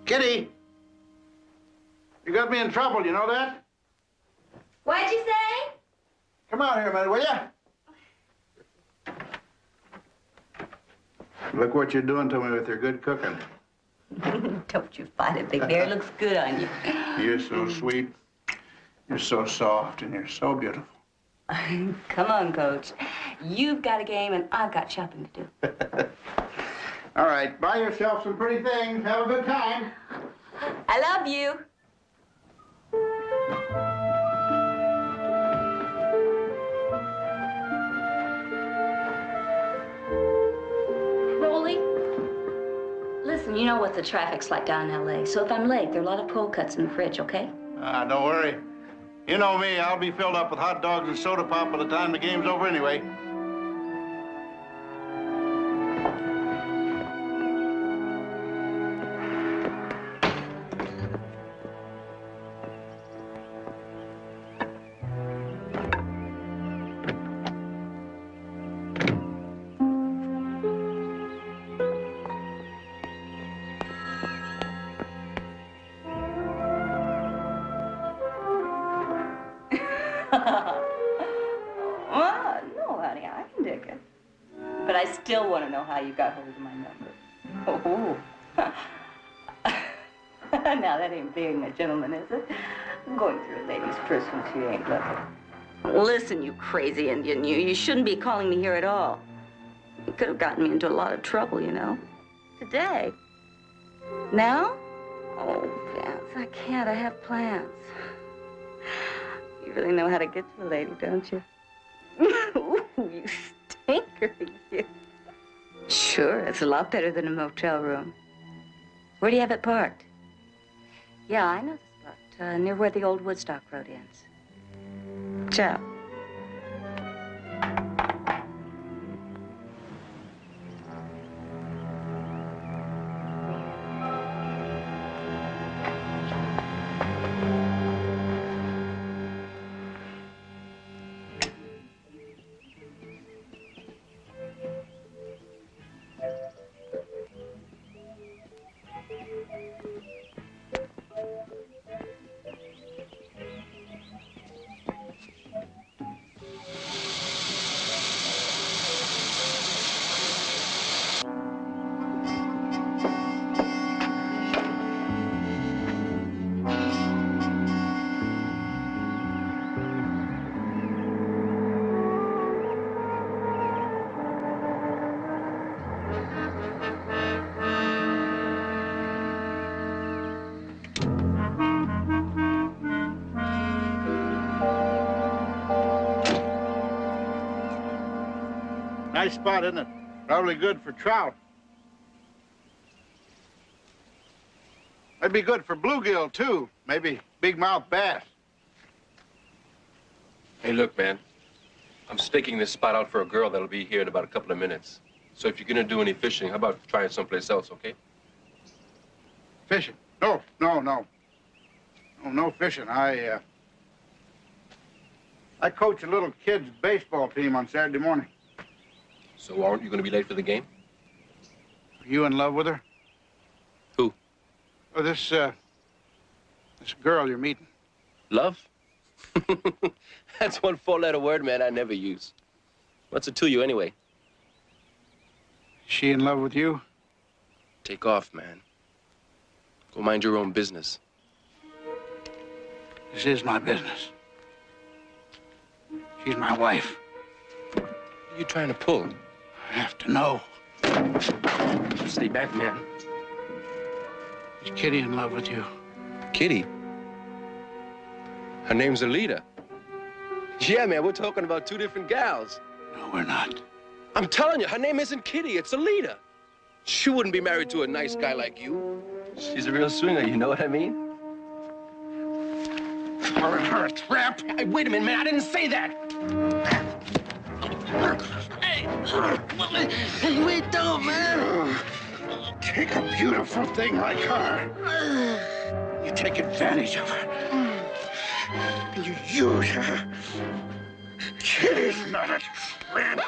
Kitty, you got me in trouble, you know that? What'd you say? Come out here a minute, will you? Look what you're doing to me with your good cooking. Don't you find it, Big Bear? It looks good on you. You're so sweet. You're so soft, and you're so beautiful. Come on, Coach. You've got a game, and I've got shopping to do. All right, buy yourself some pretty things. Have a good time. I love you. Rolly, listen, you know what the traffic's like down in L.A., so if I'm late, there are a lot of cold cuts in the fridge, okay? Don't worry. You know me, I'll be filled up with hot dogs and soda pop by the time the game's over anyway. Well, no, honey, I can dig it. But I still want to know how you got hold of my number. Oh. Now, that ain't being a gentleman, is it? Going through a lady's purse when she ain't looking. Listen, you crazy Indian, you shouldn't be calling me here at all. You could have gotten me into a lot of trouble, you know. Today. Now? Oh, Vance, I can't. I have plans. You really know how to get to a lady, don't you? Ooh, you stinker, you. Sure, it's a lot better than a motel room. Where do you have it parked? Yeah, I know the spot, near where the old Woodstock Road ends. Ciao. Nice spot, isn't it? Probably good for trout. That'd be good for bluegill, too. Maybe big mouth bass. Hey, look, man. I'm staking this spot out for a girl that'll be here in about a couple of minutes. So if you're gonna do any fishing, how about trying someplace else, okay? Fishing? No. Oh, no fishing. I coach a little kid's baseball team on Saturday morning. So aren't you gonna be late for the game? Are you in love with her? Who? Oh, this girl you're meeting. Love? That's one four-letter word, man, I never use. What's it to you, anyway? Is she in love with you? Take off, man. Go mind your own business. This is my business. She's my wife. What are you trying to pull? I have to know. Stay back, man. Is Kitty in love with you? Kitty? Her name's Alita. Yeah, man, we're talking about two different gals. No, we're not. I'm telling you, her name isn't Kitty, it's Alita. She wouldn't be married to a nice guy like you. She's a real swinger, you know what I mean? Throwing her a trap? Hey, wait a minute, man, I didn't say that. Hey, wait down, man. Take a beautiful thing like her. You take advantage of her. And you use her. Kitty's not a tramp.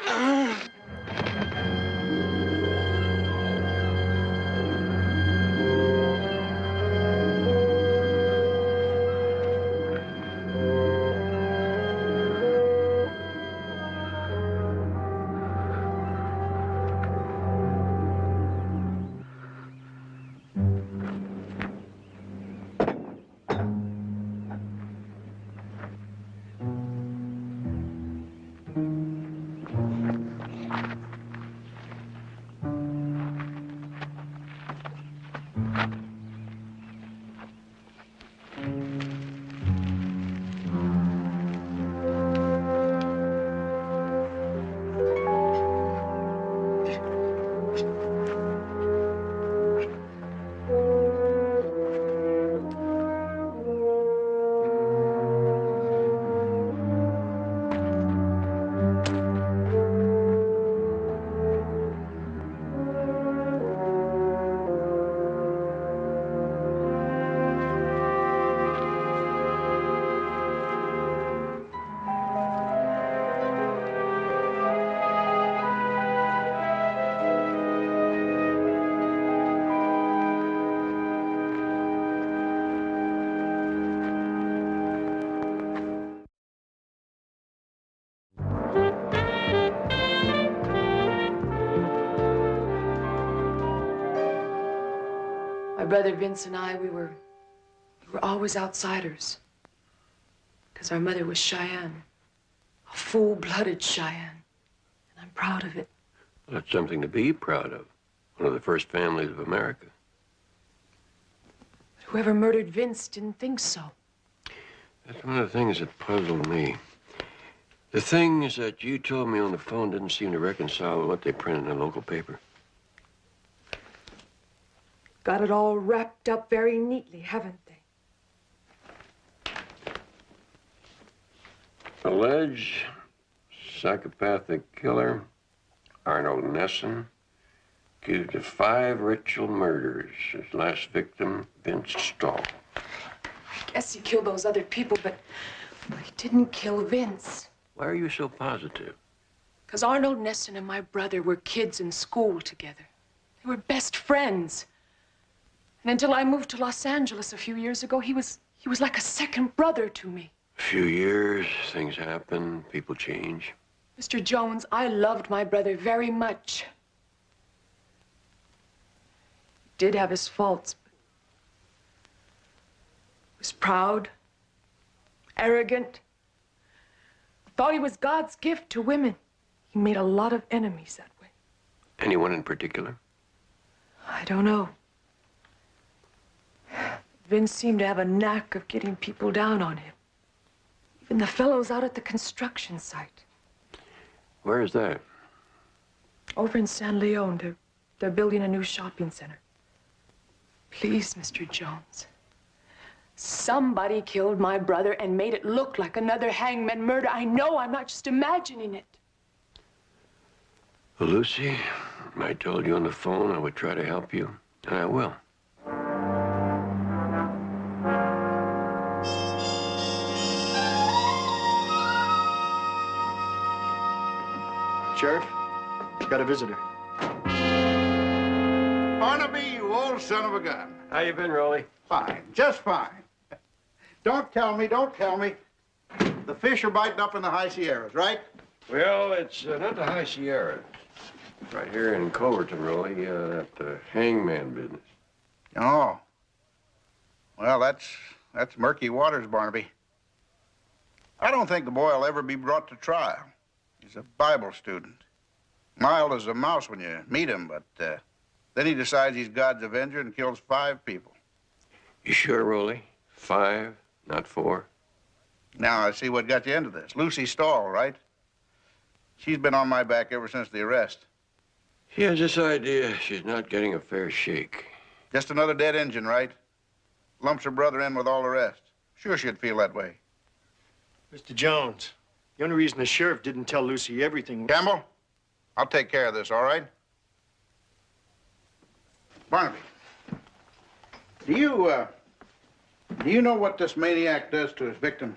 brother Vince and I, we were always outsiders. Because our mother was Cheyenne. A full-blooded Cheyenne. And I'm proud of it. Well, that's something to be proud of. One of the first families of America. But whoever murdered Vince didn't think so. That's one of the things that puzzled me. The things that you told me on the phone didn't seem to reconcile with what they printed in the local paper. Got it all wrapped up very neatly, haven't they? Alleged psychopathic killer, Arnold Nesson, accused of 5 ritual murders. His last victim, Vince Stahl. I guess he killed those other people, but he didn't kill Vince. Why are you so positive? Because Arnold Nesson and my brother were kids in school together. They were best friends. And until I moved to Los Angeles a few years ago, he was like a second brother to me. A few years, things happen, people change. Mr. Jones, I loved my brother very much. He did have his faults, but he was proud, arrogant, thought he was God's gift to women. He made a lot of enemies that way. Anyone in particular? I don't know. Vince seemed to have a knack of getting people down on him. Even the fellows out at the construction site. Where is that? Over in San Leon, they're building a new shopping center. Please, Mr. Jones. Somebody killed my brother and made it look like another hangman murder. I know, I'm not just imagining it. Well, Lucy, I told you on the phone I would try to help you, and I will. Sheriff, got a visitor. Barnaby, you old son of a gun. How you been, Rolly? Fine, just fine. Don't tell me. The fish are biting up in the high Sierras, right? Well, it's not the High Sierra. It's right here in Culverton, Rolly, that hangman business. Oh. Well, that's murky waters, Barnaby. I don't think the boy will ever be brought to trial. He's a Bible student. Mild as a mouse when you meet him, but then he decides he's God's avenger and kills 5 people. You sure, Rolly? 5, not 4? Now, I see what got you into this. Lucy Stahl, right? She's been on my back ever since the arrest. She has this idea she's not getting a fair shake. Just another dead engine, right? Lumps her brother in with all the rest. Sure she'd feel that way. Mr. Jones, the only reason the sheriff didn't tell Lucy everything... Campbell, I'll take care of this, all right? Barnaby, do you know what this maniac does to his victims?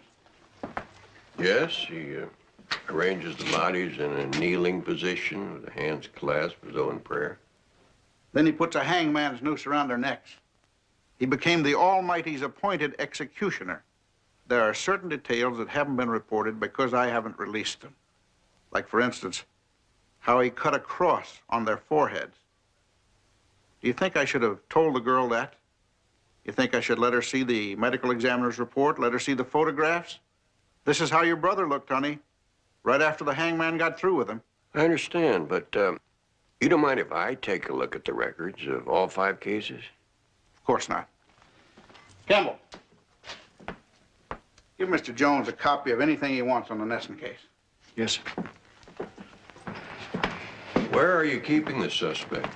Yes, he arranges the bodies in a kneeling position with the hands clasped as though in prayer. Then he puts a hangman's noose around their necks. He became the Almighty's appointed executioner. There are certain details that haven't been reported because I haven't released them. Like, for instance, how he cut a cross on their foreheads. Do you think I should have told the girl that? You think I should let her see the medical examiner's report, let her see the photographs? This is how your brother looked, honey, right after the hangman got through with him. I understand, but you don't mind if I take a look at the records of all 5 cases? Of course not. Campbell, give Mr. Jones a copy of anything he wants on the Nesson case. Yes, sir. Where are you keeping the suspect?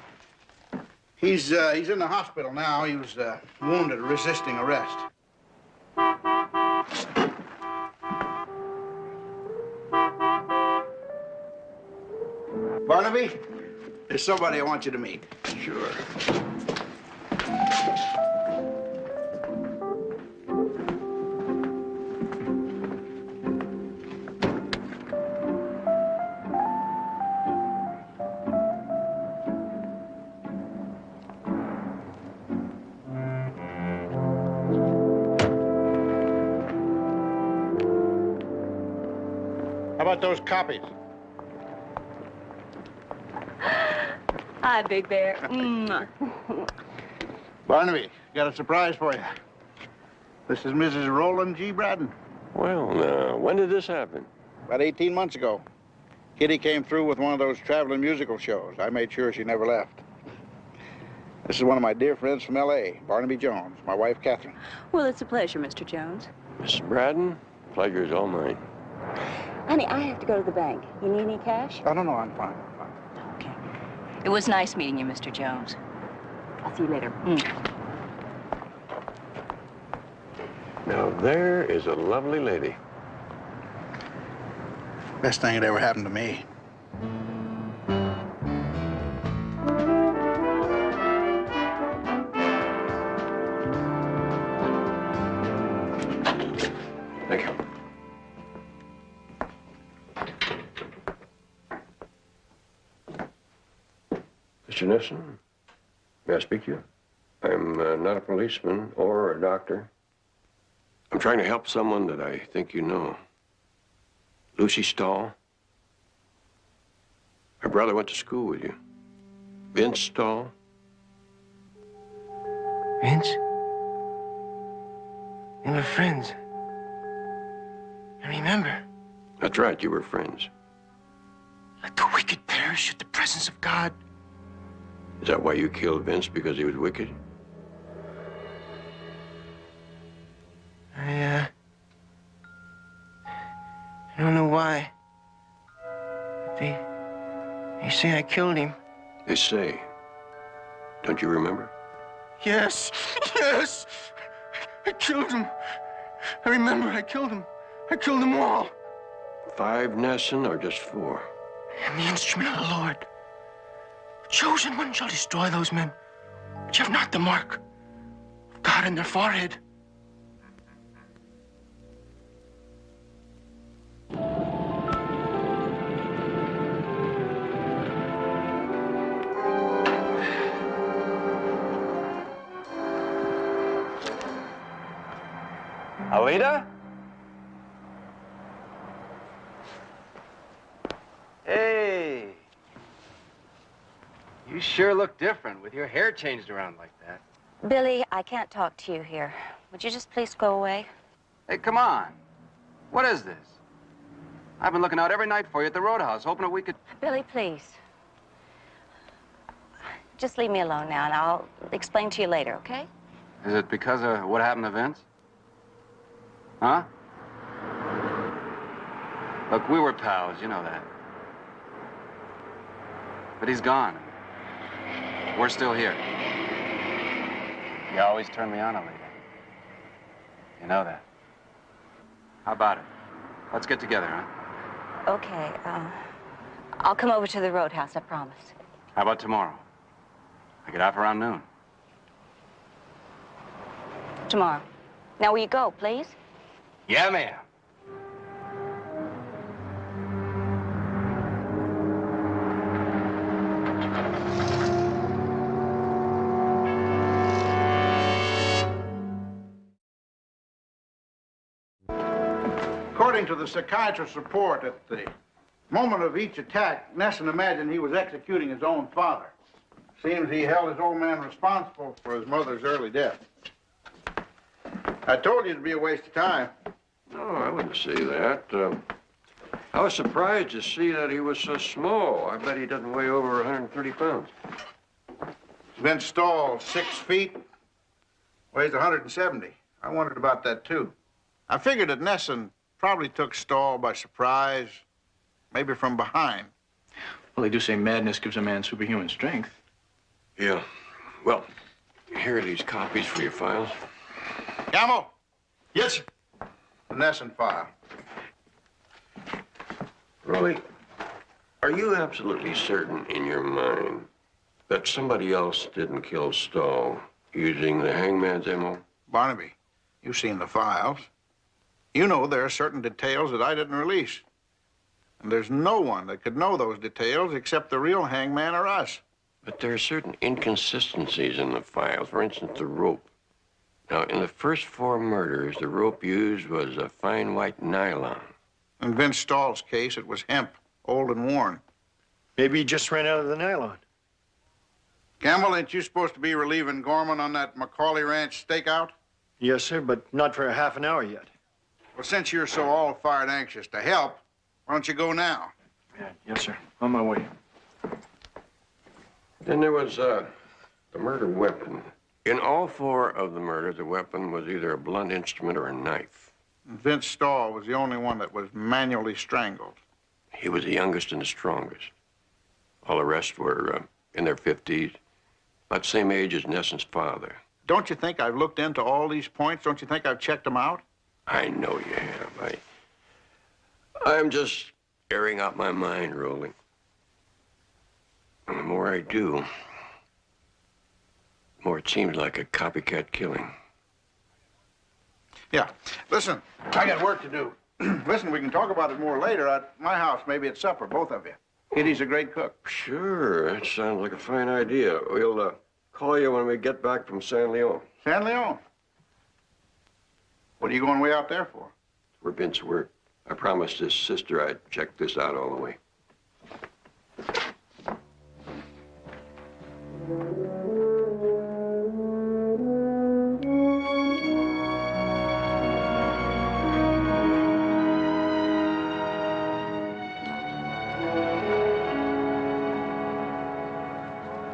He's in the hospital now. He was wounded resisting arrest. Barnaby, there's somebody I want you to meet. Sure. How about those copies? Hi, Big Bear. Mwah. Barnaby, got a surprise for you. This is Mrs. Roland G. Braden. Well, now, when did this happen? About 18 months ago. Kitty came through with one of those traveling musical shows. I made sure she never left. This is one of my dear friends from L.A., Barnaby Jones, my wife, Catherine. Well, it's a pleasure, Mr. Jones. Mrs. Braden, pleasure is all mine. Honey, I have to go to the bank. You need any cash? Oh, no, I'm fine. Okay. It was nice meeting you, Mr. Jones. I'll see you later. Now, there is a lovely lady. Best thing that ever happened to me. Thank you. Mr. Nissen, may I speak to you? I'm not a policeman or a doctor. I'm trying to help someone that I think you know. Lucy Stahl. Her brother went to school with you. Vince Stahl. Vince? We were friends. I remember. That's right, you were friends. Let the wicked perish at the presence of God. Is that why you killed Vince, because he was wicked? I don't know why. But they say I killed him. They say. Don't you remember? Yes, yes. I killed him. I remember I killed him. I killed them all. 5, Nesson, or just 4? I am the instrument of the Lord. The chosen one shall destroy those men which have not the mark of God in their forehead. Alita? Hey. You sure look different with your hair changed around like that. Billy, I can't talk to you here. Would you just please go away? Hey, come on. What is this? I've been looking out every night for you at the Roadhouse, hoping that we could... Billy, please. Just leave me alone now, and I'll explain to you later, okay? Is it because of what happened to Vince? Huh? Look, we were pals, you know that. But he's gone. We're still here. You always turn me on, Alita. You know that. How about it? Let's get together, huh? Okay, I'll come over to the Roadhouse, I promise. How about tomorrow? I get off around noon. Tomorrow. Now, will you go, please? Yeah, ma'am. According to the psychiatrist's report, at the moment of each attack, Nesson imagined he was executing his own father. Seems he held his old man responsible for his mother's early death. I told you it'd be a waste of time. No, I wouldn't say that. I was surprised to see that he was so small. I bet he doesn't weigh over 130 pounds. Vince Stahl, 6 feet, weighs 170. I wondered about that, too. I figured that Nesson probably took Stahl by surprise, maybe from behind. Well, they do say madness gives a man superhuman strength. Yeah. Well, here are these copies for your files. Yamo, Yes, sir. the Nesson file. Rolly, are you absolutely certain in your mind that somebody else didn't kill Stahl using the hangman's MO? Barnaby, you've seen the files. You know there are certain details that I didn't release. And there's no one that could know those details except the real hangman or us. But there are certain inconsistencies in the files. For instance, the rope. Now, in the first 4 murders, the rope used was a fine white nylon. In Vince Stahl's case, it was hemp, old and worn. Maybe he just ran out of the nylon. Campbell, ain't you supposed to be relieving Gorman on that Macaulay Ranch stakeout? Yes, sir, but not for a half an hour yet. Well, since you're so all-fired anxious to help, why don't you go now? Yeah, yes, sir. On my way. Then there was the murder weapon. In all four of the murders, the weapon was either a blunt instrument or a knife. Vince Stahl was the only one that was manually strangled. He was the youngest and the strongest. All the rest were in their 50s, about the same age as Nesson's father. Don't you think I've looked into all these points? Don't you think I've checked them out? I know you have. I'm just airing out my mind, Rolling. And the more I do, the more it seems like a copycat killing. Yeah. Listen, I got work to do. Listen, we can talk about it more later at my house, maybe at supper, both of you. Kitty's a great cook. Sure, that sounds like a fine idea. We'll call you when we get back from San Leon. San Leon? What are you going way out there for? For Vince's work. I promised his sister I'd check this out all the way.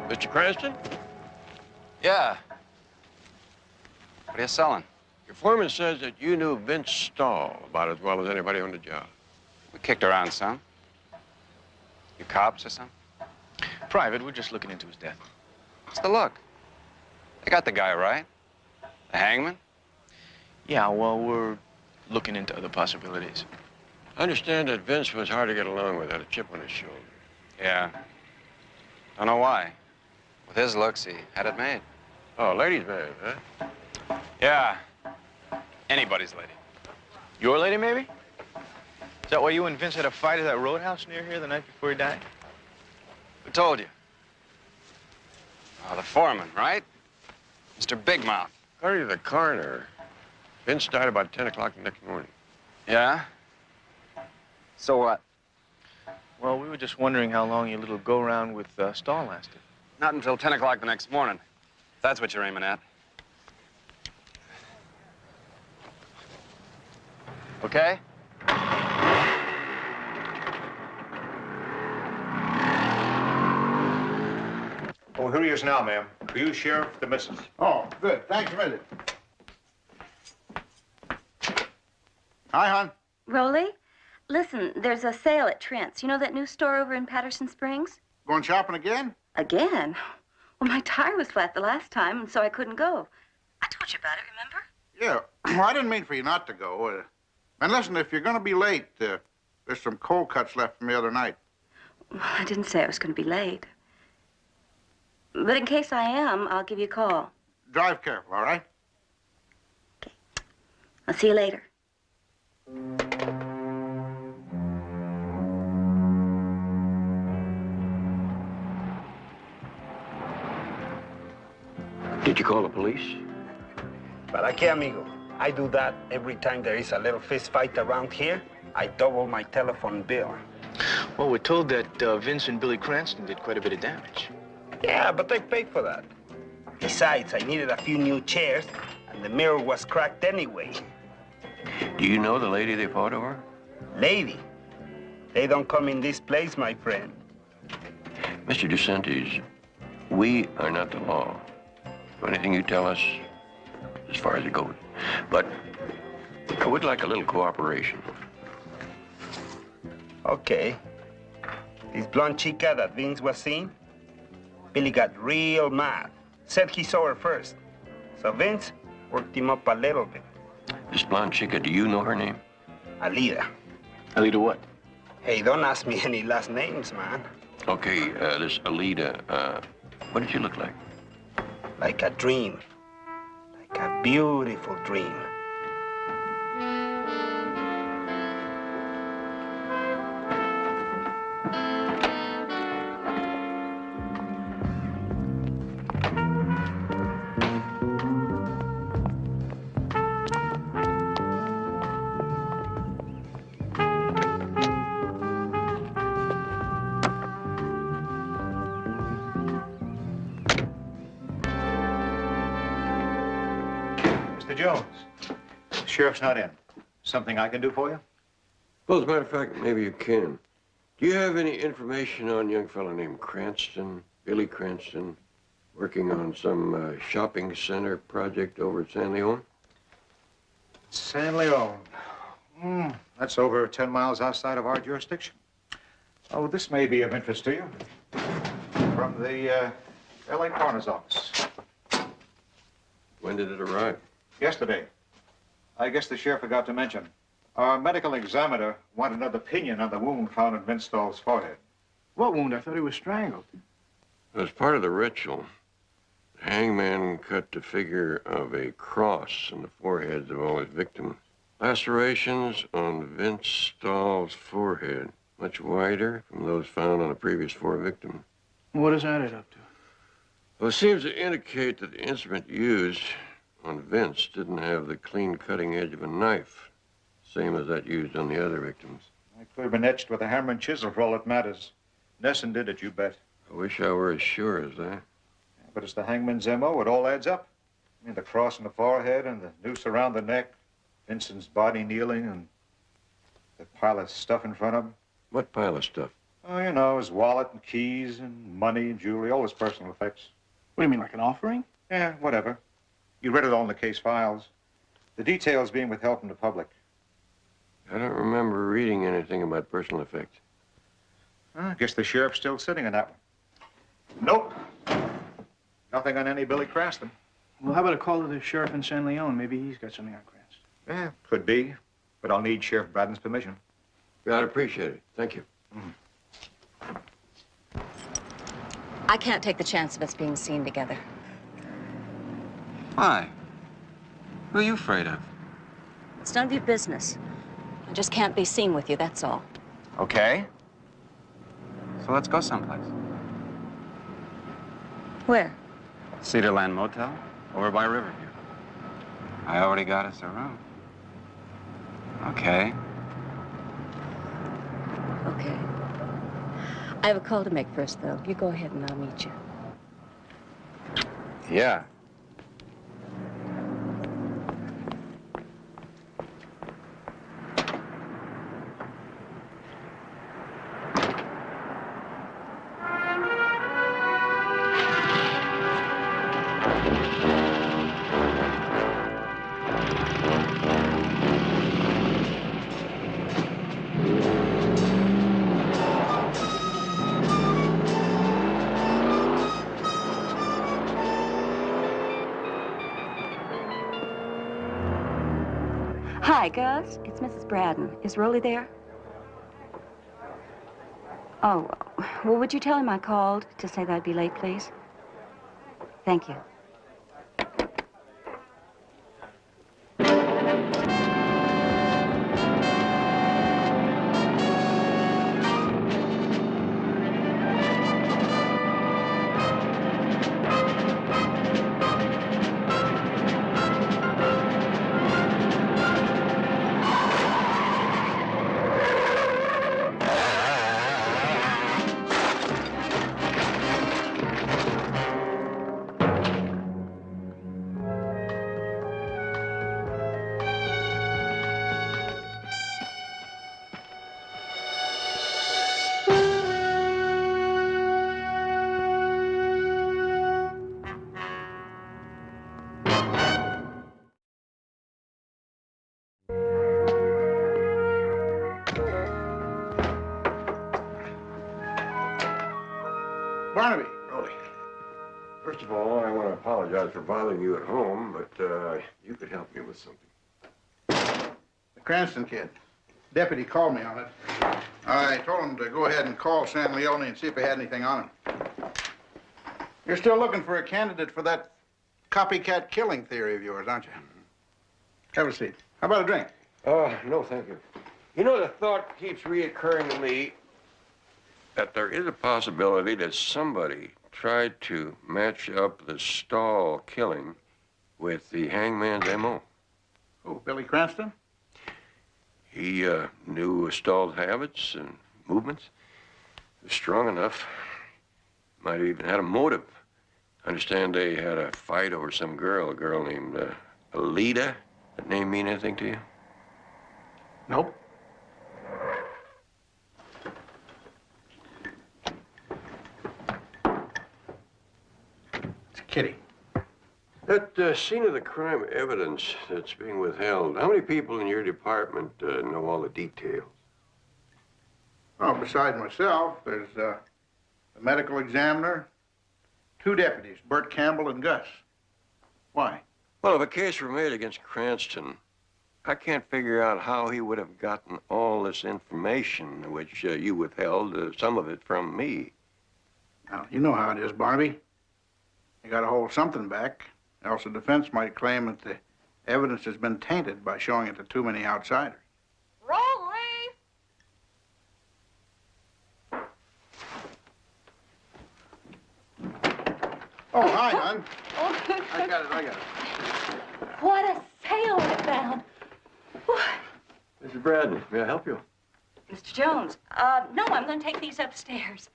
Mr. Cranston? Yeah. What are you selling? Your foreman says that you knew Vince Stahl about as well as anybody on the job. We kicked around some. You cops or something? Private, we're just looking into his death. What's the look? They got the guy, right? The hangman? Yeah, well, we're looking into other possibilities. I understand that Vince was hard to get along with, had a chip on his shoulder. Yeah. Don't know why. With his looks, he had it made. Oh, ladies' man, huh? Yeah. Anybody's lady. Your lady, maybe? Is that why you and Vince had a fight at that roadhouse near here the night before he died? Who told you? Oh, the foreman, right? Mr. Big Mouth. According to the coroner, Vince died about 10 o'clock the next morning. Yeah? So what? Well, we were just wondering how long your little go-round with Stahl lasted. Not until 10 o'clock the next morning. If that's what you're aiming at. Okay? Oh, here he is now, ma'am. For you, Sheriff, the missus. Oh, good. Thanks a minute. Hi, hon. Rolly, listen, there's a sale at Trent's. You know that new store over in Patterson Springs? Going shopping again? Again? Well, my tire was flat the last time, and so I couldn't go. I told you about it, remember? Yeah. Well, I didn't mean for you not to go. And listen, if you're going to be late, there's some cold cuts left from the other night. Well, I didn't say I was going to be late. But in case I am, I'll give you a call. Drive careful, all right? Okay. I'll see you later. Did you call the police? ¿Para qué, amigo? I do that every time there is a little fist fight around here. I double my telephone bill. Well, we're told that Vince and Billy Cranston did quite a bit of damage. Yeah, but they paid for that. Besides, I needed a few new chairs, and the mirror was cracked anyway. Do you know the lady they fought over? Lady, they don't come in this place, my friend. Mr. DeSantis, we are not the law. So anything you tell us, as far as it goes. But I would like a little cooperation. Okay. This blonde chica that Vince was seeing, Billy got real mad. Said he saw her first. So Vince worked him up a little bit. This blonde chica, do you know her name? Alida. Alida what? Hey, don't ask me any last names, man. Okay, this Alida, what did she look like? Like a dream. Like a beautiful dream. Jones, the sheriff's not in. Something I can do for you? Well, as a matter of fact, maybe you can. Do you have any information on a young fellow named Cranston, Billy Cranston, working on some shopping center project over at San Leon? San Leon. That's over 10 miles outside of our jurisdiction. Oh, this may be of interest to you. From the L.A. coroner's office. When did it arrive? Yesterday. I guess the sheriff forgot to mention. Our medical examiner wanted another opinion on the wound found in Vince Stahl's forehead. What wound? I thought he was strangled. As part of the ritual, the hangman cut the figure of a cross in the foreheads of all his victims. Lacerations on Vince Stahl's forehead, much wider from those found on the previous 4 victims. What does that add up to? Well, it seems to indicate that the instrument used on Vince didn't have the clean cutting edge of a knife, same as that used on the other victims. It could have been etched with a hammer and chisel for all that matters. Nesson did it, you bet. I wish I were as sure as that. Yeah, but it's the hangman's M.O. It all adds up. I mean, the cross on the forehead and the noose around the neck, Vincent's body kneeling, and the pile of stuff in front of him. What pile of stuff? Oh, you know, his wallet and keys and money and jewelry, all his personal effects. What do you mean, like an offering? Yeah, whatever. You read it all in the case files. The details being withheld from the public. I don't remember reading anything about personal effects. I guess the sheriff's still sitting on that one. Nope. Nothing on any Billy Cranston. Well, how about a call to the sheriff in San Leon? Maybe he's got something on Cranston. Yeah, could be. But I'll need Sheriff Braden's permission. Yeah, I'd appreciate it. Thank you. I can't take the chance of us being seen together. Why? Who are you afraid of? It's none of your business. I just can't be seen with you, that's all. Okay. So let's go someplace. Where? Cedarland Motel, over by Riverview. I already got us a room. Okay. Okay. I have a call to make first, though. You go ahead and I'll meet you. Yeah. Hi, Gus. It's Mrs. Braden. Is Rolly there? Oh, well, would you tell him I called to say that I'd be late, please? Thank you. Barnaby. Rolly. First of all, I want to apologize for bothering you at home, but you could help me with something. The Cranston kid. Deputy called me on it. I told him to go ahead and call San Leone and see if he had anything on him. You're still looking for a candidate for that copycat killing theory of yours, aren't you? Have a seat. How about a drink? No, thank you. You know, the thought keeps reoccurring to me that there is a possibility that somebody tried to match up the Stahl killing with the hangman's M.O. Oh, Billy Cranston? He knew Stahl's habits and movements. He was strong enough. Might have even had a motive. I understand they had a fight over some girl, a girl named Alita? That name mean anything to you? Nope. It's Kitty. That scene of the crime evidence that's being withheld, how many people in your department know all the details? Oh, besides myself, there's the medical examiner, 2 deputies, Bert Campbell and Gus. Why? Well, if a case were made against Cranston, I can't figure out how he would have gotten all this information, which you withheld, some of it from me. Now, you know how it is, Barnaby. You gotta hold something back, else the defense might claim that the evidence has been tainted by showing it to too many outsiders. Rolly! Oh, hi, hon. Oh. I got it. What a sale I found. Mrs. Braden, may I help you? Mr. Jones, no, I'm going to take these upstairs.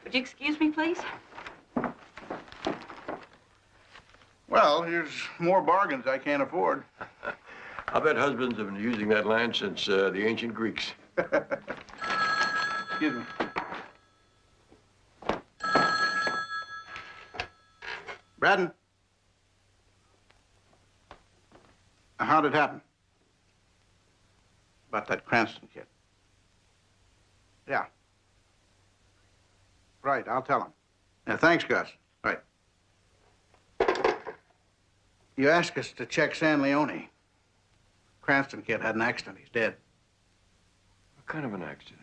Would you excuse me, please? Well, here's more bargains I can't afford. I'll bet husbands have been using that line since the ancient Greeks. Excuse me. Braden. How'd it happen? About that Cranston kid. Yeah. Right, I'll tell him. Yeah, thanks, Gus. Right. You asked us to check San Leone. Cranston kid had an accident. He's dead. What kind of an accident?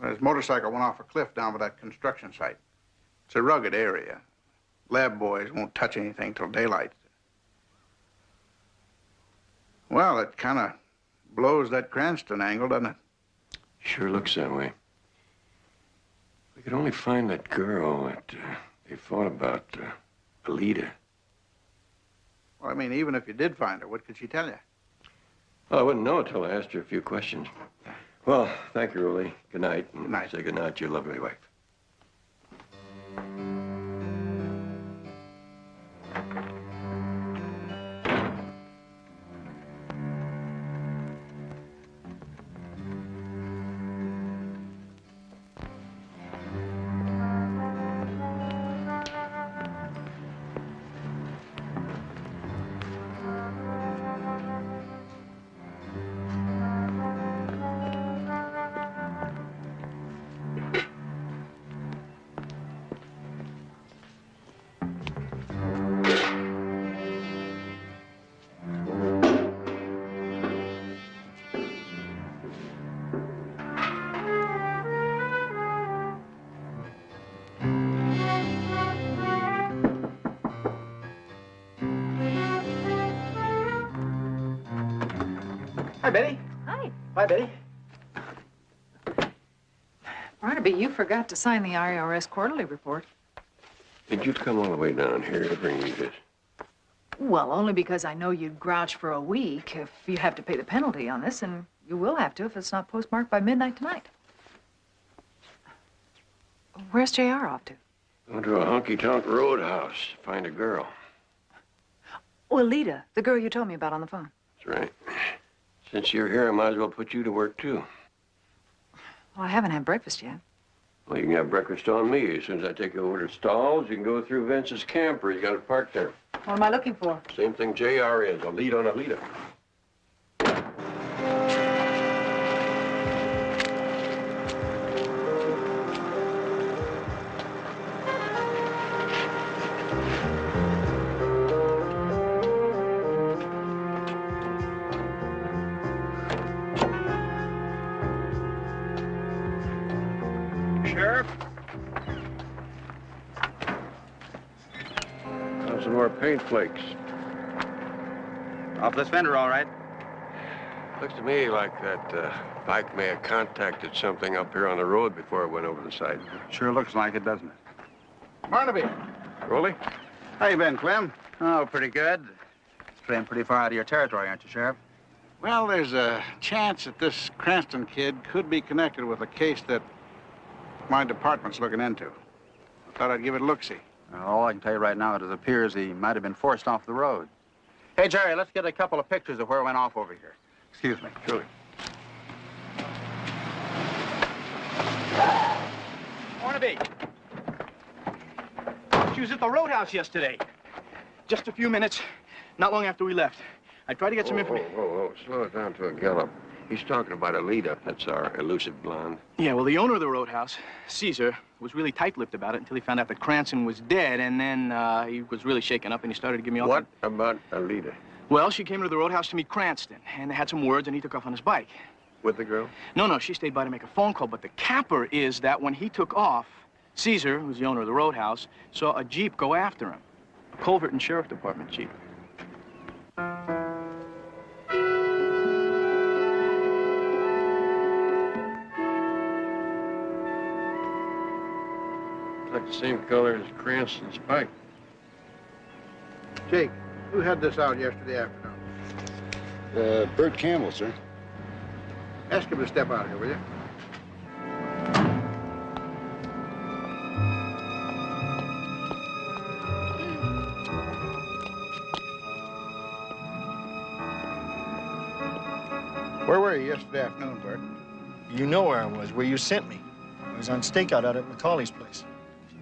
Well, his motorcycle went off a cliff down by that construction site. It's a rugged area. Lab boys won't touch anything till daylight. Well, it kind of blows that Cranston angle, doesn't it? Sure looks that way. We could only find that girl that they fought about, Alita. Well, I mean, even if you did find her, what could she tell you? Well, I wouldn't know until I asked her a few questions. Well, thank you, Rolly. Good night. And Good night. Say good night to your lovely wife. Hi, Betty. Hi. Hi, Betty. Barnaby, you forgot to sign the IRS quarterly report. Did you come all the way down here to bring me this? Well, only because I know you'd grouch for a week if you have to pay the penalty on this, and you will have to if it's not postmarked by midnight tonight. Where's JR off to? Going to a honky-tonk roadhouse to find a girl. Well, Lita, the girl you told me about on the phone. That's right. Since you're here, I might as well put you to work, too. Well, I haven't had breakfast yet. Well, you can have breakfast on me. As soon as I take you over to Stalls, you can go through Vince's camper. You got it parked there. What am I looking for? Same thing JR is, a lead on a leader. Sheriff? How's some more paint flakes? Off this fender, all right. Looks to me like that bike may have contacted something up here on the road before it went over the side. Sure looks like it, doesn't it? Barnaby. Rolly? How you been, Clem? Oh, pretty good. Straying pretty far out of your territory, aren't you, Sheriff? Well, there's a chance that this Cranston kid could be connected with a case that my department's looking into. I thought I'd give it a look-see. Well, all I can tell you right now, it appears he might have been forced off the road. Hey, Jerry, let's get a couple of pictures of where it went off over here. Excuse me. Surely. Barnaby. She was at the roadhouse yesterday. Just a few minutes, not long after we left. I tried to get some information. Whoa. Slow it down to a gallop. He's talking about Alita. That's our elusive blonde. Yeah, well, the owner of the roadhouse, Caesar, was really tight-lipped about it until he found out that Cranston was dead, and then he was really shaken up, and he started to give me all... What about Alita? Well, she came to the roadhouse to meet Cranston, and they had some words, and he took off on his bike. With the girl? No, she stayed by to make a phone call, but the capper is that when he took off, Caesar, who's the owner of the roadhouse, saw a Jeep go after him. A Culver and Sheriff Department Jeep. Like the same color as Cranston's bike. Jake, who had this out yesterday afternoon? Bert Campbell, sir. Ask him to step out here, will you? Where were you yesterday afternoon, Bert? You know where I was, where you sent me. I was on stakeout out at Macaulay's place.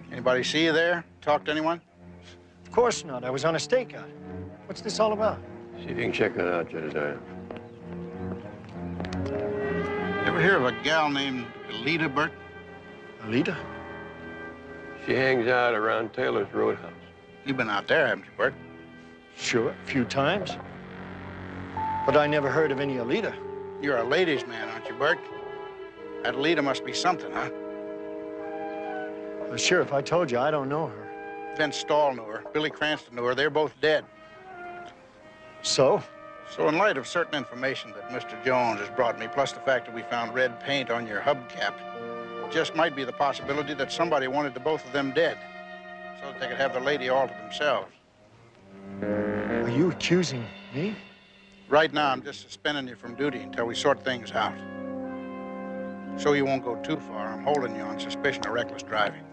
Anybody see you there? Talk to anyone? Of course not. I was on a stakeout. What's this all about? See if you can check that out, Jedediah. Ever hear of a gal named Alita, Bert? Alita? She hangs out around Taylor's Roadhouse. You've been out there, haven't you, Bert? Sure, a few times. But I never heard of any Alita. You're a ladies' man, aren't you, Bert? That Alita must be something, huh? Well, Sheriff, I told you, I don't know her. Vince Stahl knew her. Billy Cranston knew her. They're both dead. So? So in light of certain information that Mr. Jones has brought me, plus the fact that we found red paint on your hubcap, it just might be the possibility that somebody wanted the both of them dead so that they could have the lady all to themselves. Are you accusing me? Right now, I'm just suspending you from duty until we sort things out. So you won't go too far, I'm holding you on suspicion of reckless driving.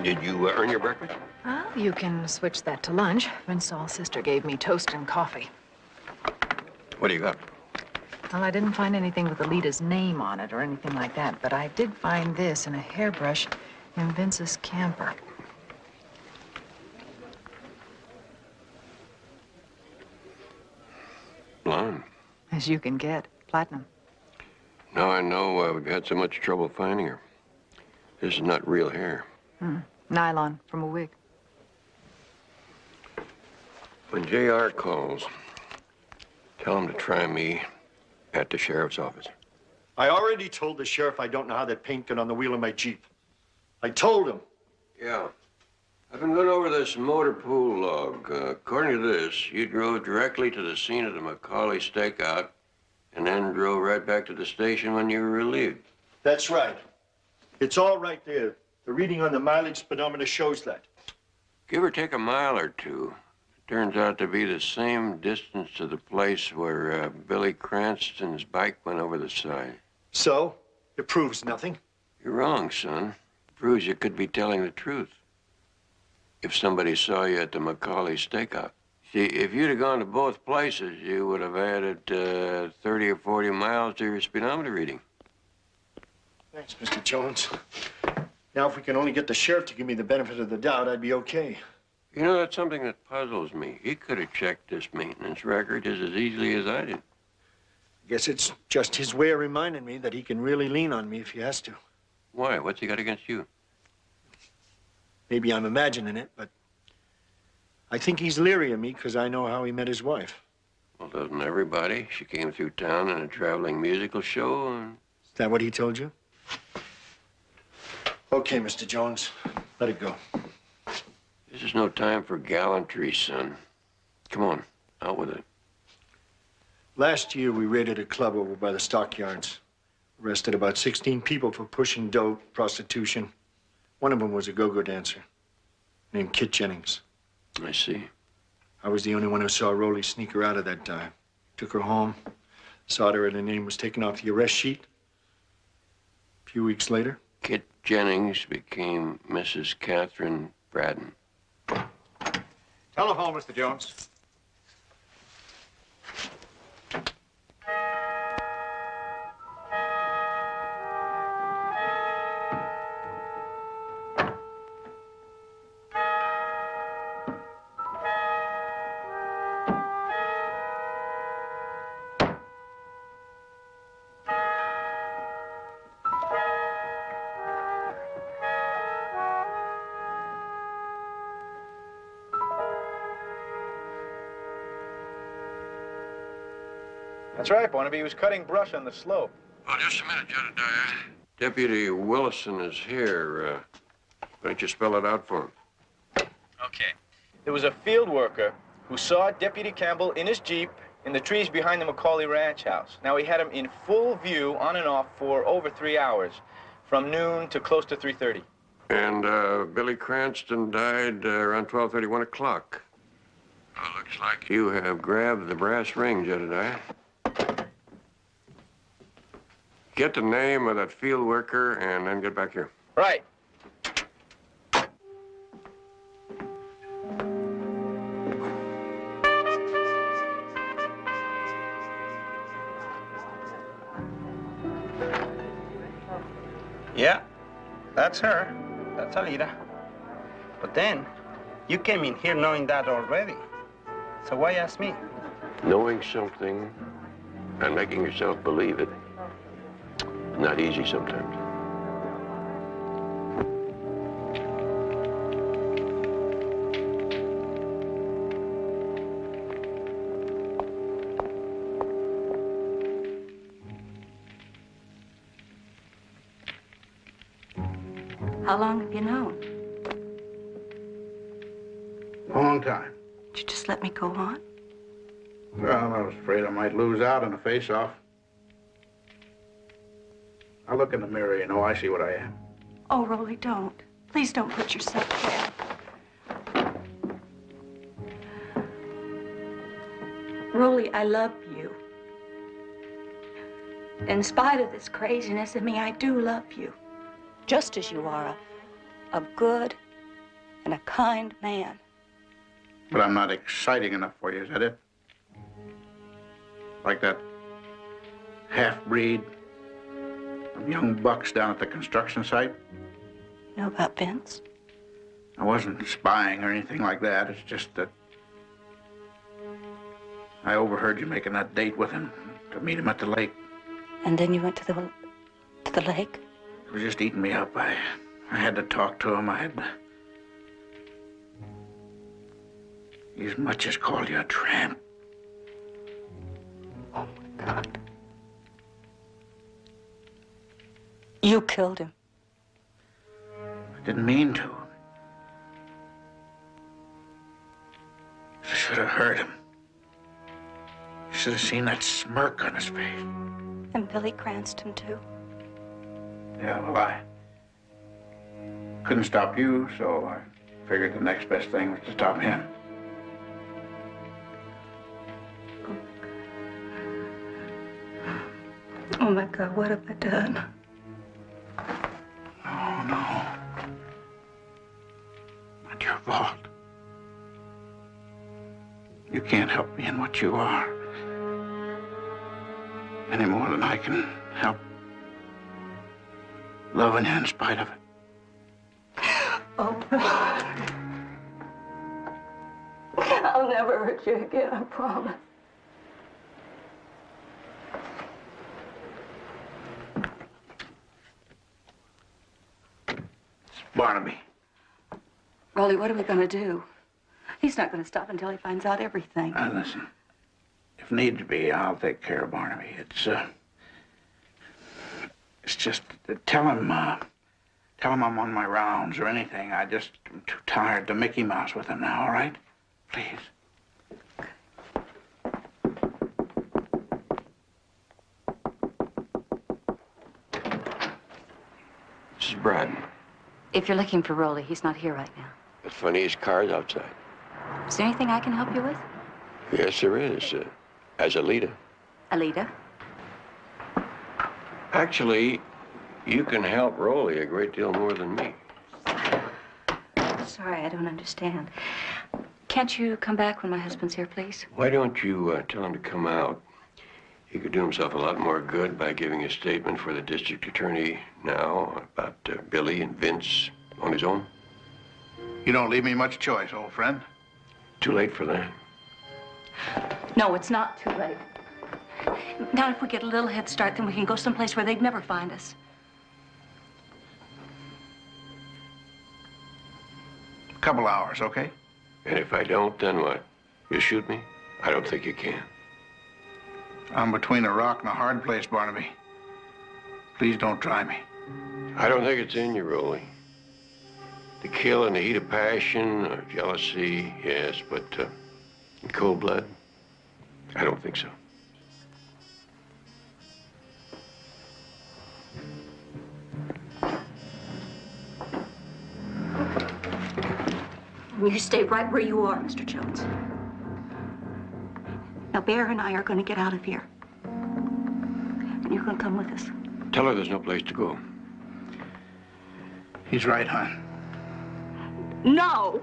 Did you earn your breakfast? Well, you can switch that to lunch. Vince Stahl's sister gave me toast and coffee. What do you got? Well, I didn't find anything with Alita's name on it or anything like that, but I did find this in a hairbrush in Vince's camper. Blonde. As you can get. Platinum. Now I know we've had so much trouble finding her. This is not real hair. Nylon from a wig. When JR calls, tell him to try me at the sheriff's office. I already told the sheriff I don't know how that paint got on the wheel of my Jeep. I told him. Yeah. I've been going over this motor pool log. According to this, you drove directly to the scene of the Macaulay stakeout and then drove right back to the station when you were relieved. That's right. It's all right there. The reading on the mileage speedometer shows that. Give or take a mile or two. It turns out to be the same distance to the place where Billy Cranston's bike went over the side. So? It proves nothing. You're wrong, son. It proves you could be telling the truth. If somebody saw you at the Macaulay stakeout. See, if you'd have gone to both places, you would have added 30 or 40 miles to your speedometer reading. Thanks, Mr. Jones. Now, if we can only get the sheriff to give me the benefit of the doubt, I'd be okay. You know, that's something that puzzles me. He could have checked this maintenance record just as easily as I did. Guess it's just his way of reminding me that he can really lean on me if he has to. Why? What's he got against you? Maybe I'm imagining it, but I think he's leery of me because I know how he met his wife. Well, doesn't everybody? She came through town in a traveling musical show and... Is that what he told you? Okay, Mr. Jones. Let it go. This is no time for gallantry, son. Come on, out with it. Last year, we raided a club over by the stockyards. Arrested about 16 people for pushing dope, prostitution. One of them was a go-go dancer named Kit Jennings. I see. I was the only one who saw Rowley sneak her out at that time. Took her home, saw her, and her name was taken off the arrest sheet. A few weeks later. Kit Jennings became Mrs. Catherine Braden. Telephone, Mr. Jones. That's right, Barnaby. He was cutting brush on the slope. Oh, just a minute, Jedediah. Deputy Willison is here. Why don't you spell it out for him? Okay. There was a field worker who saw Deputy Campbell in his Jeep in the trees behind the Macaulay Ranch house. Now, he had him in full view on and off for over 3 hours, from noon to close to 3:30. And Billy Cranston died around 12:30, 1 o'clock. Well, looks like you have grabbed the brass ring, Jedediah. Get the name of that field worker and then get back here. Right. Yeah, that's her. That's Alida. But then, you came in here knowing that already. So why ask me? Knowing something and making yourself believe it, not easy sometimes. How long have you known? A long time. Did you just let me go on? Well, I was afraid I might lose out in a face-off. I look in the mirror, you know, I see what I am. Oh, Rolly, don't. Please don't put yourself there. Rolly, I love you. In spite of this craziness in me, I do love you. Just as you are a good and a kind man. But I'm not exciting enough for you, is that it? Like that half-breed of young bucks down at the construction site? Know about Vince? I wasn't spying or anything like that. It's just that I overheard you making that date with him to meet him at the lake. And then you went to the lake? It was just eating me up. I had to talk to him. I had to... He as much as called you a tramp. Oh, my God. You killed him. I didn't mean to. I should have hurt him. You should have seen that smirk on his face. And Billy Cranston, too. Yeah, well, I couldn't stop you, so I figured the next best thing was to stop him. Oh, my God, what have I done? Oh, no. Not your fault. You can't help me in what you are. Any more than I can help loving you in spite of it. Oh, I'll never hurt you again, I promise. Barnaby. Rolly, what are we going to do? He's not going to stop until he finds out everything. Now, listen. If need be, I'll take care of Barnaby. It's just, tell him I'm on my rounds or anything. I'm too tired to Mickey Mouse with him now, all right? Please. This is Braden. If you're looking for Rolly, he's not here right now. It's funny, his car's outside. Is there anything I can help you with? Yes, there is. As a leader. Alita? Actually, you can help Rolly a great deal more than me. Sorry, I don't understand. Can't you come back when my husband's here, please? Why don't you tell him to come out? He could do himself a lot more good by giving a statement for the district attorney now about Billy and Vince on his own. You don't leave me much choice, old friend. Too late for that. No, it's not too late. Now, if we get a little head start, then we can go someplace where they'd never find us. A couple hours, okay? And if I don't, then what? You shoot me? I don't think you can. I'm between a rock and a hard place, Barnaby. Please don't try me. I don't think it's in you, Rolly. To kill in the heat of passion or jealousy, yes, but in cold blood, I don't think so. You stay right where you are, Mr. Jones. Now, Bear and I are going to get out of here. And you're going to come with us. Tell her there's no place to go. He's right, hon. No!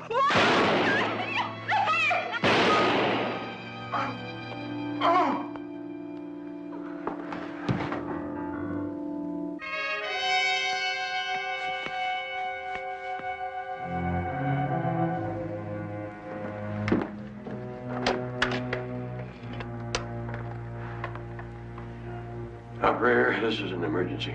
Operator, this is an emergency.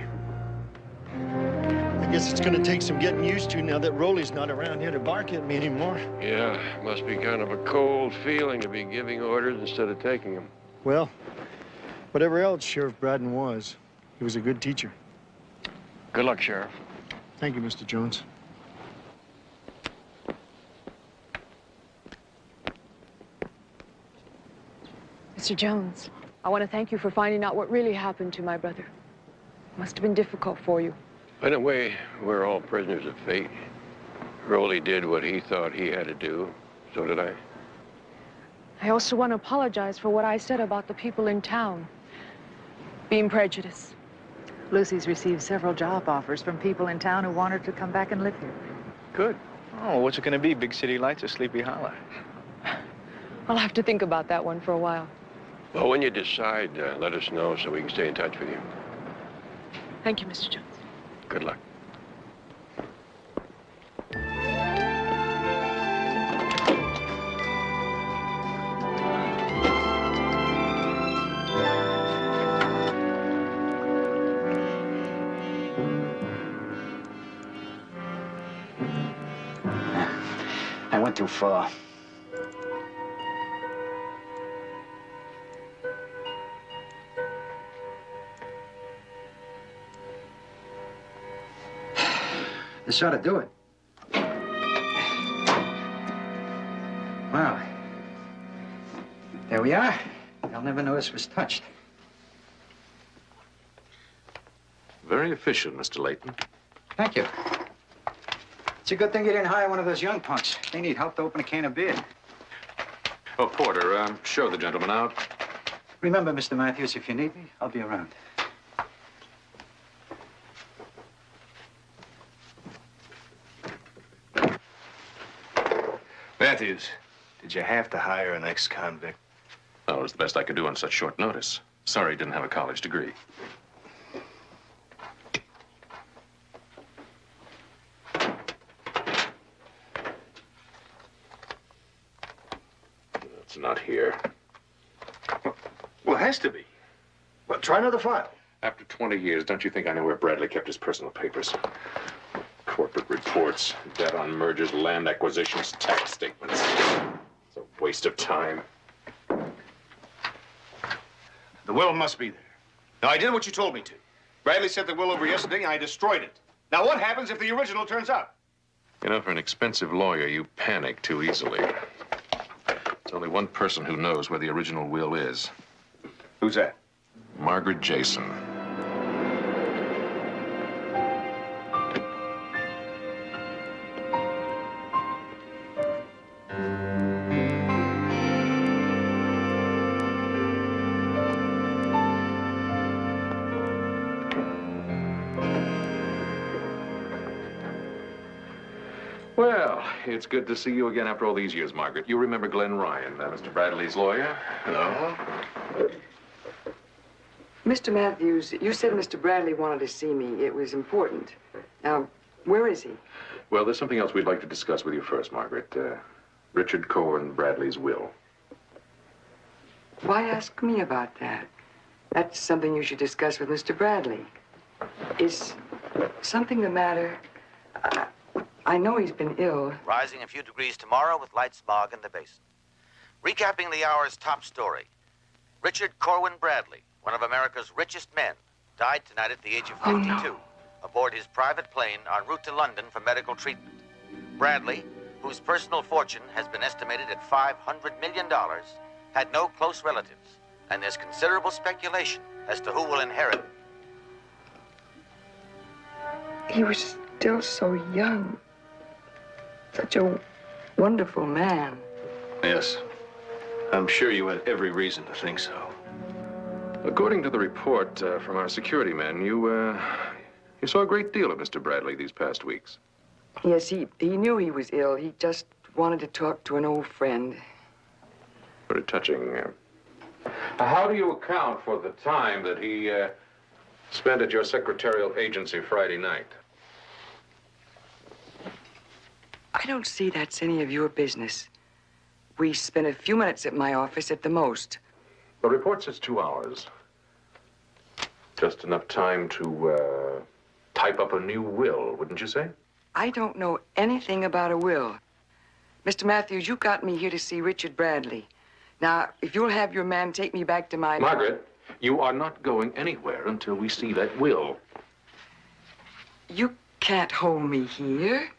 I guess it's gonna take some getting used to now that Rolly's not around here to bark at me anymore. Yeah, must be kind of a cold feeling to be giving orders instead of taking them. Well, whatever else Sheriff Braden was, he was a good teacher. Good luck, Sheriff. Thank you, Mr. Jones. Mr. Jones, I want to thank you for finding out what really happened to my brother. It must have been difficult for you. In a way, we're all prisoners of fate. Rolly did what he thought he had to do. So did I. I also want to apologize for what I said about the people in town being prejudiced. Lucy's received several job offers from people in town who want her to come back and live here. Good. Oh, what's it going to be? Big City Lights or Sleepy Hollow? I'll have to think about that one for a while. Well, when you decide, let us know so we can stay in touch with you. Thank you, Mr. Jones. Good luck. I went too far. This ought to do it. Wow. There we are. They'll never know this was touched. Very efficient, Mr. Layton. Thank you. It's a good thing you didn't hire one of those young punks. They need help to open a can of beer. Oh, Porter, show the gentleman out. Remember, Mr. Matthews, if you need me, I'll be around. Matthews, did you have to hire an ex-convict? Well, it was the best I could do on such short notice. Sorry he didn't have a college degree. It's not here. Well, it has to be. Well, try another file. After 20 years, don't you think I know where Bradley kept his personal papers? Corporate reports, debt on mergers, land acquisitions, tax statements. It's a waste of time. The will must be there. Now, I did what you told me to. Bradley sent the will over yesterday, and I destroyed it. Now, what happens if the original turns up? You know, for an expensive lawyer, you panic too easily. There's only one person who knows where the original will is. Who's that? Margaret Jason. Well, it's good to see you again after all these years, Margaret. You remember Glenn Ryan, Mr. Bradley's lawyer? Hello. Mr. Matthews, you said Mr. Bradley wanted to see me. It was important. Now, where is he? Well, there's something else we'd like to discuss with you first, Margaret. Richard Cohen Bradley's will. Why ask me about that? That's something you should discuss with Mr. Bradley. Is something the matter? I know he's been ill. Rising a few degrees tomorrow with light smog in the basin. Recapping the hour's top story. Richard Corwin Bradley, one of America's richest men, died tonight at the age of 52 aboard his private plane en route to London for medical treatment. Bradley, whose personal fortune has been estimated at $500 million, had no close relatives, and there's considerable speculation as to who will inherit. He was still so young. Such a wonderful man. Yes. I'm sure you had every reason to think so. According to the report from our security men, you saw a great deal of Mr. Bradley these past weeks. Yes, he knew he was ill. He just wanted to talk to an old friend. Very touching. How do you account for the time that he spent at your secretarial agency Friday night? I don't see that's any of your business. We spent a few minutes at my office at the most. The report says 2 hours. Just enough time to type up a new will, wouldn't you say? I don't know anything about a will. Mr. Matthews, you got me here to see Richard Bradley. Now, if you'll have your man take me back to my... Margaret, you are not going anywhere until we see that will. You can't hold me here.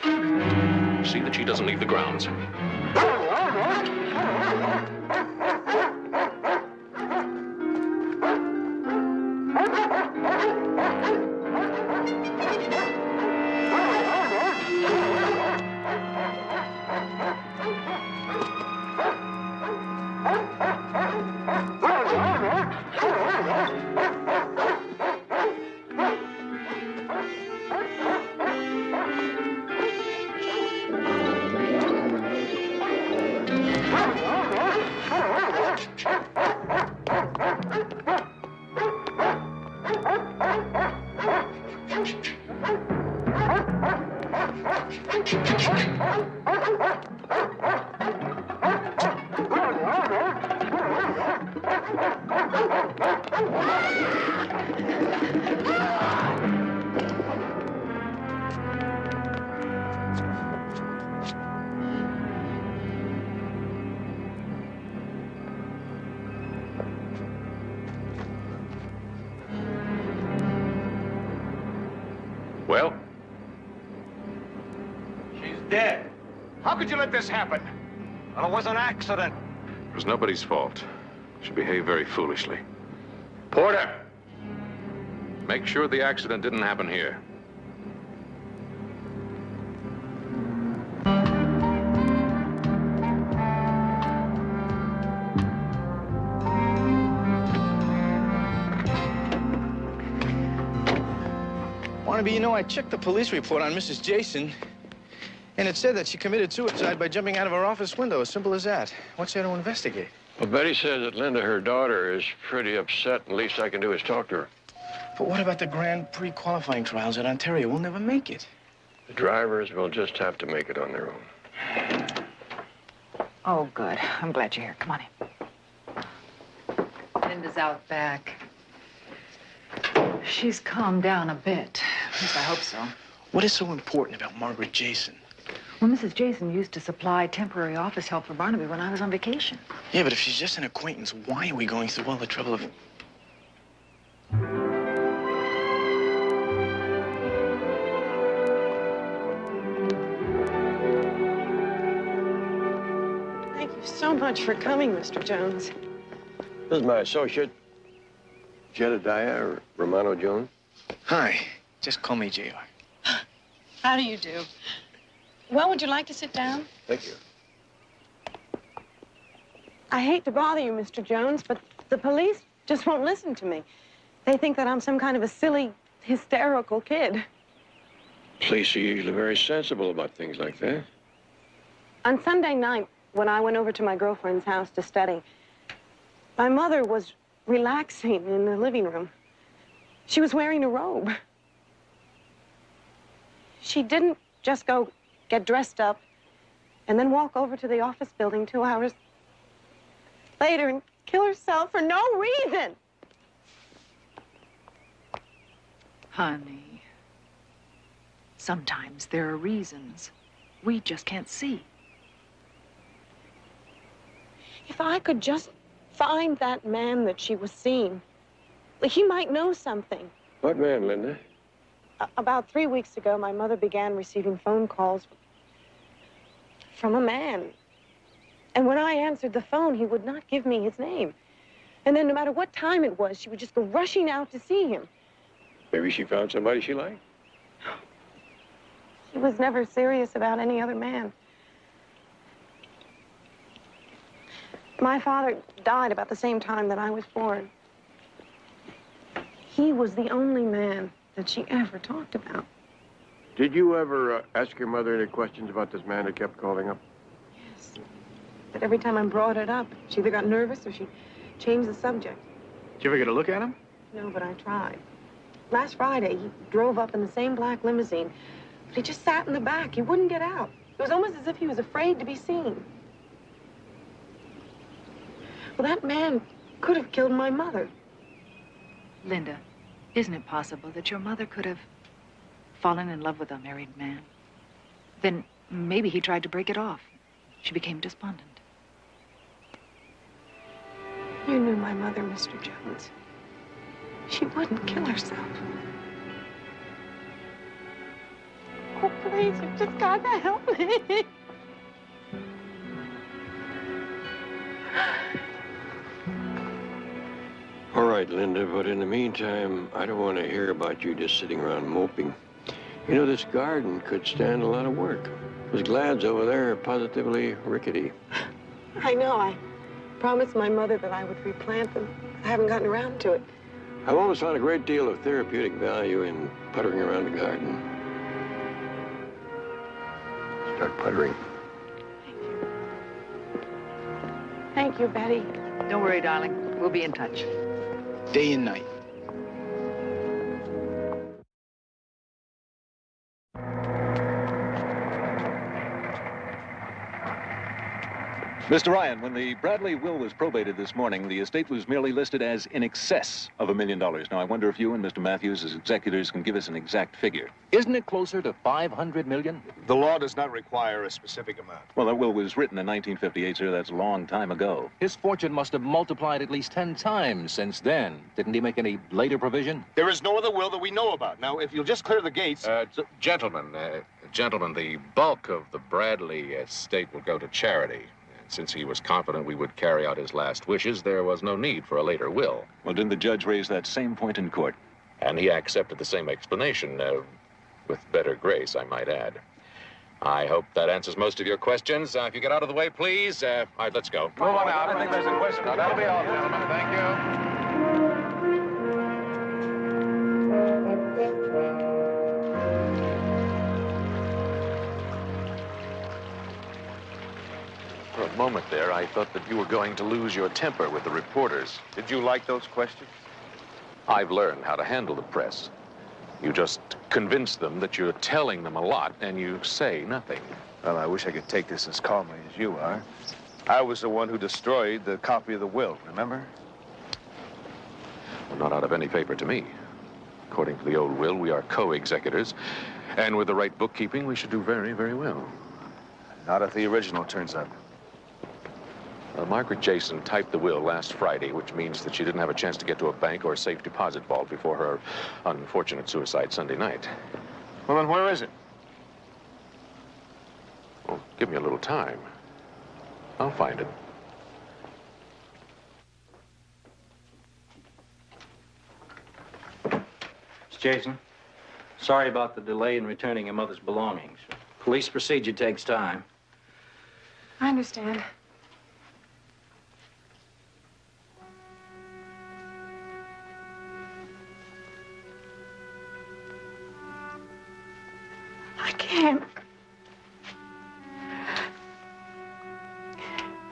See that she doesn't leave the grounds. Well? She's dead. How could you let this happen? Well, it was an accident. It was nobody's fault. She behaved very foolishly. Porter! Make sure the accident didn't happen here. Barnaby, you know, I checked the police report on Mrs. Jason, and it said that she committed suicide by jumping out of her office window. As simple as that. What's there to investigate? Well, Betty says that Linda, her daughter, is pretty upset, and the least I can do is talk to her. But what about the Grand Prix qualifying trials at Ontario? We'll never make it. The drivers will just have to make it on their own. Oh, good. I'm glad you're here. Come on in. Linda's out back. She's calmed down a bit. At least I hope so. What is so important about Margaret Jason? Well, Mrs. Jason used to supply temporary office help for Barnaby when I was on vacation. Yeah, but if she's just an acquaintance, why are we going through all the trouble of... Thank you so much for coming, Mr. Jones. This is my associate, Jedediah Romano Jones. Hi. Just call me J.R. How do you do? Well, would you like to sit down? Thank you. I hate to bother you, Mr. Jones, but the police just won't listen to me. They think that I'm some kind of a silly, hysterical kid. Police are usually very sensible about things like that. On Sunday night, when I went over to my girlfriend's house to study, my mother was relaxing in the living room. She was wearing a robe. She didn't just go get dressed up and then walk over to the office building 2 hours later and kill herself for no reason. Honey, sometimes there are reasons we just can't see. If I could just find that man that she was seeing, he might know something. What man, Linda? About 3 weeks ago, my mother began receiving phone calls from a man. And when I answered the phone, he would not give me his name. And then no matter what time it was, she would just go rushing out to see him. Maybe she found somebody she liked. She was never serious about any other man. My father died about the same time that I was born. He was the only man that she ever talked about. Did you ever ask your mother any questions about this man who kept calling up? Yes. But every time I brought it up, she either got nervous or she changed the subject. Did you ever get a look at him? No, but I tried. Last Friday, he drove up in the same black limousine, but he just sat in the back. He wouldn't get out. It was almost as if he was afraid to be seen. Well, that man could have killed my mother. Linda, isn't it possible that your mother could have fallen in love with a married man? Then maybe he tried to break it off. She became despondent. You knew my mother, Mr. Jones. She wouldn't kill herself. Oh, please, you've just got to help me. All right, Linda, but in the meantime, I don't want to hear about you just sitting around moping. You know, this garden could stand a lot of work. Those glads over there are positively rickety. I know. I promised my mother that I would replant them. I haven't gotten around to it. I've always found a great deal of therapeutic value in puttering around the garden. Start puttering. Thank you, Betty. Don't worry, darling. We'll be in touch. Day and night. Mr. Ryan, when the Bradley will was probated this morning, the estate was merely listed as in excess of $1 million. Now, I wonder if you and Mr. Matthews, as executors, can give us an exact figure. Isn't it closer to $500 million? The law does not require a specific amount. Well, that will was written in 1958, sir. That's a long time ago. His fortune must have multiplied at least 10 times since then. Didn't he make any later provision? There is no other will that we know about. Now, if you'll just clear the gates... Gentlemen, the bulk of the Bradley estate will go to charity. Since he was confident we would carry out his last wishes, there was no need for a later will. Well, didn't the judge raise that same point in court? And he accepted the same explanation, with better grace, I might add. I hope that answers most of your questions. If you get out of the way, please. All right, let's go. Move on out. I don't think there's a question. Now, that'll be all, gentlemen. Thank you. For a moment there, I thought that you were going to lose your temper with the reporters. Did you like those questions? I've learned how to handle the press. You just convince them that you're telling them a lot, and you say nothing. Well, I wish I could take this as calmly as you are. I was the one who destroyed the copy of the will, remember? Well, not out of any favor to me. According to the old will, we are co-executors, and with the right bookkeeping, we should do very, very well. Not if the original turns up. Margaret Jason typed the will last Friday, which means that she didn't have a chance to get to a bank or a safe deposit vault before her unfortunate suicide Sunday night. Well, then where is it? Well, give me a little time. I'll find it. Miss Jason, sorry about the delay in returning your mother's belongings. Police procedure takes time. I understand. can't.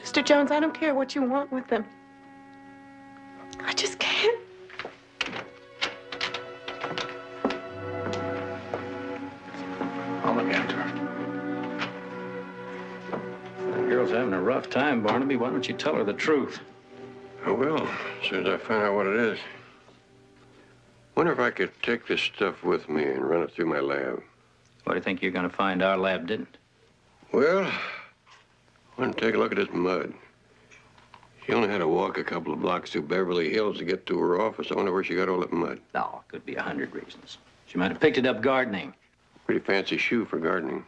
Mr. Jones, I don't care what you want with them. I just can't. I'll look after her. That girl's having a rough time, Barnaby. Why don't you tell her the truth? I will, as soon as I find out what it is. Wonder if I could take this stuff with me and run it through my lab. What do you think you're going to find our lab didn't? Well, I want to take a look at this mud. She only had to walk a couple of blocks through Beverly Hills to get to her office. I wonder where she got all that mud. No, could be 100 reasons. She might have picked it up gardening. Pretty fancy shoe for gardening.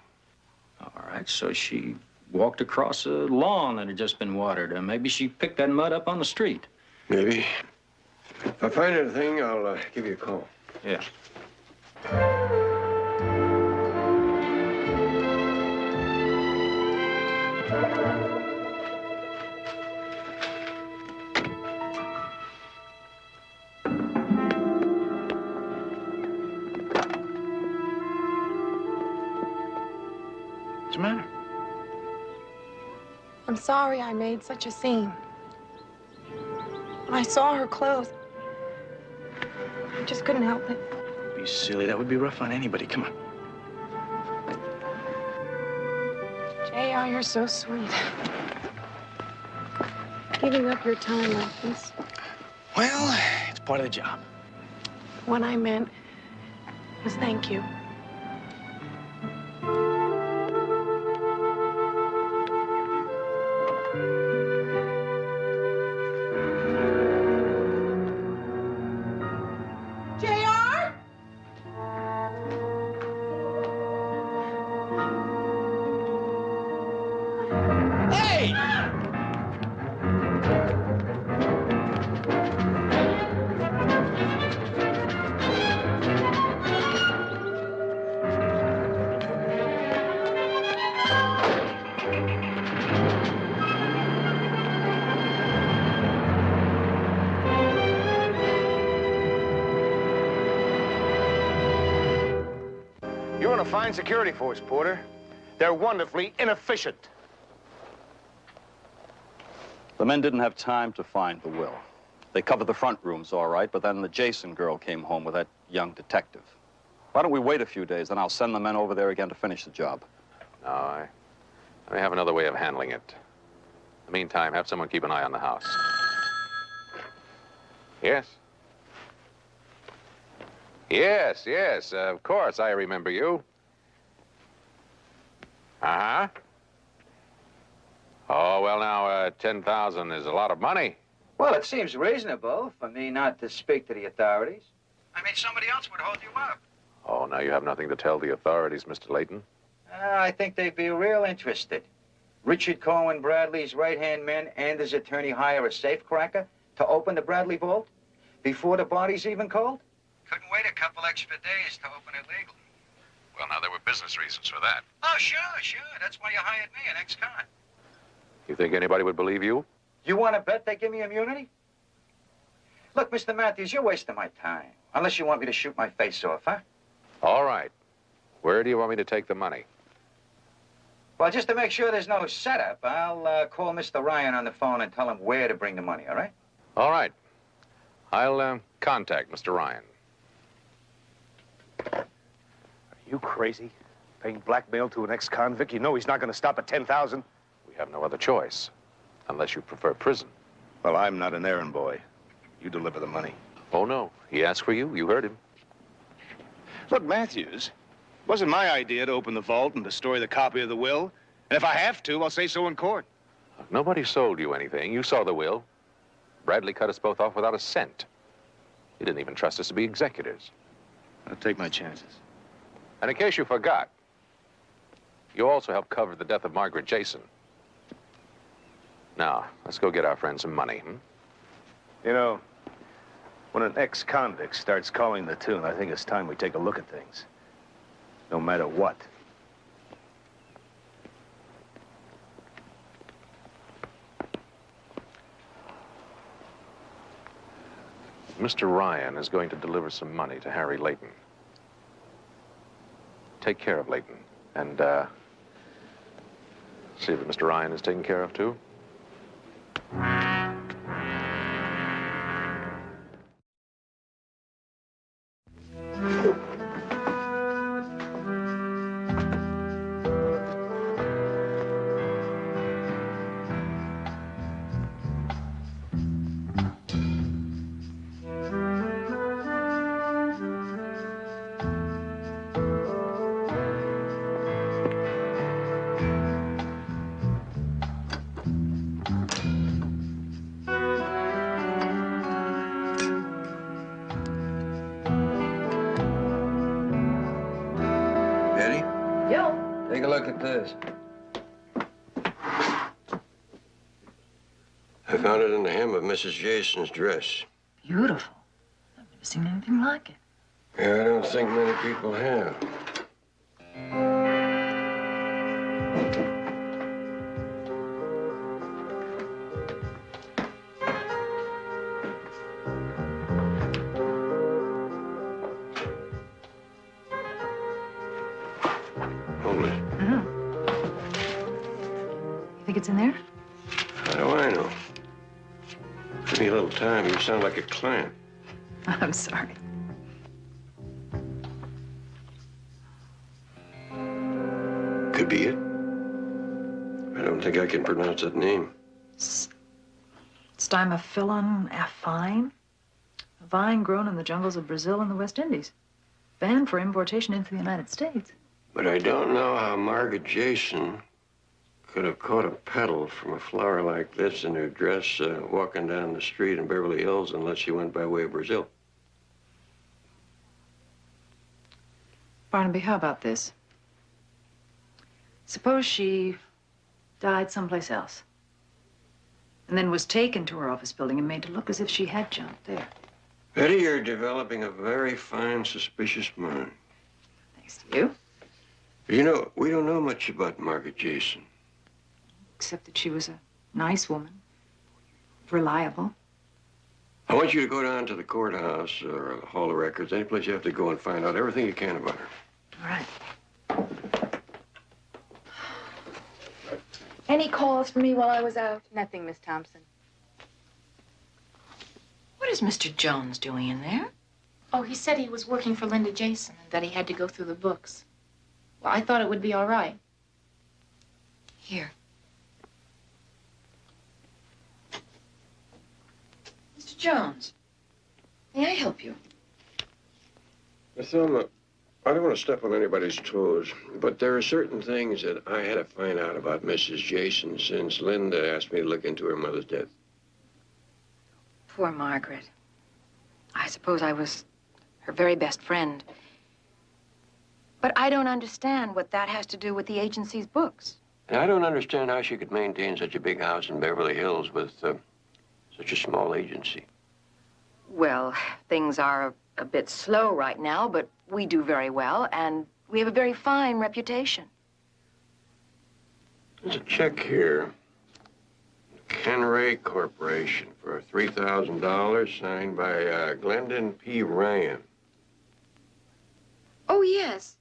All right, so she walked across a lawn that had just been watered, and maybe she picked that mud up on the street. Maybe. If I find anything, I'll give you a call. Yeah. What's the matter? I'm sorry I made such a scene. When I saw her clothes, I just couldn't help it. Be silly. That would be rough on anybody. Come on. JR, you're so sweet. Giving up your time like this. Well, it's part of the job. What I meant was thank you. You're on a fine security force, Porter. They're wonderfully inefficient. The men didn't have time to find the will. They covered the front rooms all right, but then the Jason girl came home with that young detective. Why don't we wait a few days, then I'll send the men over there again to finish the job. No, I have another way of handling it. In the meantime, have someone keep an eye on the house. Yes? Yes, of course, I remember you. Uh-huh. Oh, well, now, 10,000 is a lot of money. Well, it seems reasonable for me not to speak to the authorities. I mean, somebody else would hold you up. Oh, now you have nothing to tell the authorities, Mr. Layton. I think they'd be real interested. Richard Corwin Bradley's right-hand men and his attorney hire a safecracker to open the Bradley vault before the body's even cold? Couldn't wait a couple extra days to open it legally. Well, now, there were business reasons for that. Oh, sure. That's why you hired me, an ex-con. You think anybody would believe you? You want to bet they give me immunity? Look, Mr. Matthews, you're wasting my time. Unless you want me to shoot my face off, huh? All right. Where do you want me to take the money? Well, just to make sure there's no setup, I'll call Mr. Ryan on the phone and tell him where to bring the money, all right? All right. I'll contact Mr. Ryan. Are you crazy? Paying blackmail to an ex-convict? You know he's not going to stop at 10,000. We have no other choice, unless you prefer prison. Well, I'm not an errand boy. You deliver the money. Oh, no. He asked for you. You heard him. Look, Matthews, it wasn't my idea to open the vault and destroy the copy of the will. And if I have to, I'll say so in court. Look, nobody sold you anything. You saw the will. Bradley cut us both off without a cent. He didn't even trust us to be executors. I'll take my chances. And in case you forgot, you also helped cover the death of Margaret Jason. Now, let's go get our friend some money, You know, when an ex-convict starts calling the tune, I think it's time we take a look at things. No matter what. Mr. Ryan is going to deliver some money to Harry Layton. take care of Leighton and see that Mr. Ryan is taken care of, too? Take a look at this. I found it in the hem of Mrs. Jason's dress. Beautiful. I've never seen anything like it. Yeah, I don't think many people have. It's in there? How do I know? Give me a little time. You sound like a client. I'm sorry. Could be it. I don't think I can pronounce that name. Stymophyllon affine? A vine grown in the jungles of Brazil and the West Indies. Banned for importation into the United States. But I don't know how Margaret Jason could have caught a petal from a flower like this in her dress walking down the street in Beverly Hills unless she went by way of Brazil. Barnaby, how about this? Suppose she died someplace else and then was taken to her office building and made to look as if she had jumped there. Betty, you're developing a very fine, suspicious mind. Thanks to you. You know, we don't know much about Margaret Jason. Except that she was a nice woman, reliable. I want you to go down to the courthouse or the Hall of Records, any place you have to go and find out everything you can about her. All right. Any calls for me while I was out? Nothing, Miss Thompson. What is Mr. Jones doing in there? Oh, he said he was working for Linda Jason and that he had to go through the books. Well, I thought it would be all right. Here. Mr. Jones, may I help you? Miss Thelma, I don't want to step on anybody's toes, but there are certain things that I had to find out about Mrs. Jason since Linda asked me to look into her mother's death. Poor Margaret. I suppose I was her very best friend. But I don't understand what that has to do with the agency's books. And I don't understand how she could maintain such a big house in Beverly Hills with such a small agency. Well, things are a bit slow right now, but we do very well, and we have a very fine reputation. There's a check here. Ken Ray Corporation for $3,000 signed by Glendon P. Ryan. Oh, yes.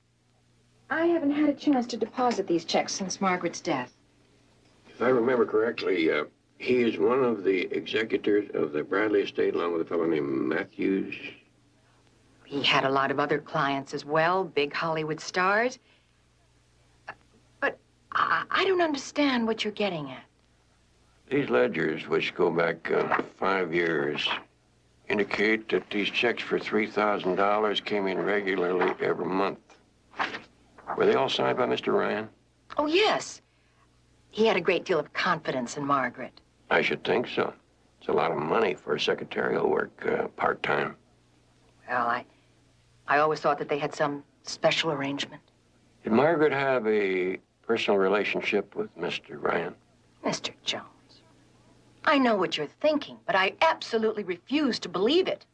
I haven't had a chance to deposit these checks since Margaret's death. If I remember correctly, he is one of the executors of the Bradley estate along with a fellow named Matthews. He had a lot of other clients as well, big Hollywood stars. But I don't understand what you're getting at. These ledgers, which go back 5 years, indicate that these checks for $3,000 came in regularly every month. Were they all signed by Mr. Ryan? Oh, yes. He had a great deal of confidence in Margaret. I should think so. It's a lot of money for secretarial work, part-time. Well, I always thought that they had some special arrangement. Did Margaret have a personal relationship with Mr. Ryan? Mr. Jones, I know what you're thinking, but I absolutely refuse to believe it.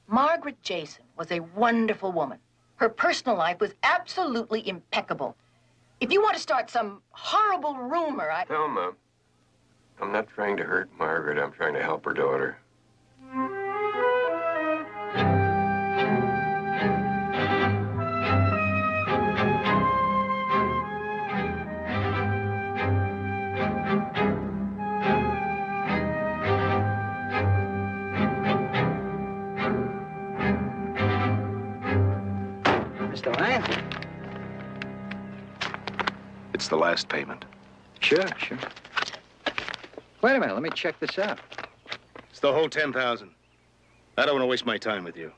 Margaret Jason was a wonderful woman. Her personal life was absolutely impeccable. If you want to start some horrible rumor, Thelma, I'm not trying to hurt Margaret. I'm trying to help her daughter. Mr. Ryan? It's the last payment. Sure. Wait a minute, let me check this out. It's the whole 10,000. I don't want to waste my time with you.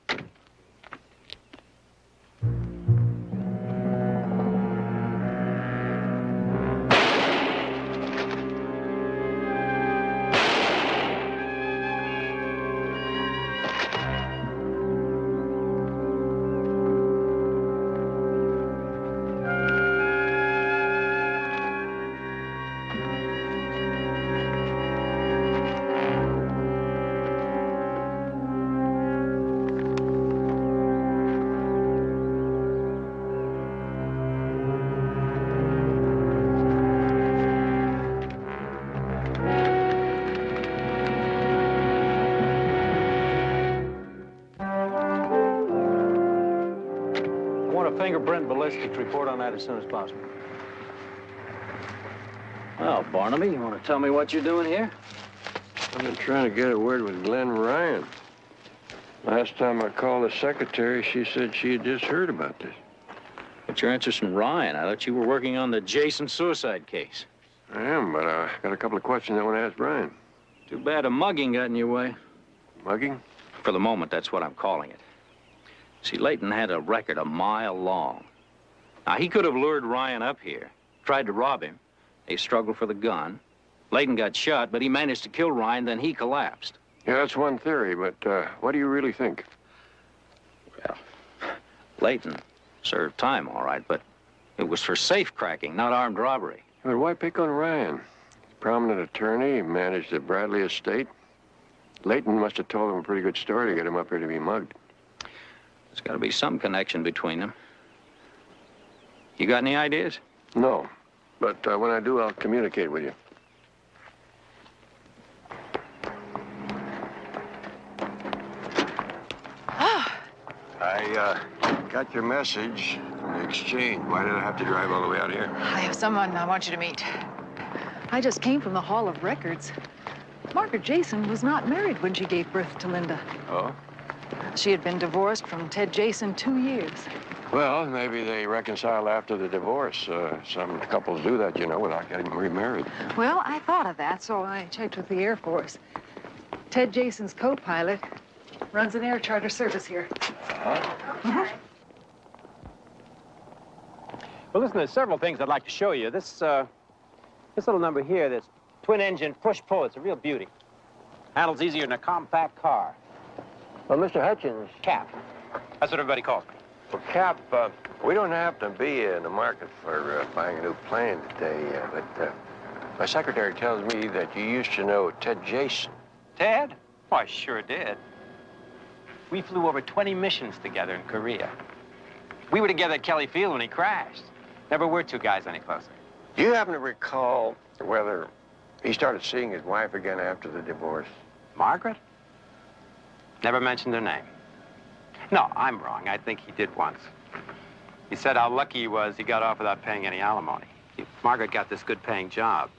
Fingerprint ballistics report on that as soon as possible. Well, Barnaby, you want to tell me what you're doing here? I've been trying to get a word with Glenn Ryan. Last time I called the secretary, she said she had just heard about this. What's your interest in Ryan? I thought you were working on the Jason suicide case. I am, but I got a couple of questions I want to ask Ryan. Too bad a mugging got in your way. Mugging? For the moment, that's what I'm calling it. See, Layton had a record a mile long. Now, he could have lured Ryan up here, tried to rob him. They struggled for the gun. Layton got shot, but he managed to kill Ryan, then he collapsed. Yeah, that's one theory, but what do you really think? Well, Layton served time, all right, but it was for safe cracking, not armed robbery. But why pick on Ryan? He's a prominent attorney, he managed the Bradley estate. Layton must have told him a pretty good story to get him up here to be mugged. There's got to be some connection between them. You got any ideas? No, but when I do, I'll communicate with you. I got your message from the exchange. Why did I have to drive all the way out here? I have someone I want you to meet. I just came from the Hall of Records. Margaret Jason was not married when she gave birth to Linda. Oh? She had been divorced from Ted Jason 2 years. Well, maybe they reconcile after the divorce. Some couples do that, you know, without getting remarried. Well, I thought of that, so I checked with the Air Force. Ted Jason's co-pilot runs an air charter service here. Well, listen, there's several things I'd like to show you. This little number here, this twin-engine push-pull, it's a real beauty. Handles easier than a compact car. Well, Mr. Hutchins. Cap. That's what everybody calls me. Well, Cap, we don't have to be in the market for buying a new plane today, but my secretary tells me that you used to know Ted Jason. Ted? Why, sure did. We flew over 20 missions together in Korea. We were together at Kelly Field when he crashed. Never were two guys any closer. Do you happen to recall whether he started seeing his wife again after the divorce? Margaret? Never mentioned her name. No, I'm wrong. I think he did once. He said how lucky he was he got off without paying any alimony. Margaret got this good-paying job.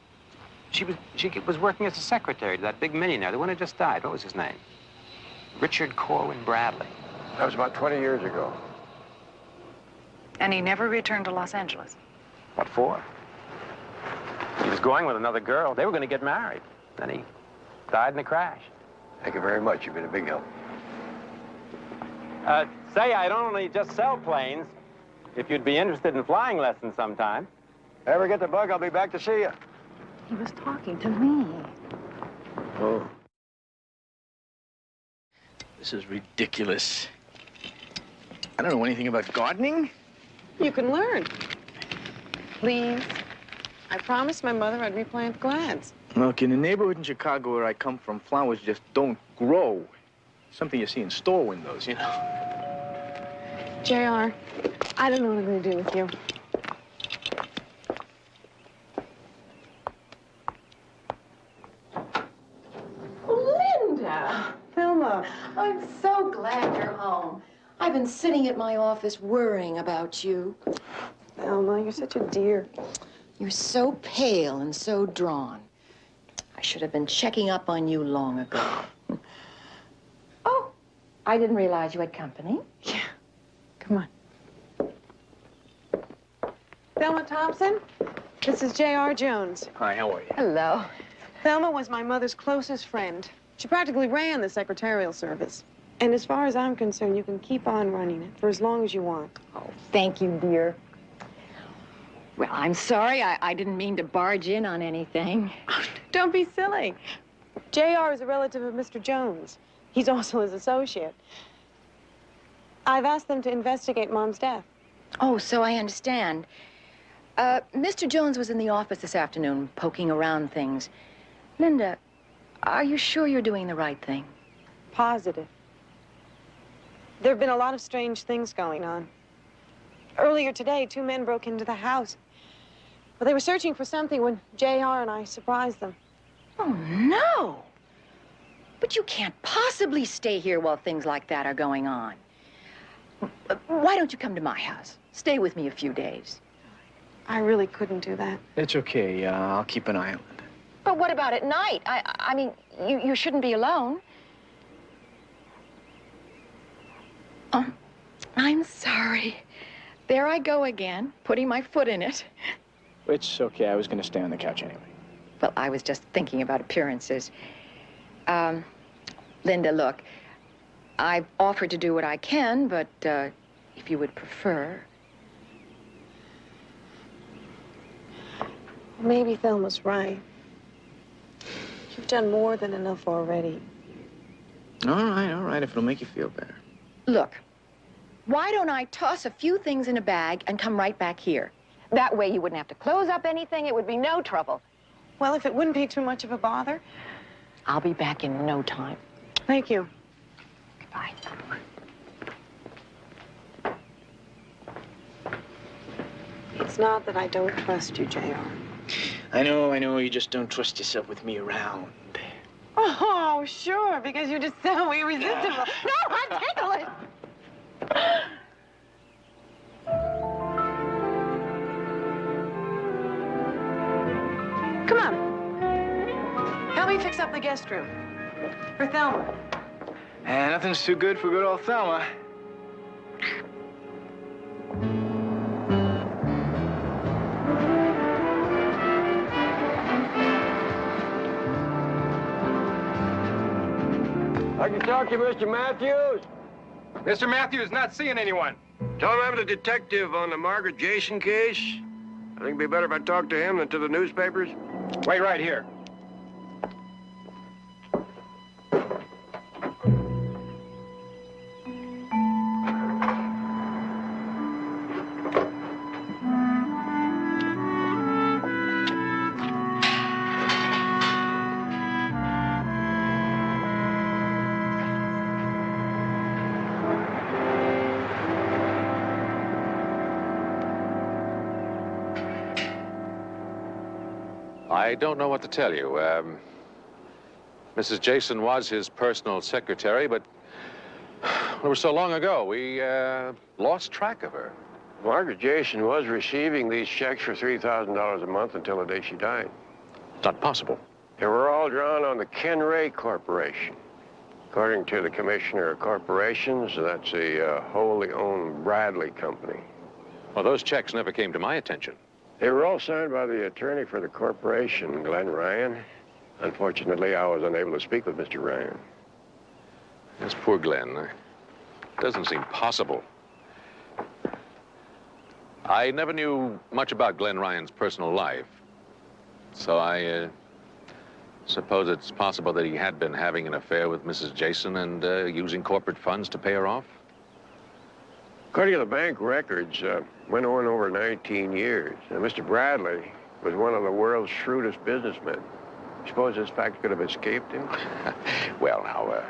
She was working as a secretary to that big millionaire, the one who just died. What was his name? Richard Corwin Bradley. That was about 20 years ago. And he never returned to Los Angeles. What for? He was going with another girl. They were going to get married. Then he died in a crash. Thank you very much. You've been a big help. Say, I don't only just sell planes. If you'd be interested in flying lessons sometime. Ever get the bug, I'll be back to see you. He was talking to me. Oh. This is ridiculous. I don't know anything about gardening. You can learn. Please. I promised my mother I'd replant glads. Look, in the neighborhood in Chicago where I come from, flowers just don't grow. Something you see in store windows, you know. JR, I don't know what I'm going to do with you. Linda! Thelma. I'm so glad you're home. I've been sitting at my office worrying about you. Thelma, you're such a dear. You're so pale and so drawn. I should have been checking up on you long ago. Oh, I didn't realize you had company. Yeah. Come on. Thelma Thompson, this is J.R. Jones. Hi, how are you? Hello. Thelma was my mother's closest friend. She practically ran the secretarial service. And as far as I'm concerned, you can keep on running it for as long as you want. Oh, thank you, dear. Well, I'm sorry. I didn't mean to barge in on anything. Don't be silly. J.R. is a relative of Mr. Jones. He's also his associate. I've asked them to investigate Mom's death. Oh, so I understand. Mr. Jones was in the office this afternoon, poking around things. Linda, are you sure you're doing the right thing? Positive. There have been a lot of strange things going on. Earlier today, 2 men broke into the house. Well, they were searching for something when J.R. and I surprised them. Oh, no! But you can't possibly stay here while things like that are going on. Why don't you come to my house? Stay with me a few days. I really couldn't do that. It's okay. I'll keep an eye on it. But what about at night? I mean, you shouldn't be alone. Oh, I'm sorry. There I go again, putting my foot in it. It's okay. I was going to stay on the couch anyway. Well, I was just thinking about appearances. Linda, look, I've offered to do what I can, but if you would prefer... Maybe Thelma's right. You've done more than enough already. All right, if it'll make you feel better. Look, why don't I toss a few things in a bag and come right back here? That way you wouldn't have to close up anything. It would be no trouble. Well, if it wouldn't be too much of a bother. I'll be back in no time. Thank you. Goodbye. It's not that I don't trust you, J.R. I know. You just don't trust yourself with me around. Oh, sure, because you're just so irresistible. No, I tickle it. Come on. Help me fix up the guest room. For Thelma. And nothing's too good for good old Thelma. I can talk to Mr. Matthews. Mr. Matthews, not seeing anyone. Tell him I'm the detective on the Margaret Jason case. I think it'd be better if I talk to him than to the newspapers. Wait right here. I don't know what to tell you. Mrs. Jason was his personal secretary, but it was so long ago, we lost track of her. Margaret Jason was receiving these checks for $3,000 a month until the day she died. Not possible. They were all drawn on the Ken Ray Corporation. According to the Commissioner of Corporations, that's a wholly owned Bradley company. Well, those checks never came to my attention. They were all signed by the attorney for the corporation, Glenn Ryan. Unfortunately, I was unable to speak with Mr. Ryan. Yes, poor Glenn. It doesn't seem possible. I never knew much about Glenn Ryan's personal life. So I suppose it's possible that he had been having an affair with Mrs. Jason and using corporate funds to pay her off? According to the bank records, went on over 19 years. And Mr. Bradley was one of the world's shrewdest businessmen. Suppose this fact could have escaped him? Well, now,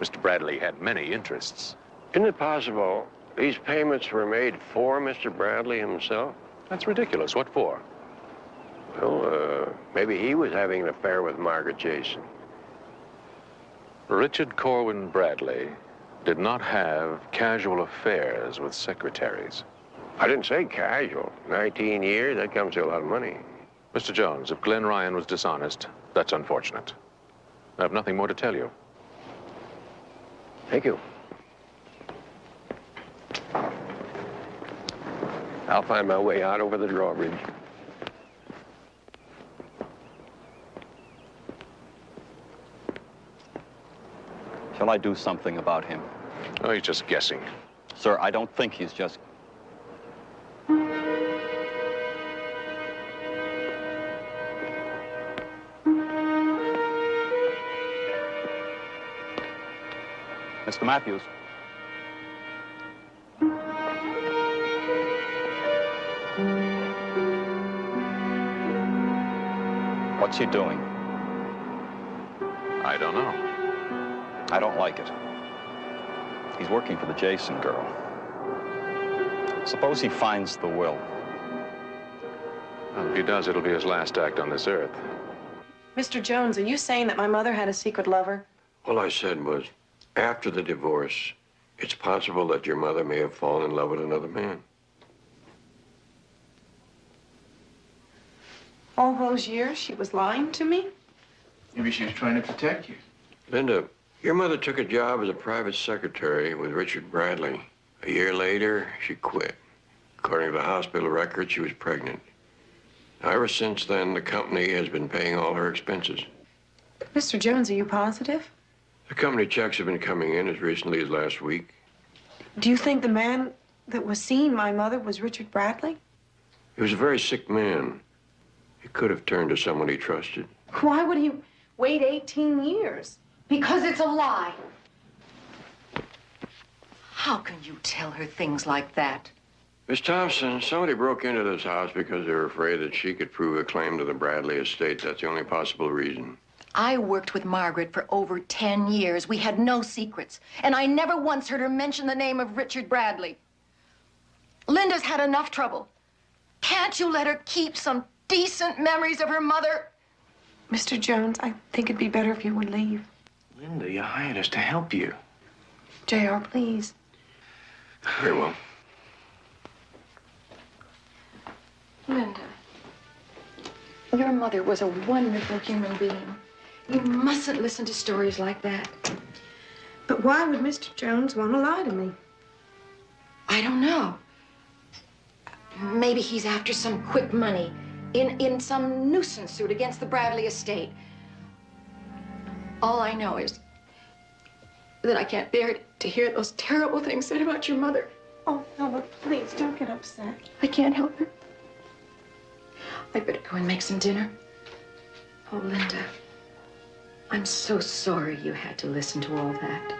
Mr. Bradley had many interests. Isn't it possible these payments were made for Mr. Bradley himself? That's ridiculous. What for? Well, maybe he was having an affair with Margaret Jason. Richard Corwin Bradley did not have casual affairs with secretaries. I didn't say casual. 19 years, that comes to a lot of money. Mr. Jones, if Glenn Ryan was dishonest, that's unfortunate. I have nothing more to tell you. Thank you. I'll find my way out over the drawbridge. Shall I do something about him? Oh, he's just guessing. Sir, I don't think he's just... Mr. Matthews. What's he doing? I don't know. I don't like it. He's working for the Jason girl. Suppose he finds the will. Well, if he does, it'll be his last act on this earth. Mr. Jones, are you saying that my mother had a secret lover? All I said was, after the divorce, it's possible that your mother may have fallen in love with another man. All those years she was lying to me? Maybe she was trying to protect you. Linda, your mother took a job as a private secretary with Richard Bradley. A year later, she quit. According to the hospital records, she was pregnant. Now, ever since then, the company has been paying all her expenses. Mr. Jones, are you positive? The company checks have been coming in as recently as last week. Do you think the man that was seeing my mother was Richard Bradley? He was a very sick man. He could have turned to someone he trusted. Why would he wait 18 years? Because it's a lie. How can you tell her things like that? Miss Thompson, somebody broke into this house because they were afraid that she could prove a claim to the Bradley estate. That's the only possible reason. I worked with Margaret for over 10 years. We had no secrets. And I never once heard her mention the name of Richard Bradley. Linda's had enough trouble. Can't you let her keep some decent memories of her mother? Mr. Jones, I think it'd be better if you would leave. Linda, you hired us to help you. JR, please. Very well. Linda, your mother was a wonderful human being. You mustn't listen to stories like that. But why would Mr. Jones want to lie to me? I don't know. Maybe he's after some quick money in some nuisance suit against the Bradley estate. All I know is that I can't bear to hear those terrible things said about your mother. Oh, Ella, please don't get upset. I can't help it. I better go and make some dinner. Oh, Linda, I'm so sorry you had to listen to all that.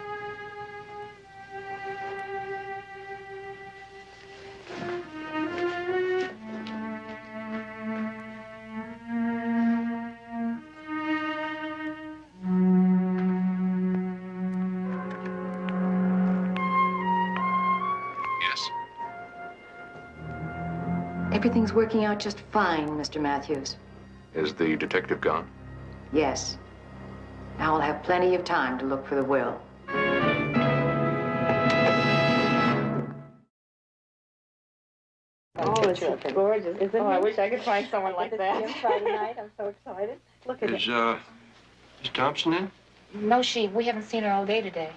Yes. Everything's working out just fine, Mr. Matthews. Is the detective gone? Yes. Now I'll have plenty of time to look for the will. Oh, it's gorgeous, isn't it? Oh, I wish I could find someone like that. Friday night, I'm so excited. Look at it. Is Miss Thompson in? No, we haven't seen her all day today.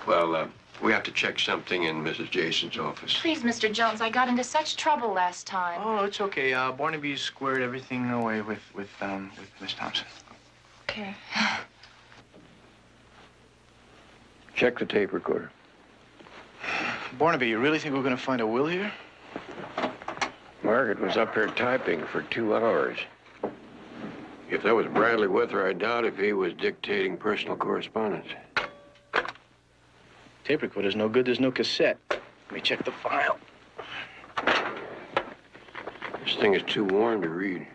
Well, we have to check something in Mrs. Jason's office. Please, Mr. Jones, I got into such trouble last time. Oh, it's okay. Barnaby squared everything away with Miss Thompson. Okay. Check the tape recorder. Barnaby, you really think we're going to find a will here? Margaret was up here typing for 2 hours. If that was Bradley with her, I doubt if he was dictating personal correspondence. Tape recorder's no good. There's no cassette. Let me check the file. This thing is too warm to read.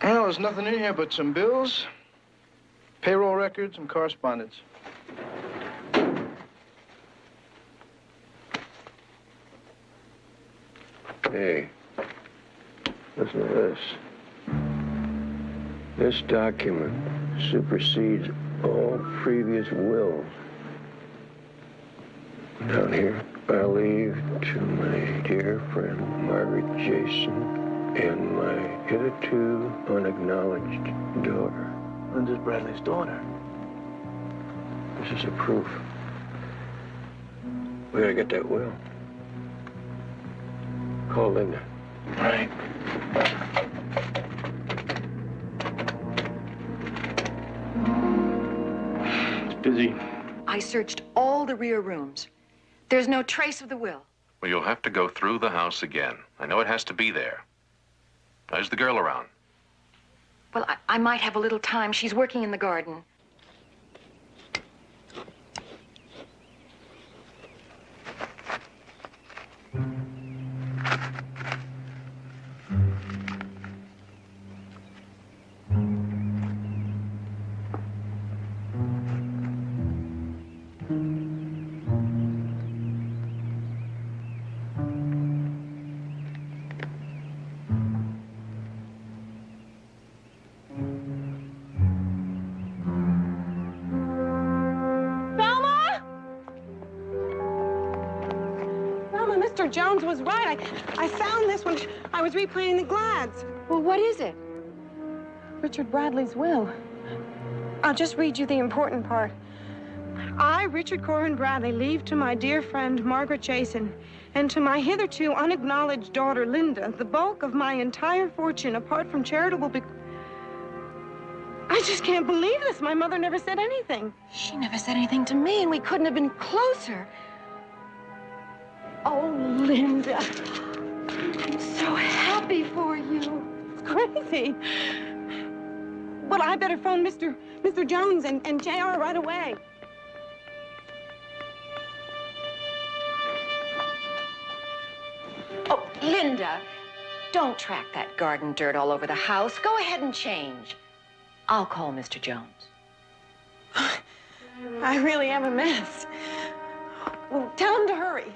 Well, there's nothing in here but some bills, payroll records, and correspondence. Hey, listen to this. This document supersedes all previous wills. Down here, I leave to my dear friend Margaret Jason and my hitherto unacknowledged daughter, Linda's Bradley's daughter. This is a proof. We gotta get that will. Call Linda. Right. It's busy. I searched all the rear rooms. There's no trace of the will. Well, you'll have to go through the house again. I know it has to be there. Is the girl around? Well, I might have a little time. She's working in the garden. Mr. Jones was right. I found this when I was replaying the Glads. Well, what is it? Richard Bradley's will. I'll just read you the important part. I, Richard Corwin Bradley, leave to my dear friend Margaret Jason and to my hitherto unacknowledged daughter Linda the bulk of my entire fortune apart from charitable I just can't believe this. My mother never said anything. She never said anything to me, and we couldn't have been closer. Oh, Linda. I'm so happy for you. It's crazy. Well, I better phone Mr. Jones and JR right away. Oh, Linda, don't track that garden dirt all over the house. Go ahead and change. I'll call Mr. Jones. I really am a mess. Well, tell him to hurry.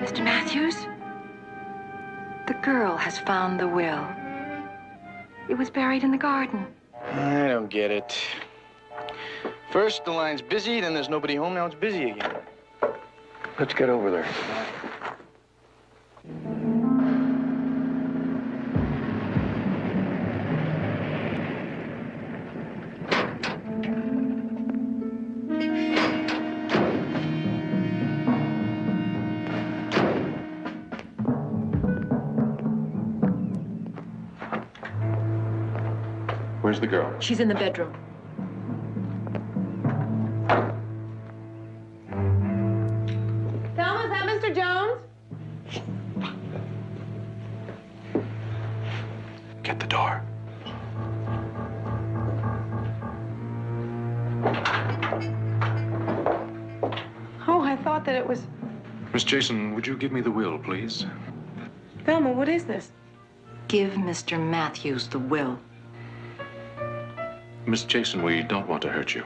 Mr. Matthews, the girl has found the will. It was buried in the garden. I don't get it. First, the line's busy, then there's nobody home, now it's busy again. Let's get over there. Where's the girl? She's in the bedroom. Thelma, is that Mr. Jones? Get the door. Oh, I thought that it was... Miss Jason, would you give me the will, please? Thelma, what is this? Give Mr. Matthews the will. Miss Jason, we don't want to hurt you.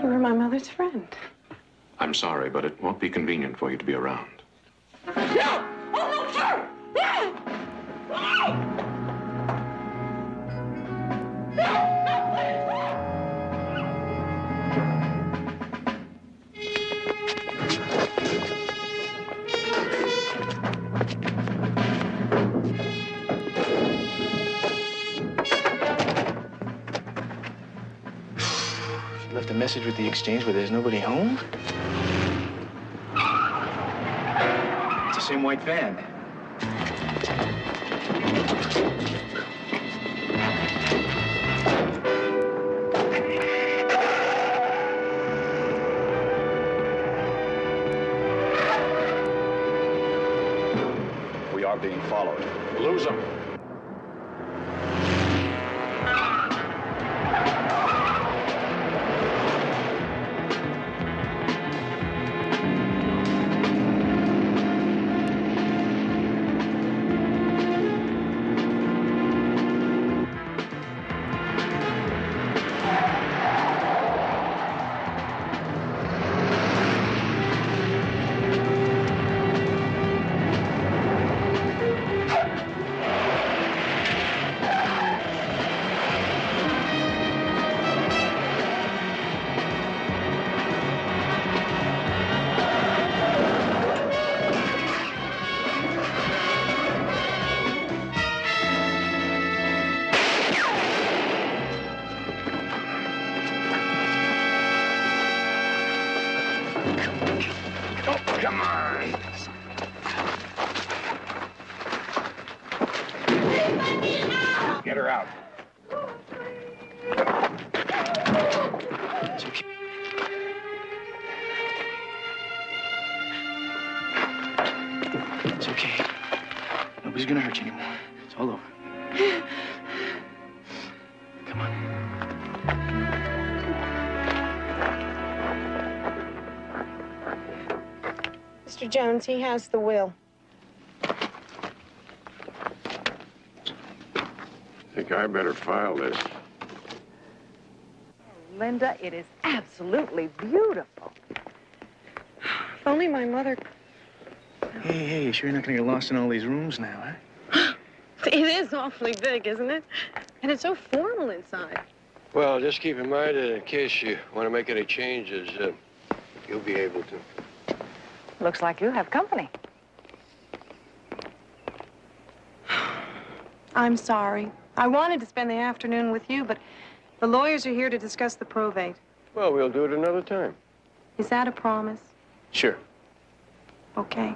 You were my mother's friend. I'm sorry, but it won't be convenient for you to be around. No! Oh, no, sir! No! No! Left a message with the exchange where there's nobody home? It's the same white van. We are being followed. Lose them. Oh, come on. Get her out. It's okay. It's okay. Nobody's gonna hurt you anymore. It's all over. Come on. Mr. Jones, he has the will. I think I better file this. Linda, it is absolutely beautiful. If only my mother... Hey, you sure you're not gonna get lost in all these rooms now, huh? It is awfully big, isn't it? And it's so formal inside. Well, just keep in mind that in case you want to make any changes, you'll be able to. Looks like you have company. I'm sorry. I wanted to spend the afternoon with you, but the lawyers are here to discuss the probate. Well, we'll do it another time. Is that a promise? Sure. Okay.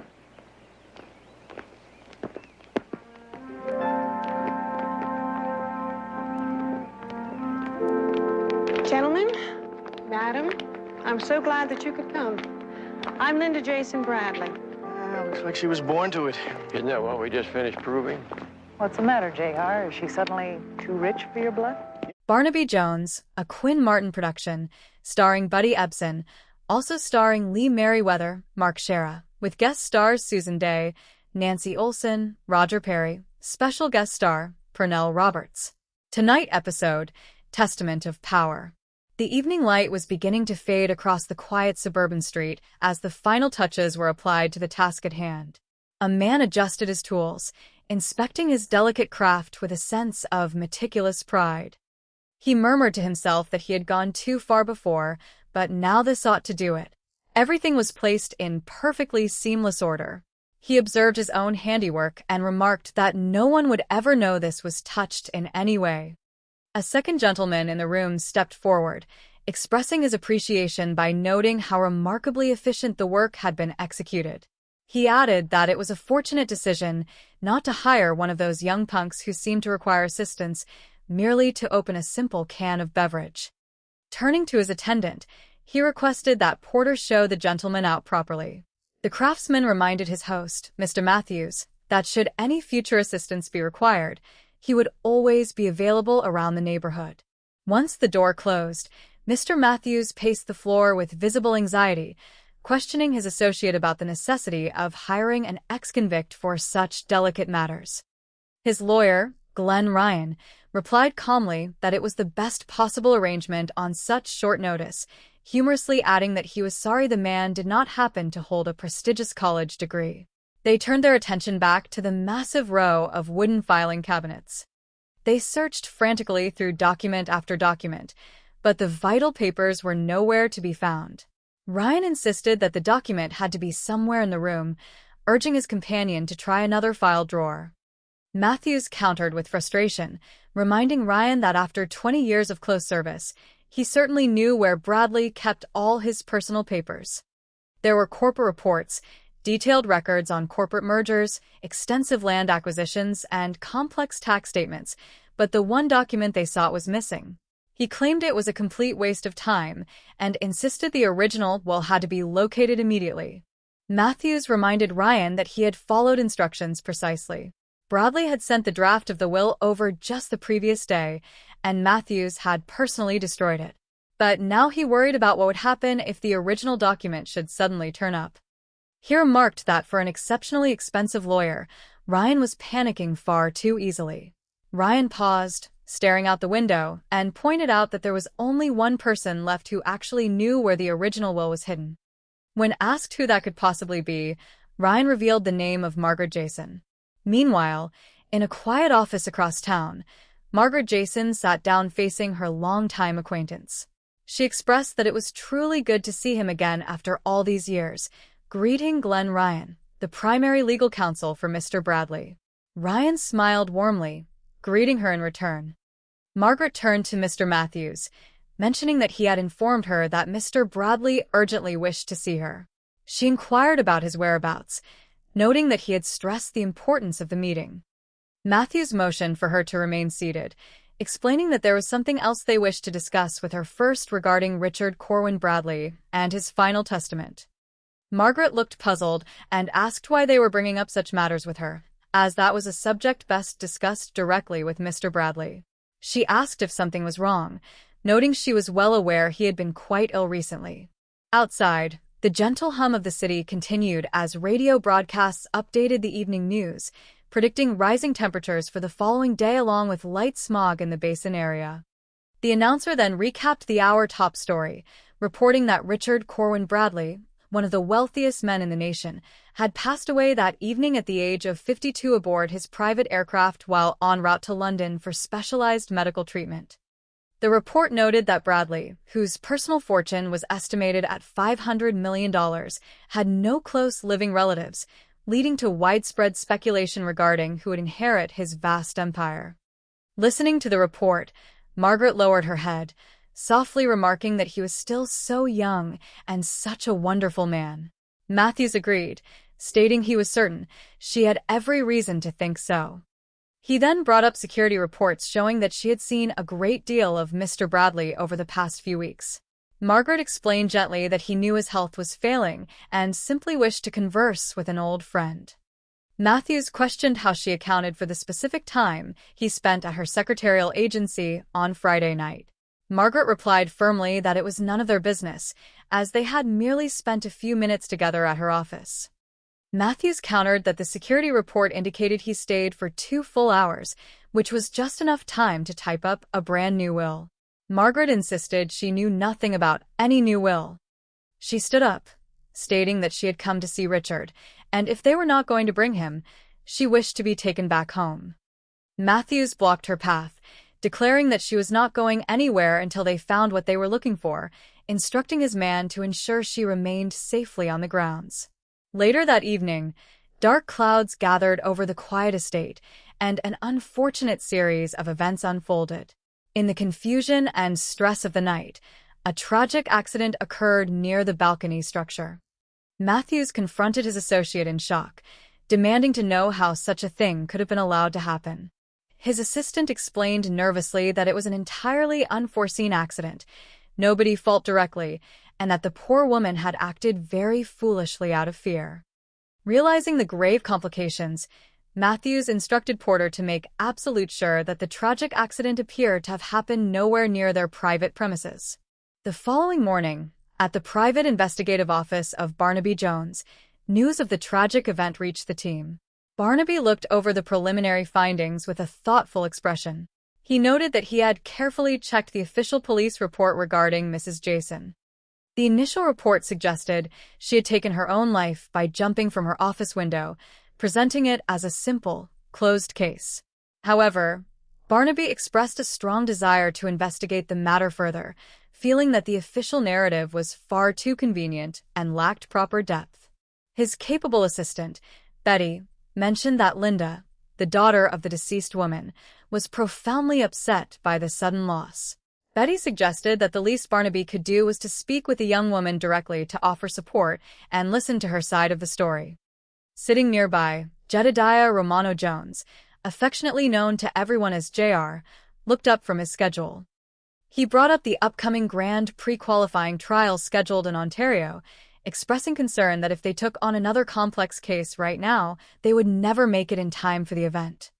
Gentlemen, madam, I'm so glad that you could come. I'm Linda Jason Bradley. Looks like she was born to it. Isn't that what we just finished proving? What's the matter, J.R.? Is she suddenly too rich for your blood? Barnaby Jones, a Quinn Martin production, starring Buddy Ebsen, also starring Lee Merriweather, Mark Shera, with guest stars Susan Day, Nancy Olson, Roger Perry, special guest star Pernell Roberts. Tonight episode, Testament of Power. The evening light was beginning to fade across the quiet suburban street as the final touches were applied to the task at hand. A man adjusted his tools, inspecting his delicate craft with a sense of meticulous pride. He murmured to himself that he had gone too far before, but now this ought to do it. Everything was placed in perfectly seamless order. He observed his own handiwork and remarked that no one would ever know this was touched in any way. A second gentleman in the room stepped forward, expressing his appreciation by noting how remarkably efficient the work had been executed. He added that it was a fortunate decision not to hire one of those young punks who seemed to require assistance merely to open a simple can of beverage. Turning to his attendant, he requested that Porter show the gentleman out properly. The craftsman reminded his host, Mr. Matthews, that should any future assistance be required, he would always be available around the neighborhood. Once the door closed, Mr. Matthews paced the floor with visible anxiety, questioning his associate about the necessity of hiring an ex-convict for such delicate matters. His lawyer, Glenn Ryan, replied calmly that it was the best possible arrangement on such short notice, humorously adding that he was sorry the man did not happen to hold a prestigious college degree. They turned their attention back to the massive row of wooden filing cabinets. They searched frantically through document after document, but the vital papers were nowhere to be found. Ryan insisted that the document had to be somewhere in the room, urging his companion to try another file drawer. Matthews countered with frustration, reminding Ryan that after 20 years of close service, he certainly knew where Bradley kept all his personal papers. There were corporate reports, detailed records on corporate mergers, extensive land acquisitions, and complex tax statements, but the one document they sought was missing. He claimed it was a complete waste of time and insisted the original will had to be located immediately. Matthews reminded Ryan that he had followed instructions precisely. Bradley had sent the draft of the will over just the previous day, and Matthews had personally destroyed it. But now he worried about what would happen if the original document should suddenly turn up. He remarked that for an exceptionally expensive lawyer, Ryan was panicking far too easily. Ryan paused, staring out the window, and pointed out that there was only one person left who actually knew where the original will was hidden. When asked who that could possibly be, Ryan revealed the name of Margaret Jason. Meanwhile, in a quiet office across town, Margaret Jason sat down facing her longtime acquaintance. She expressed that it was truly good to see him again after all these years, greeting Glenn Ryan, the primary legal counsel for Mr. Bradley. Ryan smiled warmly, greeting her in return. Margaret turned to Mr. Matthews, mentioning that he had informed her that Mr. Bradley urgently wished to see her. She inquired about his whereabouts, noting that he had stressed the importance of the meeting. Matthews motioned for her to remain seated, explaining that there was something else they wished to discuss with her first regarding Richard Corwin Bradley and his final testament. Margaret looked puzzled and asked why they were bringing up such matters with her, as that was a subject best discussed directly with Mr. Bradley. She asked if something was wrong, noting she was well aware he had been quite ill recently. Outside, the gentle hum of the city continued as radio broadcasts updated the evening news, predicting rising temperatures for the following day along with light smog in the basin area. The announcer then recapped the hour top story, reporting that Richard Corwin Bradley, one of the wealthiest men in the nation, had passed away that evening at the age of 52 aboard his private aircraft while en route to London for specialized medical treatment. The report noted that Bradley, whose personal fortune was estimated at $500 million, had no close living relatives, leading to widespread speculation regarding who would inherit his vast empire. Listening to the report, Margaret lowered her head, softly remarking that he was still so young and such a wonderful man. Matthews agreed, stating he was certain she had every reason to think so. He then brought up security reports showing that she had seen a great deal of Mr. Bradley over the past few weeks. Margaret explained gently that he knew his health was failing and simply wished to converse with an old friend. Matthews questioned how she accounted for the specific time he spent at her secretarial agency on Friday night. Margaret replied firmly that it was none of their business, as they had merely spent a few minutes together at her office. Matthews countered that the security report indicated he stayed for 2 full hours, which was just enough time to type up a brand new will. Margaret insisted she knew nothing about any new will. She stood up, stating that she had come to see Richard, and if they were not going to bring him, she wished to be taken back home. Matthews blocked her path, declaring that she was not going anywhere until they found what they were looking for, instructing his man to ensure she remained safely on the grounds. Later that evening, dark clouds gathered over the quiet estate, and an unfortunate series of events unfolded. In the confusion and stress of the night, a tragic accident occurred near the balcony structure. Matthews confronted his associate in shock, demanding to know how such a thing could have been allowed to happen. His assistant explained nervously that it was an entirely unforeseen accident, nobody fault directly, and that the poor woman had acted very foolishly out of fear. Realizing the grave complications, Matthews instructed Porter to make absolute sure that the tragic accident appeared to have happened nowhere near their private premises. The following morning, at the private investigative office of Barnaby Jones, news of the tragic event reached the team. Barnaby looked over the preliminary findings with a thoughtful expression. He noted that he had carefully checked the official police report regarding Mrs. Jason. The initial report suggested she had taken her own life by jumping from her office window, presenting it as a simple, closed case. However, Barnaby expressed a strong desire to investigate the matter further, feeling that the official narrative was far too convenient and lacked proper depth. His capable assistant, Betty, mentioned that Linda, the daughter of the deceased woman, was profoundly upset by the sudden loss. Betty suggested that the least Barnaby could do was to speak with the young woman directly to offer support and listen to her side of the story. Sitting nearby, Jedediah Romano Jones, affectionately known to everyone as JR, looked up from his schedule. He brought up the upcoming grand pre-qualifying trials scheduled in Ontario, expressing concern that if they took on another complex case right now, they would never make it in time for the event.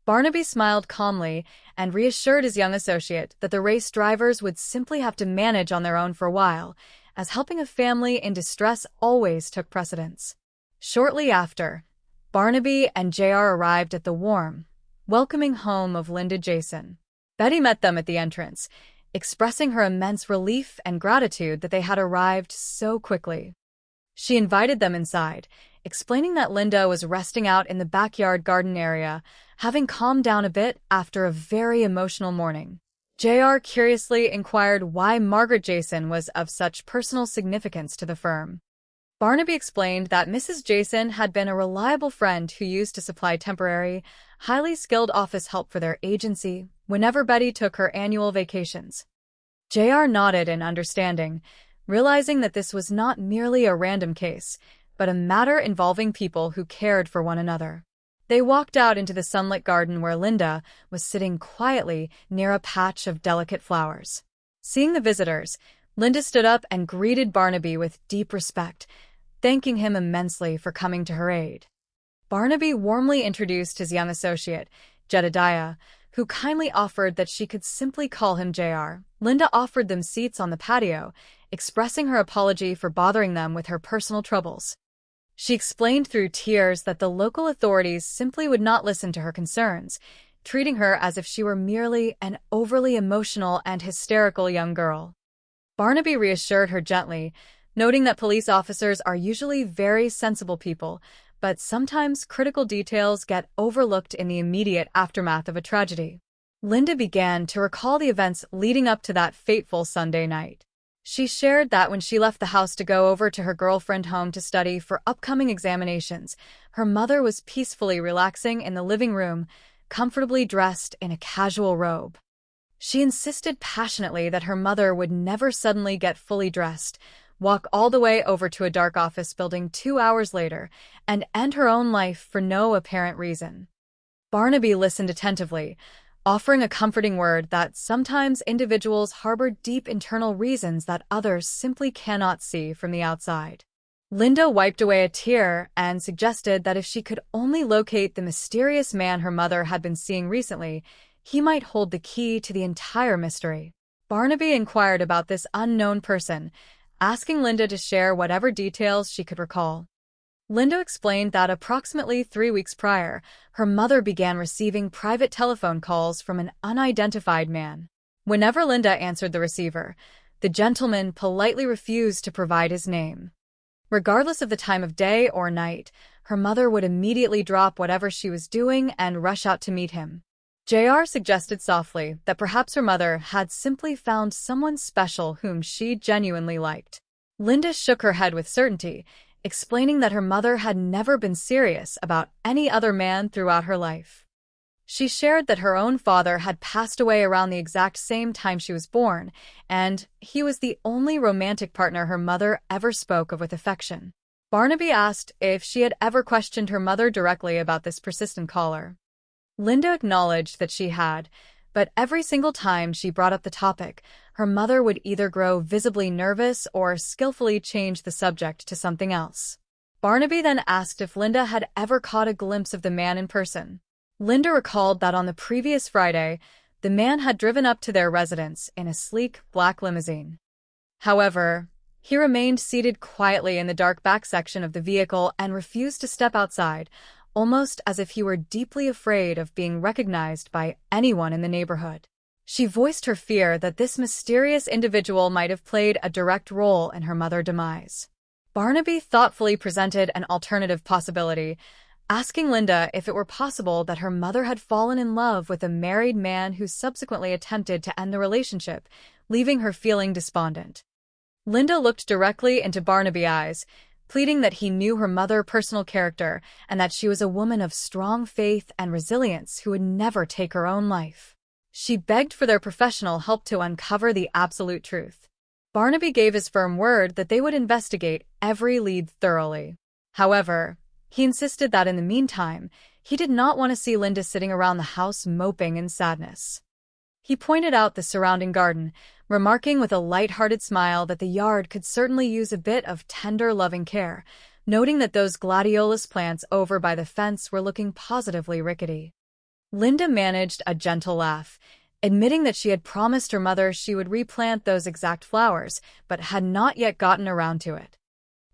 Barnaby smiled calmly and reassured his young associate that the race drivers would simply have to manage on their own for a while, as helping a family in distress always took precedence. Shortly after, Barnaby and JR arrived at the warm, welcoming home of Linda Jason. Betty met them at the entrance, expressing her immense relief and gratitude that they had arrived so quickly. She invited them inside, explaining that Linda was resting out in the backyard garden area, having calmed down a bit after a very emotional morning. JR curiously inquired why Margaret Jason was of such personal significance to the firm. Barnaby explained that Mrs. Jason had been a reliable friend who used to supply temporary, highly skilled office help for their agency whenever Betty took her annual vacations. JR nodded in understanding, realizing that this was not merely a random case, but a matter involving people who cared for one another. They walked out into the sunlit garden where Linda was sitting quietly near a patch of delicate flowers. Seeing the visitors, Linda stood up and greeted Barnaby with deep respect, thanking him immensely for coming to her aid. Barnaby warmly introduced his young associate, Jedediah, who kindly offered that she could simply call him JR. Linda offered them seats on the patio, expressing her apology for bothering them with her personal troubles. She explained through tears that the local authorities simply would not listen to her concerns, treating her as if she were merely an overly emotional and hysterical young girl. Barnaby reassured her gently, noting that police officers are usually very sensible people, but sometimes critical details get overlooked in the immediate aftermath of a tragedy. Linda began to recall the events leading up to that fateful Sunday night. She shared that when she left the house to go over to her girlfriend's home to study for upcoming examinations, her mother was peacefully relaxing in the living room, comfortably dressed in a casual robe. She insisted passionately that her mother would never suddenly get fully dressed, walk all the way over to a dark office building 2 hours later, and end her own life for no apparent reason. Barnaby listened attentively, offering a comforting word that sometimes individuals harbor deep internal reasons that others simply cannot see from the outside. Linda wiped away a tear and suggested that if she could only locate the mysterious man her mother had been seeing recently, he might hold the key to the entire mystery. Barnaby inquired about this unknown person, asking Linda to share whatever details she could recall. Linda explained that approximately 3 weeks prior, her mother began receiving private telephone calls from an unidentified man. Whenever Linda answered the receiver, the gentleman politely refused to provide his name. Regardless of the time of day or night, her mother would immediately drop whatever she was doing and rush out to meet him. JR suggested softly that perhaps her mother had simply found someone special whom she genuinely liked. Linda shook her head with certainty, explaining that her mother had never been serious about any other man throughout her life. She shared that her own father had passed away around the exact same time she was born, and he was the only romantic partner her mother ever spoke of with affection. Barnaby asked if she had ever questioned her mother directly about this persistent caller. Linda acknowledged that she had, but every single time she brought up the topic, her mother would either grow visibly nervous or skillfully change the subject to something else. Barnaby then asked if Linda had ever caught a glimpse of the man in person. Linda recalled that on the previous Friday, the man had driven up to their residence in a sleek black limousine. However, he remained seated quietly in the dark back section of the vehicle and refused to step outside, almost as if he were deeply afraid of being recognized by anyone in the neighborhood. She voiced her fear that this mysterious individual might have played a direct role in her mother's demise. Barnaby thoughtfully presented an alternative possibility, asking Linda if it were possible that her mother had fallen in love with a married man who subsequently attempted to end the relationship, leaving her feeling despondent. Linda looked directly into Barnaby's eyes, pleading that he knew her mother's personal character and that she was a woman of strong faith and resilience who would never take her own life. She begged for their professional help to uncover the absolute truth. Barnaby gave his firm word that they would investigate every lead thoroughly. However, he insisted that in the meantime, he did not want to see Linda sitting around the house moping in sadness. He pointed out the surrounding garden, remarking with a light-hearted smile that the yard could certainly use a bit of tender, loving care, noting that those gladiolus plants over by the fence were looking positively rickety. Linda managed a gentle laugh, admitting that she had promised her mother she would replant those exact flowers, but had not yet gotten around to it.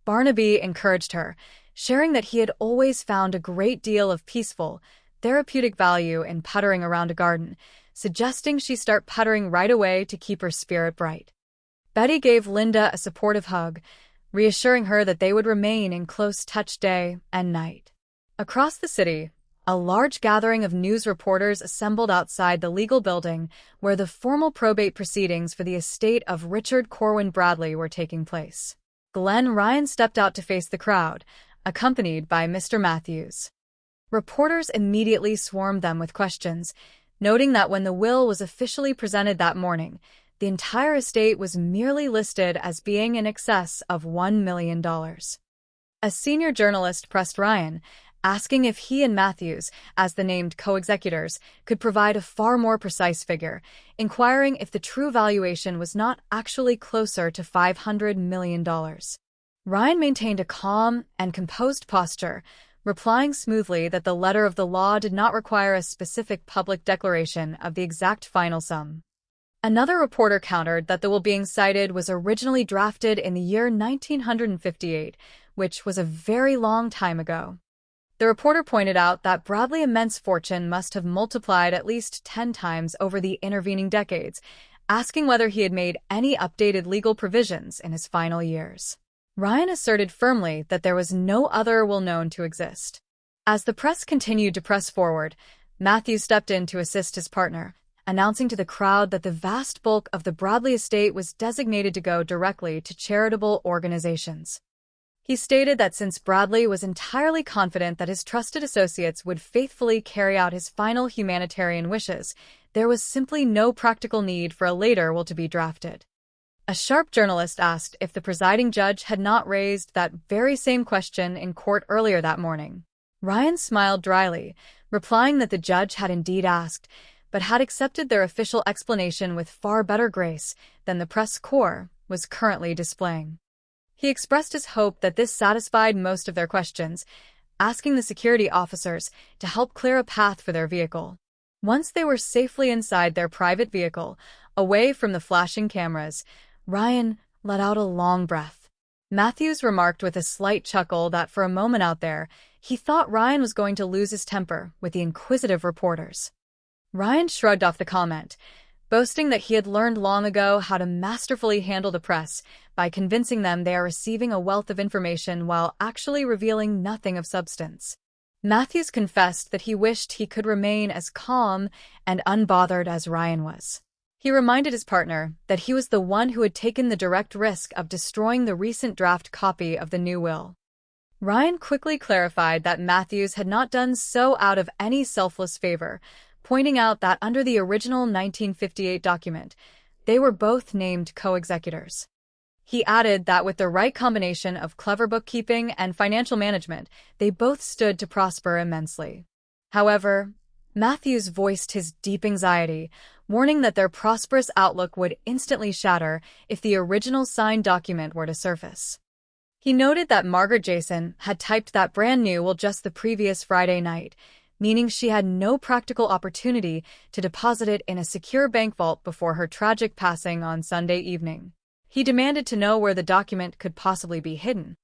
Barnaby encouraged her, sharing that he had always found a great deal of peaceful, therapeutic value in puttering around a garden, suggesting she start puttering right away to keep her spirit bright. Betty gave Linda a supportive hug, reassuring her that they would remain in close touch day and night. Across the city, a large gathering of news reporters assembled outside the legal building where the formal probate proceedings for the estate of Richard Corwin Bradley were taking place. Glen Ryan stepped out to face the crowd, accompanied by Mr. Matthews. Reporters immediately swarmed them with questions, noting that when the will was officially presented that morning, the entire estate was merely listed as being in excess of $1 million. A senior journalist pressed Ryan, asking if he and Matthews, as the named co-executors, could provide a far more precise figure, inquiring if the true valuation was not actually closer to $500 million. Ryan maintained a calm and composed posture, replying smoothly that the letter of the law did not require a specific public declaration of the exact final sum. Another reporter countered that the will being cited was originally drafted in the year 1958, which was a very long time ago. The reporter pointed out that Bradley's immense fortune must have multiplied at least 10 times over the intervening decades, asking whether he had made any updated legal provisions in his final years. Ryan asserted firmly that there was no other will known to exist. As the press continued to press forward, Matthews stepped in to assist his partner, announcing to the crowd that the vast bulk of the Bradley estate was designated to go directly to charitable organizations. He stated that since Bradley was entirely confident that his trusted associates would faithfully carry out his final humanitarian wishes, there was simply no practical need for a later will to be drafted. A sharp journalist asked if the presiding judge had not raised that very same question in court earlier that morning. Ryan smiled dryly, replying that the judge had indeed asked, but had accepted their official explanation with far better grace than the press corps was currently displaying. He expressed his hope that this satisfied most of their questions, asking the security officers to help clear a path for their vehicle. Once they were safely inside their private vehicle, away from the flashing cameras, Ryan let out a long breath. Matthews remarked with a slight chuckle that for a moment out there, he thought Ryan was going to lose his temper with the inquisitive reporters. Ryan shrugged off the comment, boasting that he had learned long ago how to masterfully handle the press by convincing them they are receiving a wealth of information while actually revealing nothing of substance. Matthews confessed that he wished he could remain as calm and unbothered as Ryan was. He reminded his partner that he was the one who had taken the direct risk of destroying the recent draft copy of the new will. Ryan quickly clarified that Matthews had not done so out of any selfless favor, pointing out that under the original 1958 document, they were both named co-executors. He added that with the right combination of clever bookkeeping and financial management, they both stood to prosper immensely. However, Matthews voiced his deep anxiety, warning that their prosperous outlook would instantly shatter if the original signed document were to surface. He noted that Margaret Jason had typed that brand new will just the previous Friday night, meaning she had no practical opportunity to deposit it in a secure bank vault before her tragic passing on Sunday evening. He demanded to know where the document could possibly be hidden.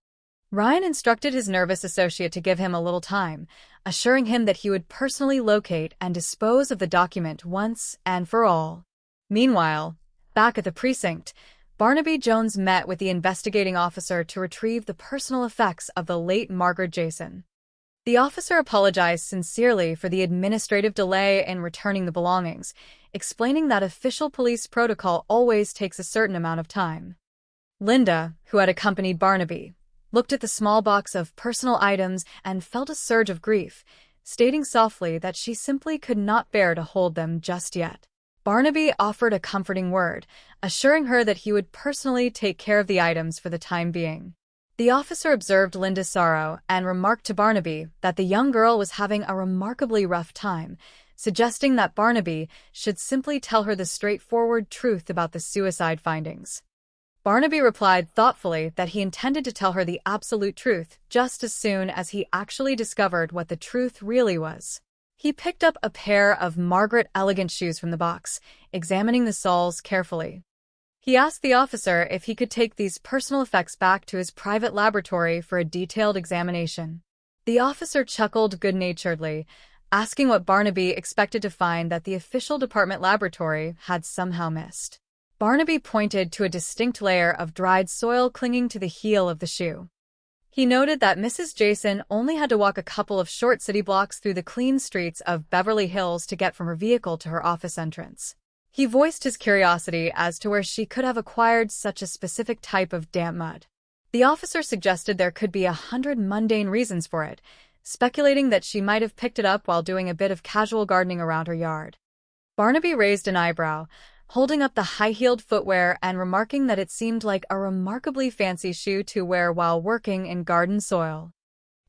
Ryan instructed his nervous associate to give him a little time, assuring him that he would personally locate and dispose of the document once and for all. Meanwhile, back at the precinct, Barnaby Jones met with the investigating officer to retrieve the personal effects of the late Margaret Jason. The officer apologized sincerely for the administrative delay in returning the belongings, explaining that official police protocol always takes a certain amount of time. Linda, who had accompanied Barnaby, looked at the small box of personal items and felt a surge of grief, stating softly that she simply could not bear to hold them just yet. Barnaby offered a comforting word, assuring her that he would personally take care of the items for the time being. The officer observed Linda's sorrow and remarked to Barnaby that the young girl was having a remarkably rough time, suggesting that Barnaby should simply tell her the straightforward truth about the suicide findings. Barnaby replied thoughtfully that he intended to tell her the absolute truth just as soon as he actually discovered what the truth really was. He picked up a pair of Margaret elegant shoes from the box, examining the soles carefully. He asked the officer if he could take these personal effects back to his private laboratory for a detailed examination. The officer chuckled good-naturedly, asking what Barnaby expected to find that the official department laboratory had somehow missed. Barnaby pointed to a distinct layer of dried soil clinging to the heel of the shoe. He noted that Mrs. Jason only had to walk a couple of short city blocks through the clean streets of Beverly Hills to get from her vehicle to her office entrance. He voiced his curiosity as to where she could have acquired such a specific type of damp mud. The officer suggested there could be 100 mundane reasons for it, speculating that she might have picked it up while doing a bit of casual gardening around her yard. Barnaby raised an eyebrow, holding up the high-heeled footwear and remarking that it seemed like a remarkably fancy shoe to wear while working in garden soil.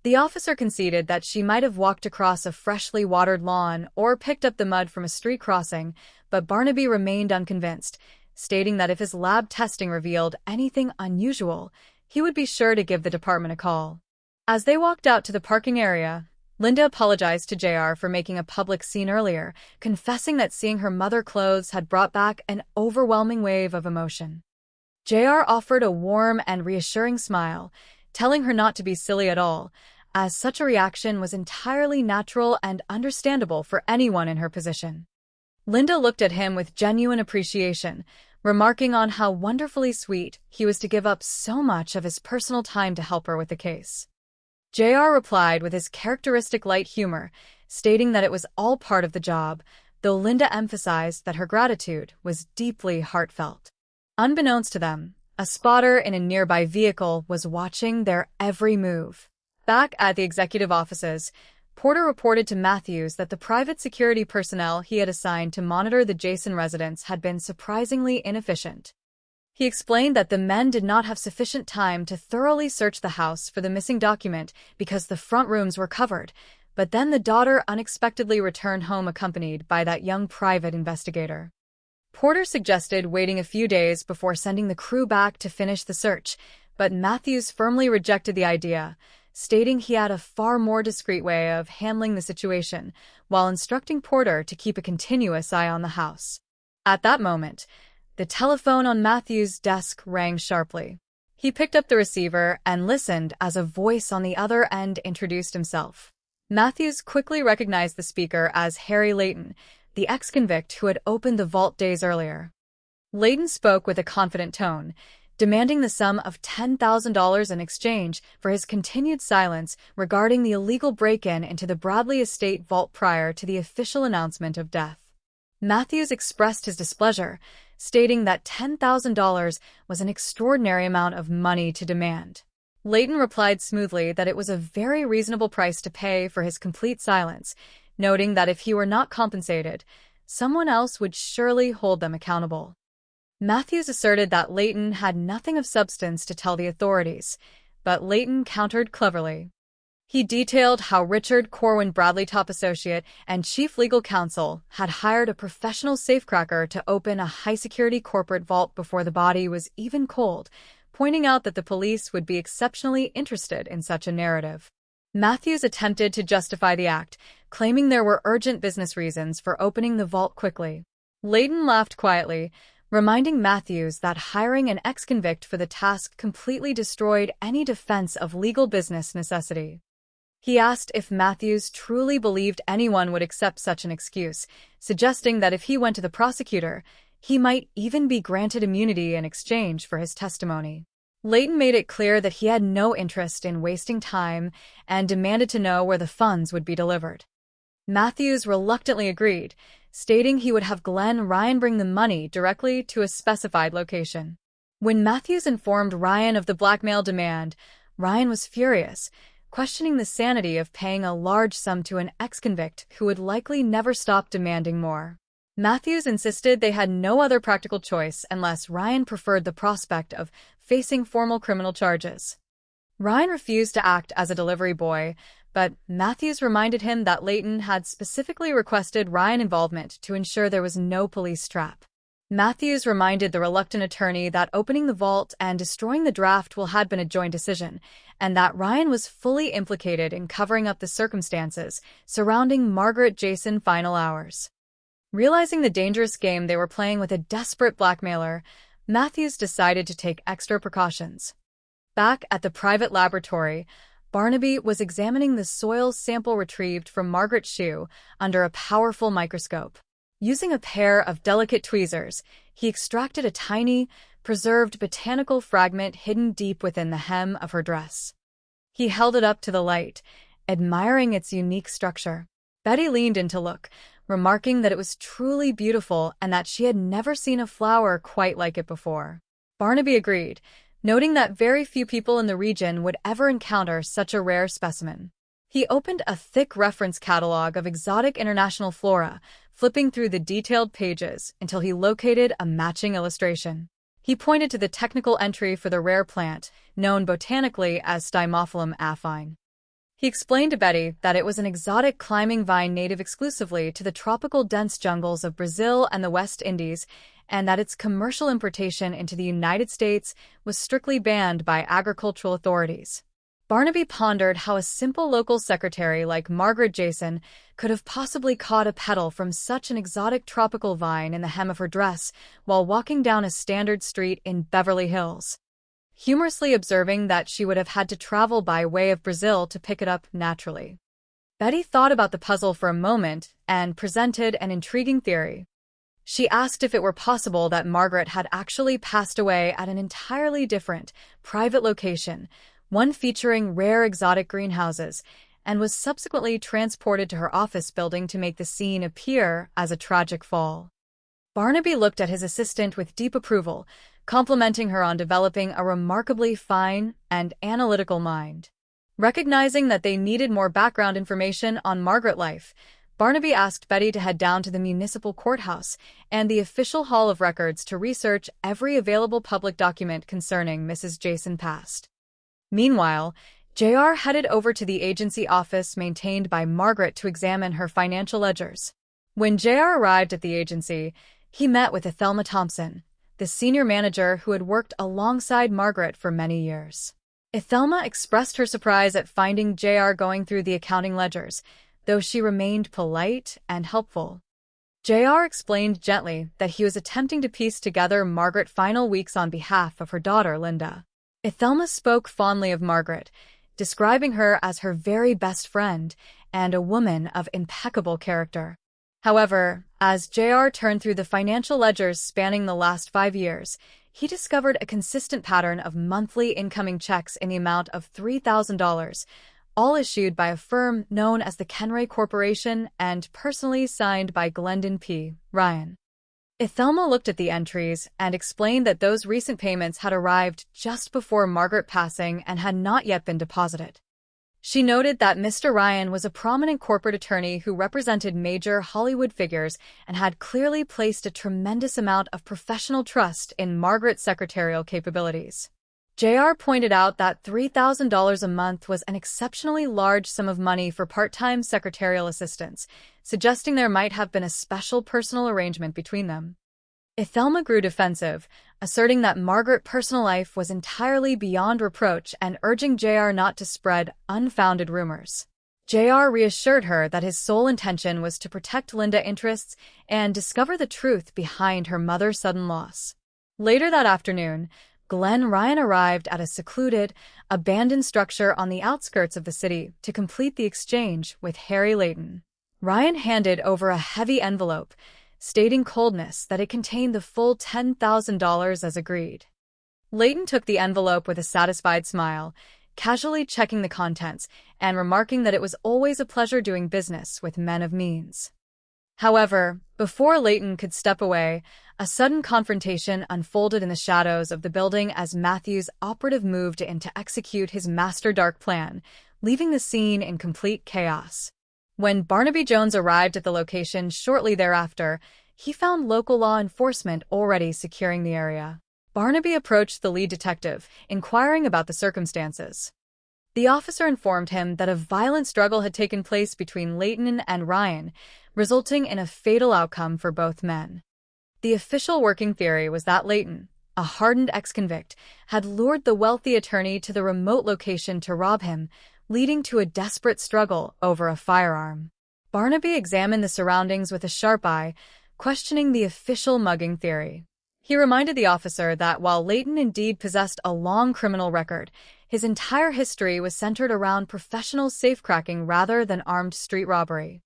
The officer conceded that she might have walked across a freshly watered lawn or picked up the mud from a street crossing, but Barnaby remained unconvinced, stating that if his lab testing revealed anything unusual, he would be sure to give the department a call. As they walked out to the parking area, Linda apologized to JR for making a public scene earlier, confessing that seeing her mother clothes had brought back an overwhelming wave of emotion. JR offered a warm and reassuring smile, telling her not to be silly at all, as such a reaction was entirely natural and understandable for anyone in her position. Linda looked at him with genuine appreciation, remarking on how wonderfully sweet he was to give up so much of his personal time to help her with the case. JR replied with his characteristic light humor, stating that it was all part of the job, though Linda emphasized that her gratitude was deeply heartfelt. Unbeknownst to them, a spotter in a nearby vehicle was watching their every move. Back at the executive offices, Porter reported to Matthews that the private security personnel he had assigned to monitor the Jason residence had been surprisingly inefficient. He explained that the men did not have sufficient time to thoroughly search the house for the missing document because the front rooms were covered, but then the daughter unexpectedly returned home accompanied by that young private investigator. Porter suggested waiting a few days before sending the crew back to finish the search, but Matthews firmly rejected the idea, stating he had a far more discreet way of handling the situation, while instructing Porter to keep a continuous eye on the house. At that moment, the telephone on Matthews' desk rang sharply. He picked up the receiver and listened as a voice on the other end introduced himself. Matthews quickly recognized the speaker as Harry Layton, the ex-convict who had opened the vault days earlier. Layton spoke with a confident tone, demanding the sum of $10,000 in exchange for his continued silence regarding the illegal break-in into the Bradley estate vault prior to the official announcement of death. Matthews expressed his displeasure, stating that $10,000 was an extraordinary amount of money to demand. Layton replied smoothly that it was a very reasonable price to pay for his complete silence, noting that if he were not compensated, someone else would surely hold them accountable. Matthews asserted that Layton had nothing of substance to tell the authorities, but Layton countered cleverly. He detailed how Richard Corwin Bradley, top associate and chief legal counsel, had hired a professional safecracker to open a high-security corporate vault before the body was even cold, pointing out that the police would be exceptionally interested in such a narrative. Matthews attempted to justify the act, claiming there were urgent business reasons for opening the vault quickly. Layton laughed quietly, reminding Matthews that hiring an ex-convict for the task completely destroyed any defense of legal business necessity. He asked if Matthews truly believed anyone would accept such an excuse, suggesting that if he went to the prosecutor, he might even be granted immunity in exchange for his testimony. Layton made it clear that he had no interest in wasting time and demanded to know where the funds would be delivered. Matthews reluctantly agreed, stating he would have Glenn Ryan bring the money directly to a specified location. When Matthews informed Ryan of the blackmail demand, Ryan was furious, questioning the sanity of paying a large sum to an ex-convict who would likely never stop demanding more. Matthews insisted they had no other practical choice unless Ryan preferred the prospect of facing formal criminal charges. Ryan refused to act as a delivery boy, but Matthews reminded him that Layton had specifically requested Ryan involvement to ensure there was no police trap. Matthews reminded the reluctant attorney that opening the vault and destroying the draft will had been a joint decision, and that Ryan was fully implicated in covering up the circumstances surrounding Margaret Jason's final hours. Realizing the dangerous game they were playing with a desperate blackmailer, Matthews decided to take extra precautions. Back at the private laboratory, Barnaby was examining the soil sample retrieved from Margaret's shoe under a powerful microscope. Using a pair of delicate tweezers, he extracted a tiny, preserved botanical fragment hidden deep within the hem of her dress. He held it up to the light, admiring its unique structure. Betty leaned in to look, remarking that it was truly beautiful and that she had never seen a flower quite like it before. Barnaby agreed, noting that very few people in the region would ever encounter such a rare specimen. He opened a thick reference catalog of exotic international flora, flipping through the detailed pages until he located a matching illustration. He pointed to the technical entry for the rare plant, known botanically as Stymophilum affine. He explained to Betty that it was an exotic climbing vine native exclusively to the tropical dense jungles of Brazil and the West Indies, and that its commercial importation into the United States was strictly banned by agricultural authorities. Barnaby pondered how a simple local secretary like Margaret Jason could have possibly caught a petal from such an exotic tropical vine in the hem of her dress while walking down a standard street in Beverly Hills, humorously observing that she would have had to travel by way of Brazil to pick it up naturally. Betty thought about the puzzle for a moment and presented an intriguing theory. She asked if it were possible that Margaret had actually passed away at an entirely different, private location, one featuring rare exotic greenhouses, and was subsequently transported to her office building to make the scene appear as a tragic fall. Barnaby looked at his assistant with deep approval, complimenting her on developing a remarkably fine and analytical mind. Recognizing that they needed more background information on Margaret life, Barnaby asked Betty to head down to the municipal courthouse and the official hall of records to research every available public document concerning Mrs. Jason past. Meanwhile, J.R. headed over to the agency office maintained by Margaret to examine her financial ledgers. When J.R. arrived at the agency, he met with Ethelma Thompson, the senior manager who had worked alongside Margaret for many years. Ethelma expressed her surprise at finding J.R. going through the accounting ledgers, though she remained polite and helpful. J.R. explained gently that he was attempting to piece together Margaret's final weeks on behalf of her daughter, Linda. Ethelma spoke fondly of Margaret, describing her as her very best friend and a woman of impeccable character. However, as J.R. turned through the financial ledgers spanning the last 5 years, he discovered a consistent pattern of monthly incoming checks in the amount of $3,000, all issued by a firm known as the Kenray Corporation and personally signed by Glendon P. Ryan. Ethelma looked at the entries and explained that those recent payments had arrived just before Margaret passing and had not yet been deposited. She noted that Mr. Ryan was a prominent corporate attorney who represented major Hollywood figures and had clearly placed a tremendous amount of professional trust in Margaret's secretarial capabilities. J.R. pointed out that $3,000 a month was an exceptionally large sum of money for part-time secretarial assistants, suggesting there might have been a special personal arrangement between them. Ethelma grew defensive, asserting that Margaret's personal life was entirely beyond reproach and urging J.R. not to spread unfounded rumors. J.R. reassured her that his sole intention was to protect Linda's interests and discover the truth behind her mother's sudden loss. Later that afternoon, Glenn Ryan arrived at a secluded, abandoned structure on the outskirts of the city to complete the exchange with Harry Layton. Ryan handed over a heavy envelope, stating coldness that it contained the full $10,000 as agreed. Layton took the envelope with a satisfied smile, casually checking the contents and remarking that it was always a pleasure doing business with men of means. However, before Layton could step away, a sudden confrontation unfolded in the shadows of the building as Matthew's operative moved in to execute his master dark plan, leaving the scene in complete chaos. When Barnaby Jones arrived at the location shortly thereafter, he found local law enforcement already securing the area. Barnaby approached the lead detective, inquiring about the circumstances. The officer informed him that a violent struggle had taken place between Layton and Ryan, resulting in a fatal outcome for both men. The official working theory was that Layton, a hardened ex-convict, had lured the wealthy attorney to the remote location to rob him, leading to a desperate struggle over a firearm. Barnaby examined the surroundings with a sharp eye, questioning the official mugging theory. He reminded the officer that while Layton indeed possessed a long criminal record, his entire history was centered around professional safecracking rather than armed street robbery.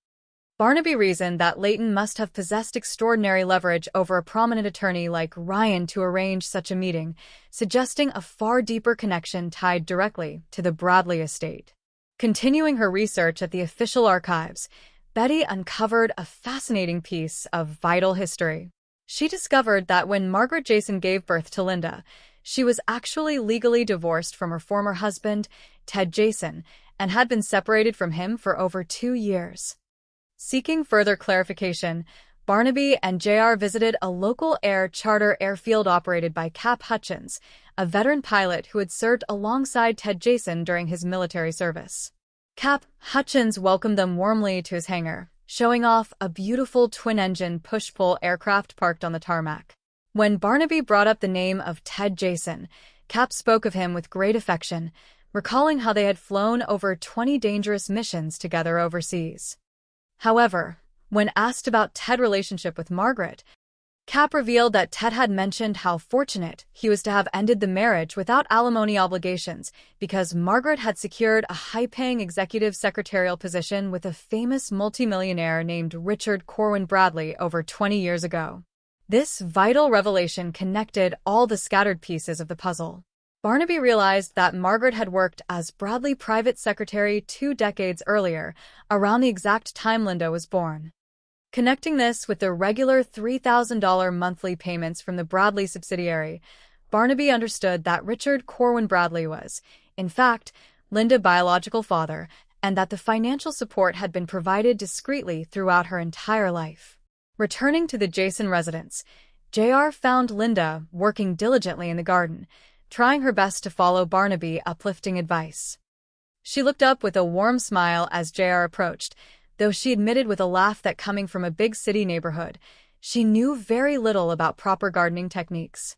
Barnaby reasoned that Layton must have possessed extraordinary leverage over a prominent attorney like Ryan to arrange such a meeting, suggesting a far deeper connection tied directly to the Bradley estate. Continuing her research at the official archives, Betty uncovered a fascinating piece of vital history. She discovered that when Margaret Jason gave birth to Linda, she was actually legally divorced from her former husband, Ted Jason, and had been separated from him for over 2 years. Seeking further clarification, Barnaby and JR visited a local air charter airfield operated by Cap Hutchins, a veteran pilot who had served alongside Ted Jason during his military service. Cap Hutchins welcomed them warmly to his hangar, showing off a beautiful twin-engine push-pull aircraft parked on the tarmac. When Barnaby brought up the name of Ted Jason, Cap spoke of him with great affection, recalling how they had flown over 20 dangerous missions together overseas. However, when asked about Ted's relationship with Margaret, Cap revealed that Ted had mentioned how fortunate he was to have ended the marriage without alimony obligations because Margaret had secured a high-paying executive secretarial position with a famous multimillionaire named Richard Corwin Bradley over 20 years ago. This vital revelation connected all the scattered pieces of the puzzle. Barnaby realized that Margaret had worked as Bradley private secretary 2 decades earlier, around the exact time Linda was born. Connecting this with the regular $3,000 monthly payments from the Bradley subsidiary, Barnaby understood that Richard Corwin Bradley was, in fact, Linda's biological father, and that the financial support had been provided discreetly throughout her entire life. Returning to the Jason residence, JR found Linda working diligently in the garden, trying her best to follow Barnaby's uplifting advice. She looked up with a warm smile as JR approached, though she admitted with a laugh that coming from a big city neighborhood, she knew very little about proper gardening techniques.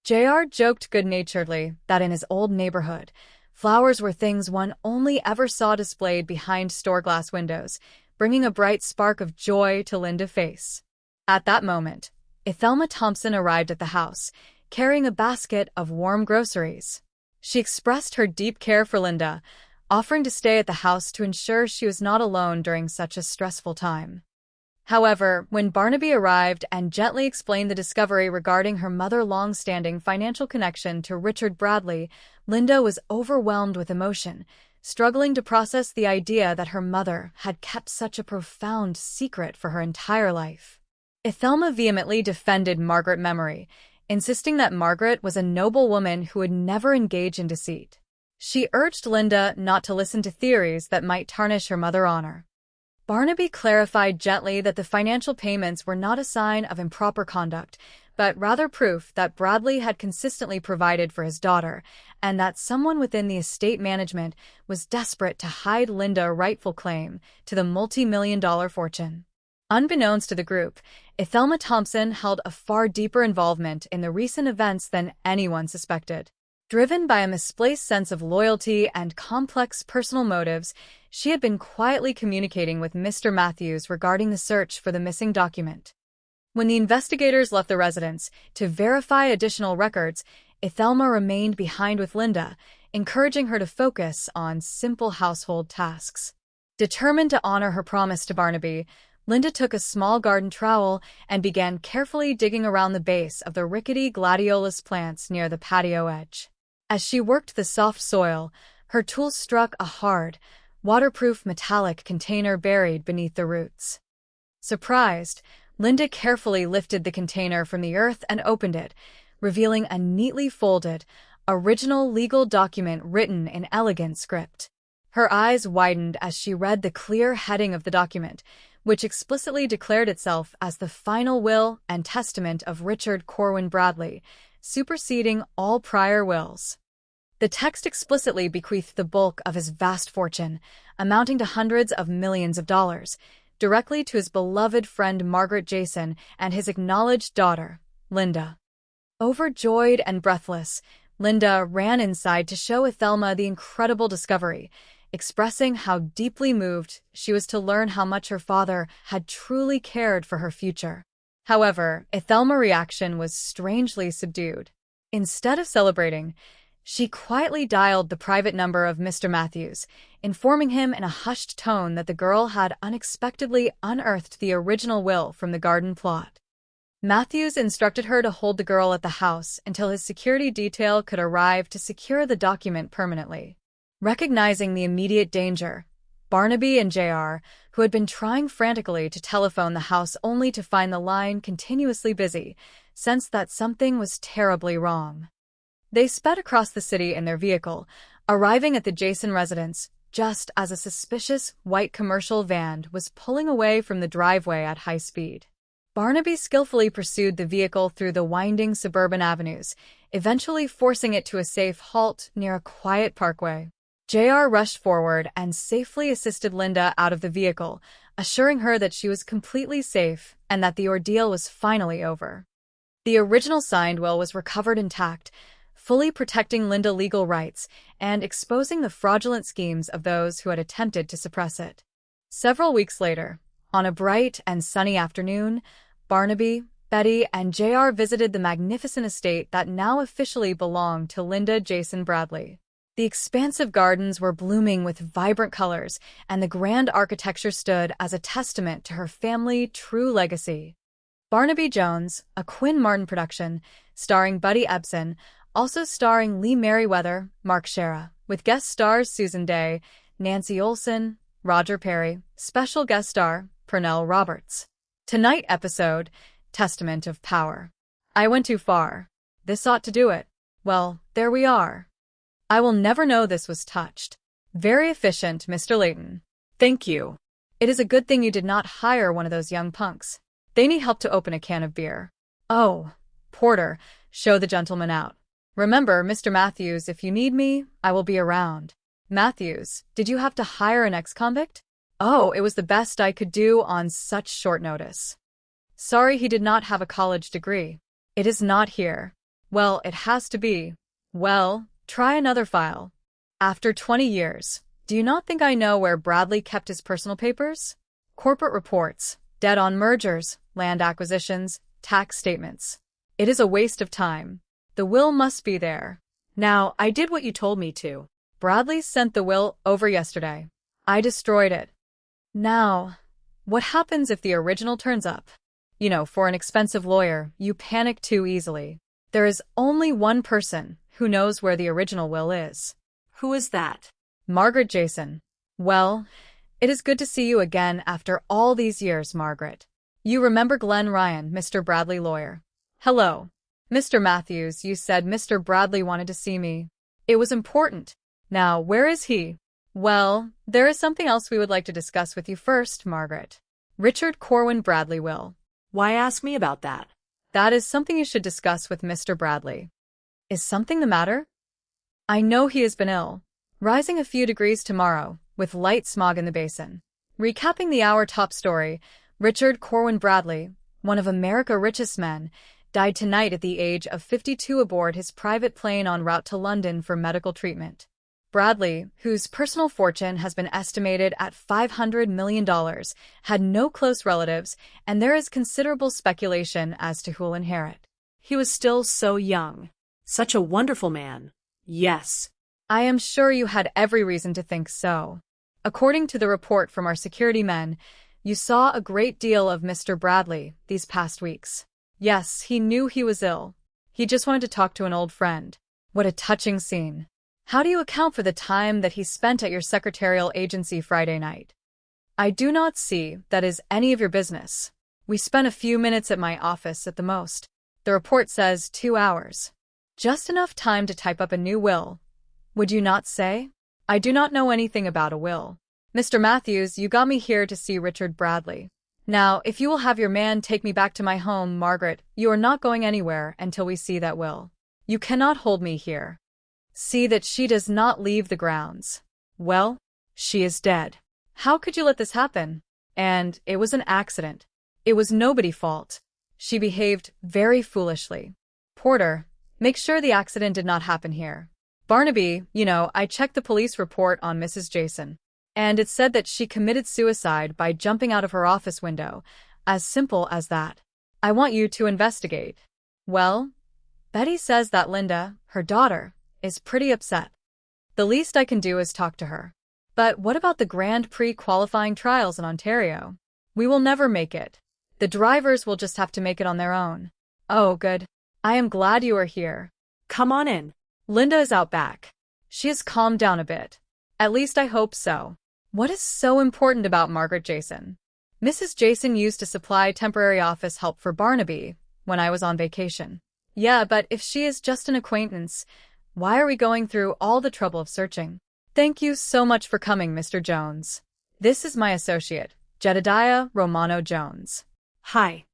JR joked good-naturedly that in his old neighborhood, flowers were things one only ever saw displayed behind store glass windows, bringing a bright spark of joy to Linda's face. At that moment, Ithelma Thompson arrived at the house, carrying a basket of warm groceries. She expressed her deep care for Linda, offering to stay at the house to ensure she was not alone during such a stressful time. However, when Barnaby arrived and gently explained the discovery regarding her mother's long-standing financial connection to Richard Bradley, Linda was overwhelmed with emotion, struggling to process the idea that her mother had kept such a profound secret for her entire life. Ithelma vehemently defended Margaret's memory, insisting that Margaret was a noble woman who would never engage in deceit. She urged Linda not to listen to theories that might tarnish her mother's honor. Barnaby clarified gently that the financial payments were not a sign of improper conduct, but rather proof that Bradley had consistently provided for his daughter, and that someone within the estate management was desperate to hide Linda's rightful claim to the multi-million-dollar fortune. Unbeknownst to the group, Ithelma Thompson held a far deeper involvement in the recent events than anyone suspected. Driven by a misplaced sense of loyalty and complex personal motives, she had been quietly communicating with Mr. Matthews regarding the search for the missing document. When the investigators left the residence to verify additional records, Ithelma remained behind with Linda, encouraging her to focus on simple household tasks. Determined to honor her promise to Barnaby, Linda took a small garden trowel and began carefully digging around the base of the rickety gladiolus plants near the patio edge. As she worked the soft soil, her tools struck a hard, waterproof metallic container buried beneath the roots. Surprised, Linda carefully lifted the container from the earth and opened it, revealing a neatly folded, original legal document written in elegant script. Her eyes widened as she read the clear heading of the document, which explicitly declared itself as the final will and testament of Richard Corwin Bradley, superseding all prior wills. The text explicitly bequeathed the bulk of his vast fortune, amounting to hundreds of millions of dollars, directly to his beloved friend Margaret Jason and his acknowledged daughter, Linda. Overjoyed and breathless, Linda ran inside to show Ithelma the incredible discovery, expressing how deeply moved she was to learn how much her father had truly cared for her future. However, Ithelma's reaction was strangely subdued. Instead of celebrating, she quietly dialed the private number of Mr. Matthews, informing him in a hushed tone that the girl had unexpectedly unearthed the original will from the garden plot. Matthews instructed her to hold the girl at the house until his security detail could arrive to secure the document permanently. Recognizing the immediate danger, Barnaby and JR, who had been trying frantically to telephone the house only to find the line continuously busy, sensed that something was terribly wrong. They sped across the city in their vehicle, arriving at the Jason residence just as a suspicious white commercial van was pulling away from the driveway at high speed. Barnaby skillfully pursued the vehicle through the winding suburban avenues, eventually forcing it to a safe halt near a quiet parkway. JR rushed forward and safely assisted Linda out of the vehicle, assuring her that she was completely safe and that the ordeal was finally over. The original signed will was recovered intact, fully protecting Linda's legal rights and exposing the fraudulent schemes of those who had attempted to suppress it. Several weeks later, on a bright and sunny afternoon, Barnaby, Betty, and JR visited the magnificent estate that now officially belonged to Linda Jason Bradley. The expansive gardens were blooming with vibrant colors, and the grand architecture stood as a testament to her family's true legacy. Barnaby Jones, a Quinn Martin production, starring Buddy Ebsen, also starring Lee Merriweather, Mark Shera, with guest stars Susan Day, Nancy Olson, Roger Perry, special guest star Pernell Roberts. Tonight episode, Testament of Power. I went too far. This ought to do it. Well, there we are. I will never know this was touched. Very efficient, Mr. Layton. Thank you. It is a good thing you did not hire one of those young punks. They need help to open a can of beer. Oh, Porter, show the gentleman out. Remember, Mr. Matthews, if you need me, I will be around. Matthews, did you have to hire an ex-convict? Oh, it was the best I could do on such short notice. Sorry he did not have a college degree. It is not here. Well, it has to be. Well, try another file. After 20 years, do you not think I know where Bradley kept his personal papers? Corporate reports, debt on mergers, land acquisitions, tax statements. It is a waste of time. The will must be there. Now, I did what you told me to. Bradley sent the will over yesterday. I destroyed it. Now, what happens if the original turns up? You know, for an expensive lawyer, you panic too easily. There is only one person who knows where the original will is. Who is that? Margaret Jason. Well, it is good to see you again after all these years, Margaret. You remember Glenn Ryan, Mr. Bradley lawyer. Hello. Mr. Matthews, you said Mr. Bradley wanted to see me. It was important. Now, where is he? Well, there is something else we would like to discuss with you first, Margaret. Richard Corwin Bradley will. Why ask me about that? That is something you should discuss with Mr. Bradley. Is something the matter? I know he has been ill. Rising a few degrees tomorrow, with light smog in the basin. Recapping the hour top story, Richard Corwin Bradley, one of America's richest men, died tonight at the age of 52 aboard his private plane en route to London for medical treatment. Bradley, whose personal fortune has been estimated at $500 million, had no close relatives, and there is considerable speculation as to who will inherit. He was still so young. Such a wonderful man. Yes. I am sure you had every reason to think so. According to the report from our security men, you saw a great deal of Mr. Bradley these past weeks. Yes, he knew he was ill. He just wanted to talk to an old friend. What a touching scene. How do you account for the time that he spent at your secretarial agency Friday night? I do not see that is any of your business. We spent a few minutes at my office at the most. The report says 2 hours. Just enough time to type up a new will. Would you not say? I do not know anything about a will. Mr. Matthews, you got me here to see Richard Bradley. Now, if you will have your man take me back to my home, Margaret, you are not going anywhere until we see that will. You cannot hold me here. See that she does not leave the grounds. Well, she is dead. How could you let this happen? And it was an accident. It was nobody's fault. She behaved very foolishly. Porter, make sure the accident did not happen here. Barnaby, you know, I checked the police report on Mrs. Jason, and it said that she committed suicide by jumping out of her office window. As simple as that. I want you to investigate. Well, Betty says that Linda, her daughter, is pretty upset. The least I can do is talk to her. But what about the Grand Prix qualifying trials in Ontario? We will never make it. The drivers will just have to make it on their own. Oh, good. I am glad you are here. Come on in. Linda is out back. She has calmed down a bit. At least I hope so. What is so important about Margaret Jason? Mrs. Jason used to supply temporary office help for Barnaby when I was on vacation. Yeah, but if she is just an acquaintance, why are we going through all the trouble of searching? Thank you so much for coming, Mr. Jones. This is my associate, Jedediah Romano Jones. Hi.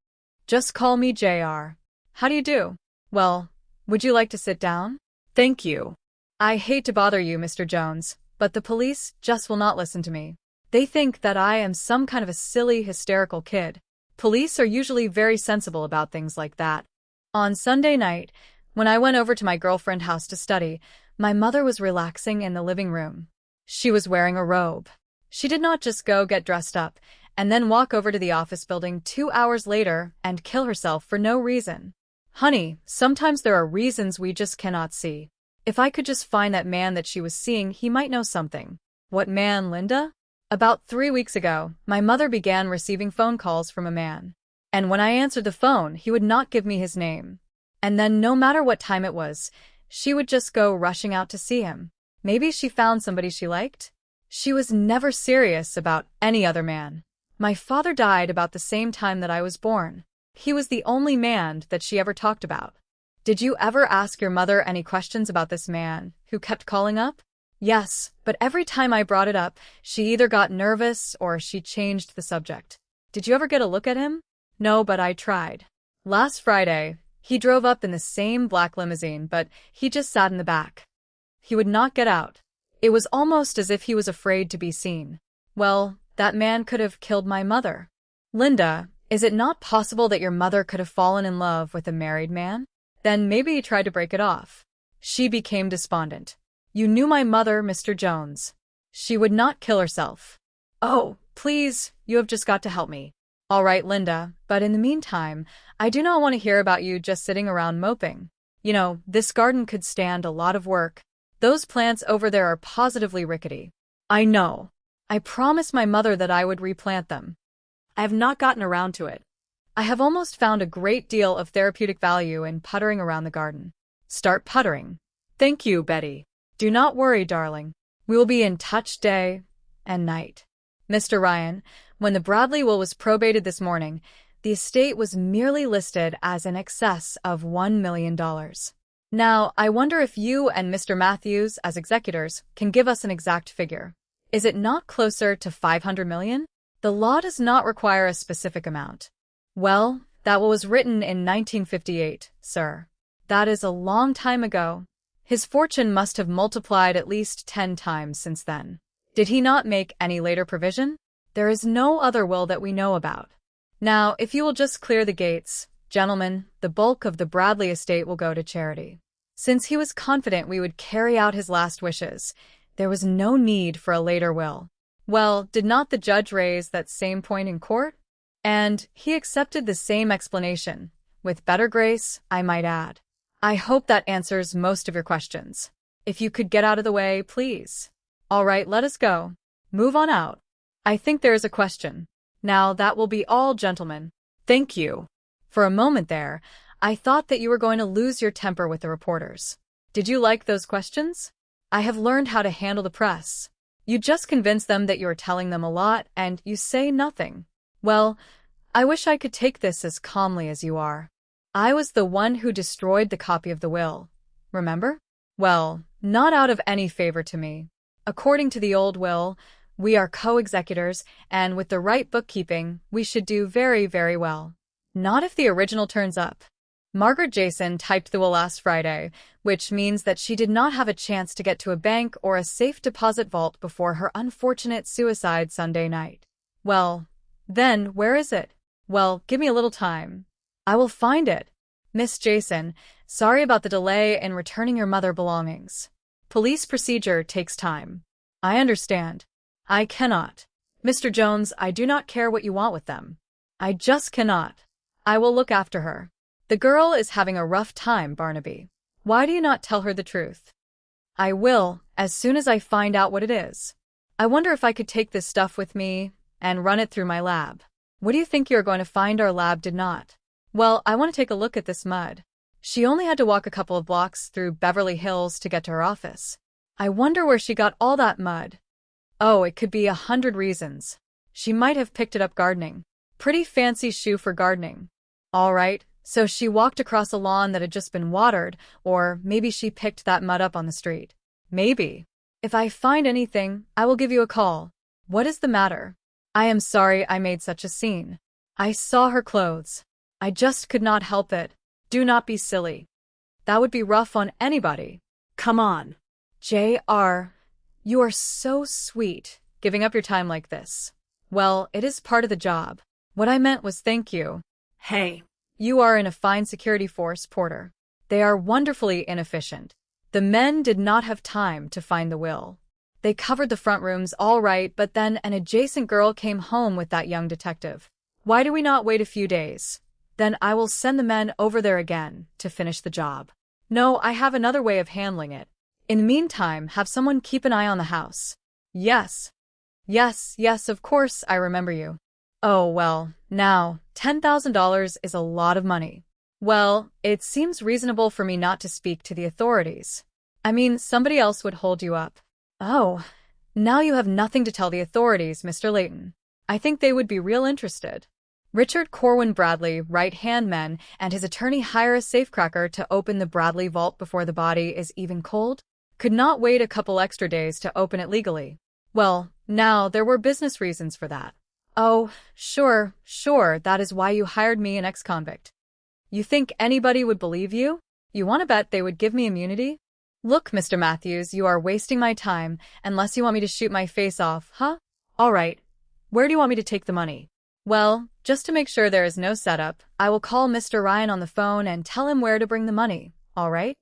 Just call me JR. How do you do? Well, would you like to sit down? Thank you. I hate to bother you, Mr. Jones, but the police just will not listen to me. They think that I am some kind of a silly, hysterical kid. Police are usually very sensible about things like that. On Sunday night, when I went over to my girlfriend's house to study, my mother was relaxing in the living room. She was wearing a robe. She did not just go get dressed up and then walk over to the office building 2 hours later and kill herself for no reason. Honey, sometimes there are reasons we just cannot see. If I could just find that man that she was seeing, he might know something. What man, Linda? About 3 weeks ago, my mother began receiving phone calls from a man. And when I answered the phone, he would not give me his name. And then no matter what time it was, she would just go rushing out to see him. Maybe she found somebody she liked? She was never serious about any other man. My father died about the same time that I was born. He was the only man that she ever talked about. Did you ever ask your mother any questions about this man who kept calling up? Yes, but every time I brought it up, she either got nervous or she changed the subject. Did you ever get a look at him? No, but I tried. Last Friday, he drove up in the same black limousine, but he just sat in the back. He would not get out. It was almost as if he was afraid to be seen. Well, that man could have killed my mother. Linda, is it not possible that your mother could have fallen in love with a married man? Then maybe he tried to break it off. She became despondent. You knew my mother, Mr. Jones. She would not kill herself. Oh, please, you have just got to help me. All right, Linda, but in the meantime, I do not want to hear about you just sitting around moping. You know, this garden could stand a lot of work. Those plants over there are positively rickety. I know. I promised my mother that I would replant them. I have not gotten around to it. I have almost found a great deal of therapeutic value in puttering around the garden. Start puttering. Thank you, Betty. Do not worry, darling. We will be in touch day and night. Mr. Ryan, when the Bradley will was probated this morning, the estate was merely listed as in excess of $1 million. Now, I wonder if you and Mr. Matthews, as executors, can give us an exact figure. Is it not closer to $500 million? The law does not require a specific amount. Well, that was written in 1958, sir. That is a long time ago. His fortune must have multiplied at least 10 times since then. Did he not make any later provision? There is no other will that we know about. Now, if you will just clear the gates, gentlemen, the bulk of the Bradley estate will go to charity. Since he was confident we would carry out his last wishes, there was no need for a later will. Well, did not the judge raise that same point in court? And he accepted the same explanation, with better grace, I might add. I hope that answers most of your questions. If you could get out of the way, please. All right, let us go. Move on out. I think there is a question. Now, that will be all, gentlemen. Thank you. For a moment there, I thought that you were going to lose your temper with the reporters. Did you like those questions? I have learned how to handle the press. You just convince them that you are telling them a lot, and you say nothing. Well, I wish I could take this as calmly as you are. I was the one who destroyed the copy of the will. Remember? Well, not out of any favor to me. According to the old will, we are co-executors, and with the right bookkeeping, we should do very, very well. Not if the original turns up. Margaret Jason typed the will last Friday, which means that she did not have a chance to get to a bank or a safe deposit vault before her unfortunate suicide Sunday night. Well, then, where is it? Well, give me a little time. I will find it. Miss Jason, sorry about the delay in returning your mother belongings. Police procedure takes time. I understand. I cannot. Mr. Jones, I do not care what you want with them. I just cannot. I will look after her. The girl is having a rough time, Barnaby. Why do you not tell her the truth? I will, as soon as I find out what it is. I wonder if I could take this stuff with me and run it through my lab. What do you think you are going to find our lab did not? Well, I want to take a look at this mud. She only had to walk a couple of blocks through Beverly Hills to get to her office. I wonder where she got all that mud. Oh, it could be 100 reasons. She might have picked it up gardening. Pretty fancy shoe for gardening. All right, so she walked across a lawn that had just been watered, or maybe she picked that mud up on the street. Maybe. If I find anything, I will give you a call. What is the matter? I am sorry I made such a scene. I saw her clothes. I just could not help it. Do not be silly. That would be rough on anybody. Come on. J.R., you are so sweet, giving up your time like this. Well, it is part of the job. What I meant was thank you. Hey. You are in a fine security force, Porter. They are wonderfully inefficient. The men did not have time to find the will. They covered the front rooms all right, but then an adjacent girl came home with that young detective. Why do we not wait a few days? Then I will send the men over there again to finish the job. No, I have another way of handling it. In the meantime, have someone keep an eye on the house. Yes. Yes, of course, I remember you. Oh, well, now, $10,000 is a lot of money. Well, it seems reasonable for me not to speak to the authorities. I mean, somebody else would hold you up. Oh, now you have nothing to tell the authorities, Mr. Layton. I think they would be real interested. Richard Corwin Bradley, right-hand man, and his attorney hire a safecracker to open the Bradley vault before the body is even cold? Could not wait a couple extra days to open it legally. Well, now, there were business reasons for that. Oh, sure, that is why you hired me, an ex-convict. You think anybody would believe you? You want to bet they would give me immunity? Look, Mr. Matthews, you are wasting my time, unless you want me to shoot my face off, huh? All right. Where do you want me to take the money? Well, just to make sure there is no setup, I will call Mr. Ryan on the phone and tell him where to bring the money, all right?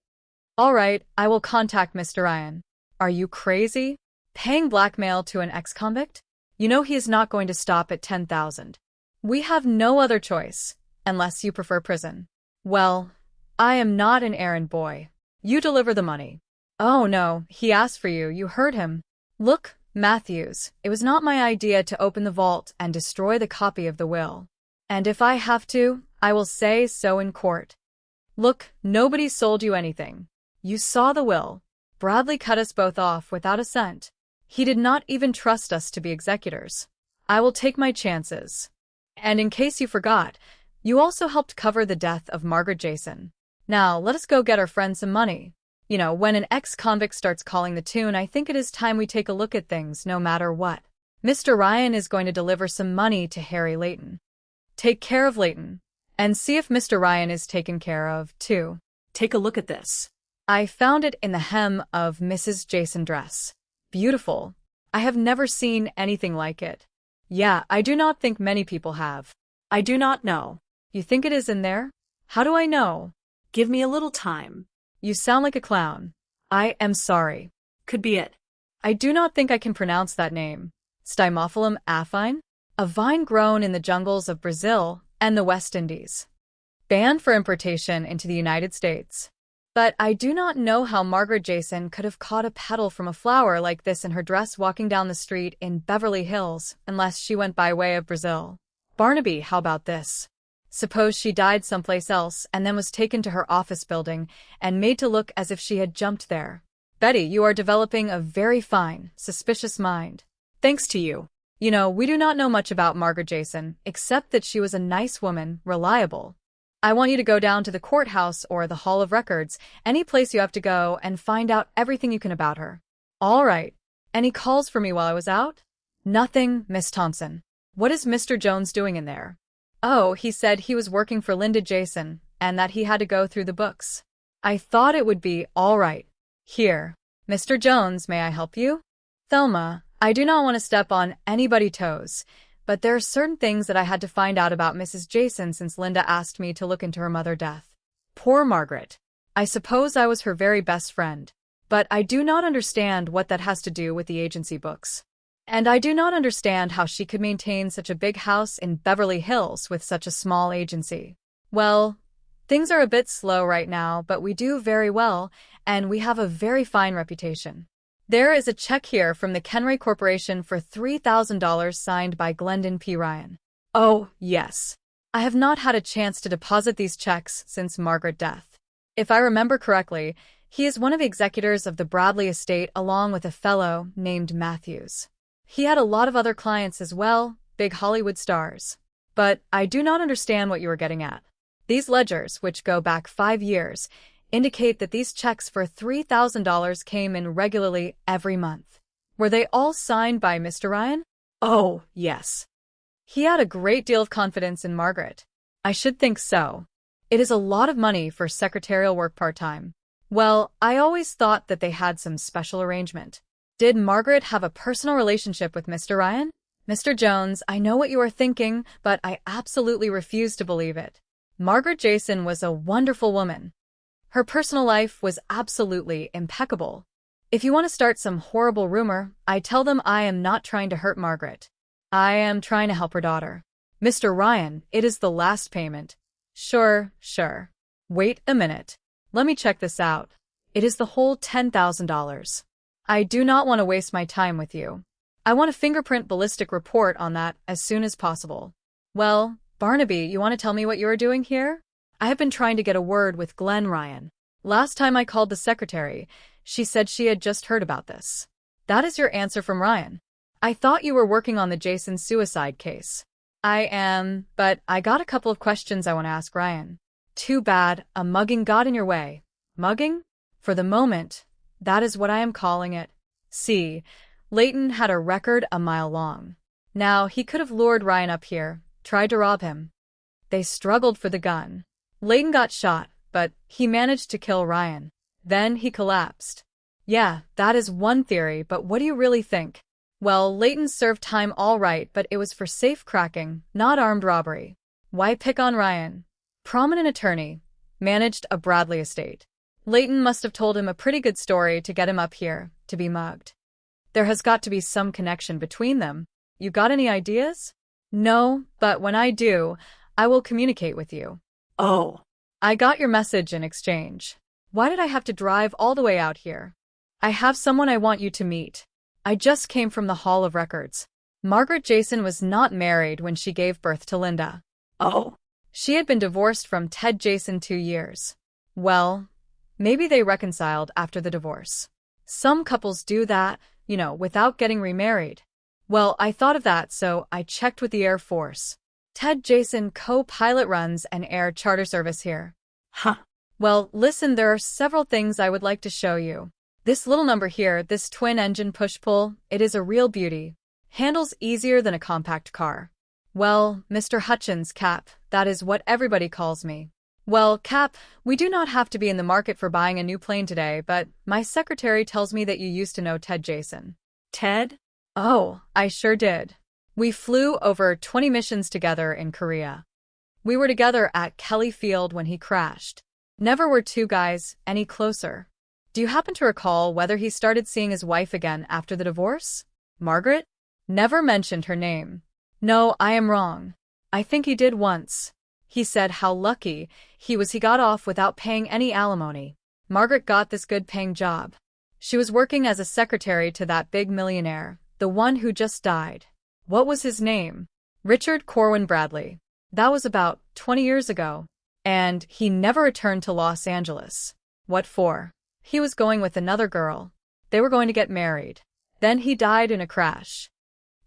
All right, I will contact Mr. Ryan. Are you crazy? Paying blackmail to an ex-convict? You know he is not going to stop at 10,000. We have no other choice, unless you prefer prison. Well, I am not an errand boy. You deliver the money. Oh no, he asked for you, you heard him. Look, Matthews, it was not my idea to open the vault and destroy the copy of the will. And if I have to, I will say so in court. Look, nobody sold you anything. You saw the will. Bradley cut us both off without a cent. He did not even trust us to be executors. I will take my chances. And in case you forgot, you also helped cover the death of Margaret Jason. Now, let us go get our friend some money. You know, when an ex-convict starts calling the tune, I think it is time we take a look at things, no matter what. Mr. Ryan is going to deliver some money to Harry Layton. Take care of Layton. And see if Mr. Ryan is taken care of, too. Take a look at this. I found it in the hem of Mrs. Jason's dress. Beautiful. I have never seen anything like it. Yeah, I do not think many people have. I do not know. You think it is in there? How do I know? Give me a little time. You sound like a clown. I am sorry. Could be it. I do not think I can pronounce that name. Stymophyllum affine? A vine grown in the jungles of Brazil and the West Indies. Banned for importation into the United States. But I do not know how Margaret Jason could have caught a petal from a flower like this in her dress walking down the street in Beverly Hills, unless she went by way of Brazil. Barnaby, how about this? Suppose she died someplace else and then was taken to her office building and made to look as if she had jumped there. Betty, you are developing a very fine, suspicious mind. Thanks to you. You know, we do not know much about Margaret Jason, except that she was a nice woman, reliable. I want you to go down to the courthouse or the Hall of Records, any place you have to go, and find out everything you can about her. All right. Any calls for me while I was out? Nothing, Miss Thompson. What is Mr. Jones doing in there? Oh, he said he was working for Linda Jason, and that he had to go through the books. I thought it would be all right. Here. Mr. Jones, may I help you? Thelma, I do not want to step on anybody's toes, but there are certain things that I had to find out about Mrs. Jason since Linda asked me to look into her mother's death. Poor Margaret. I suppose I was her very best friend, but I do not understand what that has to do with the agency books. And I do not understand how she could maintain such a big house in Beverly Hills with such a small agency. Well, things are a bit slow right now, but we do very well, and we have a very fine reputation. There is a check here from the Kenray Corporation for $3,000 signed by Glendon P. Ryan. Oh, yes. I have not had a chance to deposit these checks since Margaret's death. If I remember correctly, he is one of the executors of the Bradley estate along with a fellow named Matthews. He had a lot of other clients as well, big Hollywood stars. But I do not understand what you are getting at. These ledgers, which go back 5 years, indicate that these checks for $3,000 came in regularly every month. Were they all signed by Mr. Ryan? Oh, yes. He had a great deal of confidence in Margaret. I should think so. It is a lot of money for secretarial work part-time. Well, I always thought that they had some special arrangement. Did Margaret have a personal relationship with Mr. Ryan? Mr. Jones, I know what you are thinking, but I absolutely refuse to believe it. Margaret Jason was a wonderful woman. Her personal life was absolutely impeccable. If you want to start some horrible rumor, I tell them I am not trying to hurt Margaret. I am trying to help her daughter. Mr. Ryan, it is the last payment. Sure. Wait a minute. Let me check this out. It is the whole $10,000. I do not want to waste my time with you. I want a fingerprint ballistic report on that as soon as possible. Well, Barnaby, you want to tell me what you are doing here? I have been trying to get a word with Glen Ryan. Last time I called the secretary, she said she had just heard about this. That is your answer from Ryan. I thought you were working on the Jason suicide case. I am, but I got a couple of questions I want to ask Ryan. Too bad, a mugging got in your way. Mugging? For the moment, that is what I am calling it. See, Leighton had a record a mile long. Now, he could have lured Ryan up here, tried to rob him. They struggled for the gun. Leighton got shot, but he managed to kill Ryan. Then he collapsed. Yeah, that is one theory, but what do you really think? Well, Leighton served time all right, but it was for safe cracking, not armed robbery. Why pick on Ryan? Prominent attorney, managed a Bradley estate. Leighton must have told him a pretty good story to get him up here, to be mugged. There has got to be some connection between them. You got any ideas? No, but when I do, I will communicate with you. Oh. I got your message in exchange. Why did I have to drive all the way out here? I have someone I want you to meet. I just came from the Hall of Records. Margaret Jason was not married when she gave birth to Linda. Oh. She had been divorced from Ted Jason 2 years. Well, maybe they reconciled after the divorce. Some couples do that, without getting remarried. Well, I thought of that, so I checked with the Air Force. Ted Jason co-pilot runs an air charter service here. Huh. Well, listen, there are several things I would like to show you. This little number here, this twin-engine push-pull, it is a real beauty. Handles easier than a compact car. Well, Mr. Hutchins, Cap, that is what everybody calls me. Well, Cap, we do not have to be in the market for buying a new plane today, but my secretary tells me that you used to know Ted Jason. Ted? Oh, I sure did. We flew over 20 missions together in Korea. We were together at Kelly Field when he crashed. Never were two guys any closer. Do you happen to recall whether he started seeing his wife again after the divorce? Margaret? Never mentioned her name. No, I am wrong. I think he did once. He said how lucky he was he got off without paying any alimony. Margaret got this good-paying job. She was working as a secretary to that big millionaire, the one who just died. What was his name? Richard Corwin Bradley. That was about 20 years ago. And he never returned to Los Angeles. What for? He was going with another girl. They were going to get married. Then he died in a crash.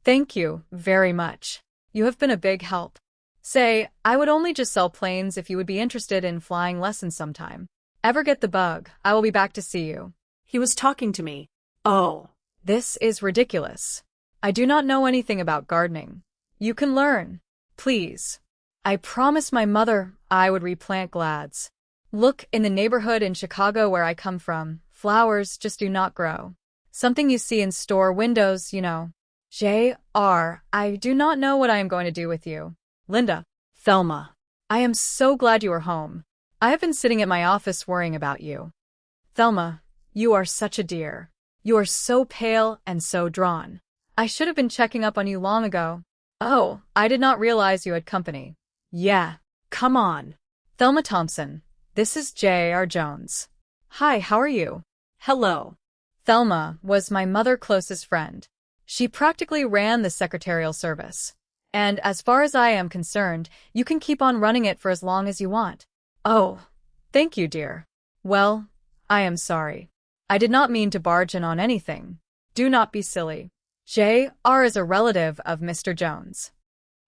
Thank you very much. You have been a big help. Say, I would only just sell planes if you would be interested in flying lessons sometime. Ever get the bug, I will be back to see you. He was talking to me. Oh. This is ridiculous. I do not know anything about gardening. You can learn. Please. I promised my mother I would replant glads. Look, in the neighborhood in Chicago where I come from, flowers just do not grow. Something you see in store windows, J.R., I do not know what I am going to do with you. Linda. Thelma. I am so glad you are home. I have been sitting at my office worrying about you. Thelma, you are such a dear. You are so pale and so drawn. I should have been checking up on you long ago. Oh, I did not realize you had company. Yeah, come on. Thelma Thompson, this is J.R. Jones. Hi, how are you? Hello. Thelma was my mother's closest friend. She practically ran the secretarial service. And as far as I am concerned, you can keep on running it for as long as you want. Oh, thank you, dear. Well, I am sorry. I did not mean to barge in on anything. Do not be silly. J.R. is a relative of Mr. Jones.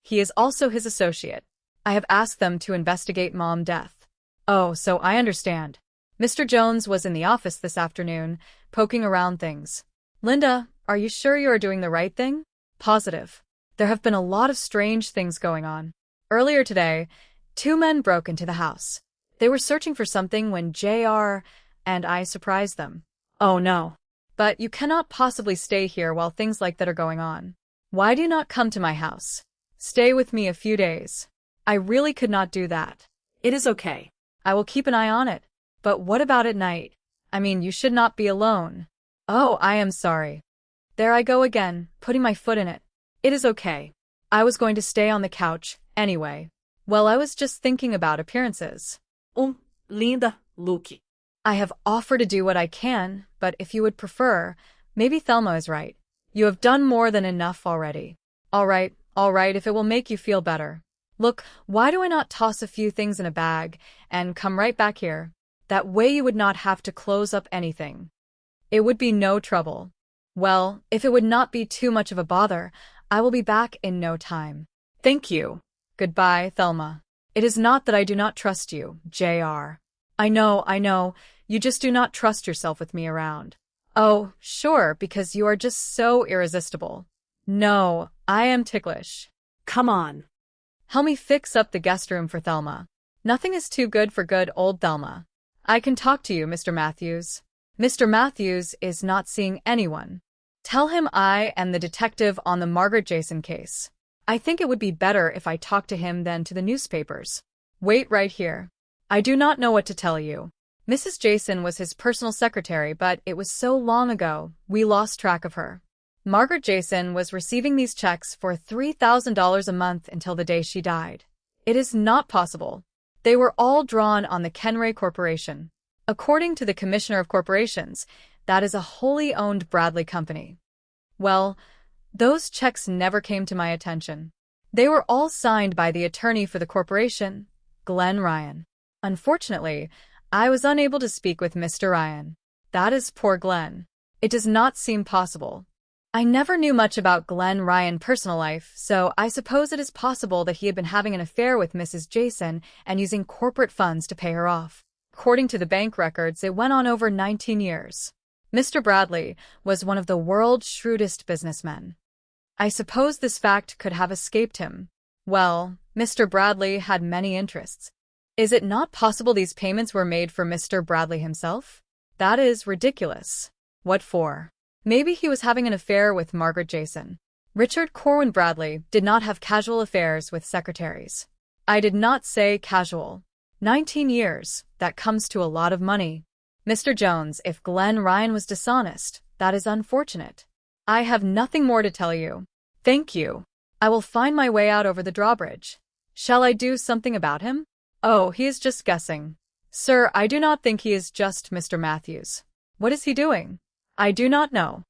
He is also his associate. I have asked them to investigate Mom's death. Oh, so I understand. Mr. Jones was in the office this afternoon, poking around things. Linda, are you sure you are doing the right thing? Positive. There have been a lot of strange things going on. Earlier today, 2 men broke into the house. They were searching for something when J.R. and I surprised them. Oh no. But you cannot possibly stay here while things like that are going on. Why do you not come to my house? Stay with me a few days. I really could not do that. It is okay. I will keep an eye on it. But what about at night? I mean, you should not be alone. Oh, I am sorry. There I go again, putting my foot in it. It is okay. I was going to stay on the couch, anyway. Well, I was just thinking about appearances. Linda, Luke. I have offered to do what I can, but if you would prefer, maybe Thelma is right. You have done more than enough already. All right, if it will make you feel better. Look, why do I not toss a few things in a bag and come right back here? That way you would not have to close up anything. It would be no trouble. Well, if it would not be too much of a bother, I will be back in no time. Thank you. Goodbye, Thelma. It is not that I do not trust you, J.R. I know, you just do not trust yourself with me around. Oh, sure, because you are just so irresistible. No, I am ticklish. Come on. Help me fix up the guest room for Thelma. Nothing is too good for good old Thelma. I can talk to you, Mr. Matthews. Mr. Matthews is not seeing anyone. Tell him I am the detective on the Margaret Jason case. I think it would be better if I talked to him than to the newspapers. Wait right here. I do not know what to tell you. Mrs. Jason was his personal secretary, but it was so long ago, we lost track of her. Margaret Jason was receiving these checks for $3,000 a month until the day she died. It is not possible. They were all drawn on the Kenray Corporation. According to the Commissioner of Corporations, that is a wholly owned Bradley company. Well, those checks never came to my attention. They were all signed by the attorney for the corporation, Glenn Ryan. Unfortunately, I was unable to speak with Mr. Ryan. That is poor Glenn. It does not seem possible. I never knew much about Glenn Ryan's personal life, so I suppose it is possible that he had been having an affair with Mrs. Jason and using corporate funds to pay her off. According to the bank records, it went on over 19 years. Mr. Bradley was one of the world's shrewdest businessmen. I suppose this fact could have escaped him. Well, Mr. Bradley had many interests. Is it not possible these payments were made for Mr. Bradley himself? That is ridiculous. What for? Maybe he was having an affair with Margaret Jason. Richard Corwin Bradley did not have casual affairs with secretaries. I did not say casual. 19 years, that comes to a lot of money. Mr. Jones, if Glenn Ryan was dishonest, that is unfortunate. I have nothing more to tell you. Thank you. I will find my way out over the drawbridge. Shall I do something about him? Oh, he is just guessing. Sir, I do not think he is just Mr. Matthews. What is he doing? I do not know.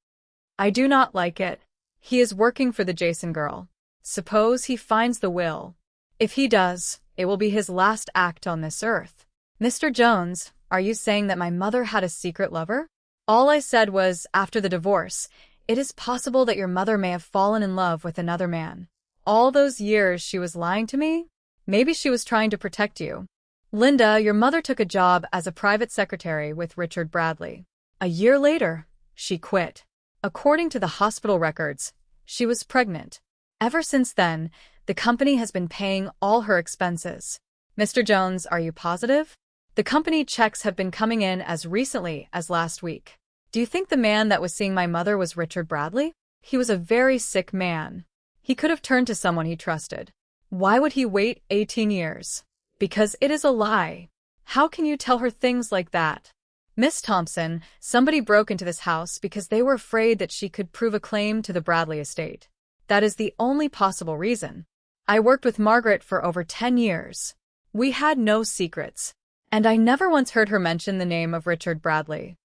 I do not like it. He is working for the Jason girl. Suppose he finds the will. If he does, it will be his last act on this earth. Mr. Jones, are you saying that my mother had a secret lover? All I said was, after the divorce, it is possible that your mother may have fallen in love with another man. All those years she was lying to me? Maybe she was trying to protect you. Linda, your mother took a job as a private secretary with Richard Bradley. A year later, she quit. According to the hospital records, she was pregnant. Ever since then, the company has been paying all her expenses. Mr. Jones, are you positive? The company checks have been coming in as recently as last week. Do you think the man that was seeing my mother was Richard Bradley? He was a very sick man. He could have turned to someone he trusted. Why would he wait 18 years? Because it is a lie. How can you tell her things like that? Miss Thompson, somebody broke into this house because they were afraid that she could prove a claim to the Bradley estate. That is the only possible reason. I worked with Margaret for over 10 years. We had no secrets. And I never once heard her mention the name of Richard Bradley.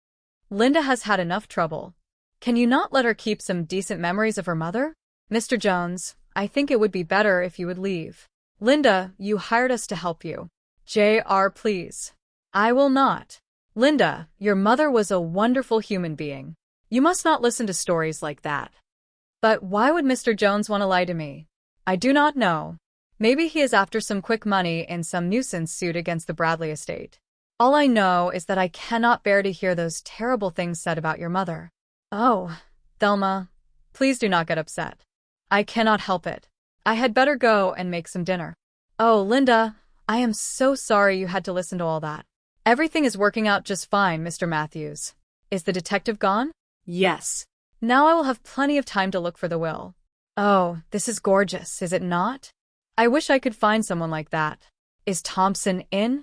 Linda has had enough trouble. Can you not let her keep some decent memories of her mother? Mr. Jones, I think it would be better if you would leave. Linda, you hired us to help you. J.R., please. I will not. Linda, your mother was a wonderful human being. You must not listen to stories like that. But why would Mr. Jones want to lie to me? I do not know. Maybe he is after some quick money in some nuisance suit against the Bradley estate. All I know is that I cannot bear to hear those terrible things said about your mother. Oh, Thelma, please do not get upset. I cannot help it. I had better go and make some dinner. Oh, Linda, I am so sorry you had to listen to all that. Everything is working out just fine, Mr. Matthews. Is the detective gone? Yes. Now I will have plenty of time to look for the will. Oh, this is gorgeous, is it not? I wish I could find someone like that. Is Thompson in?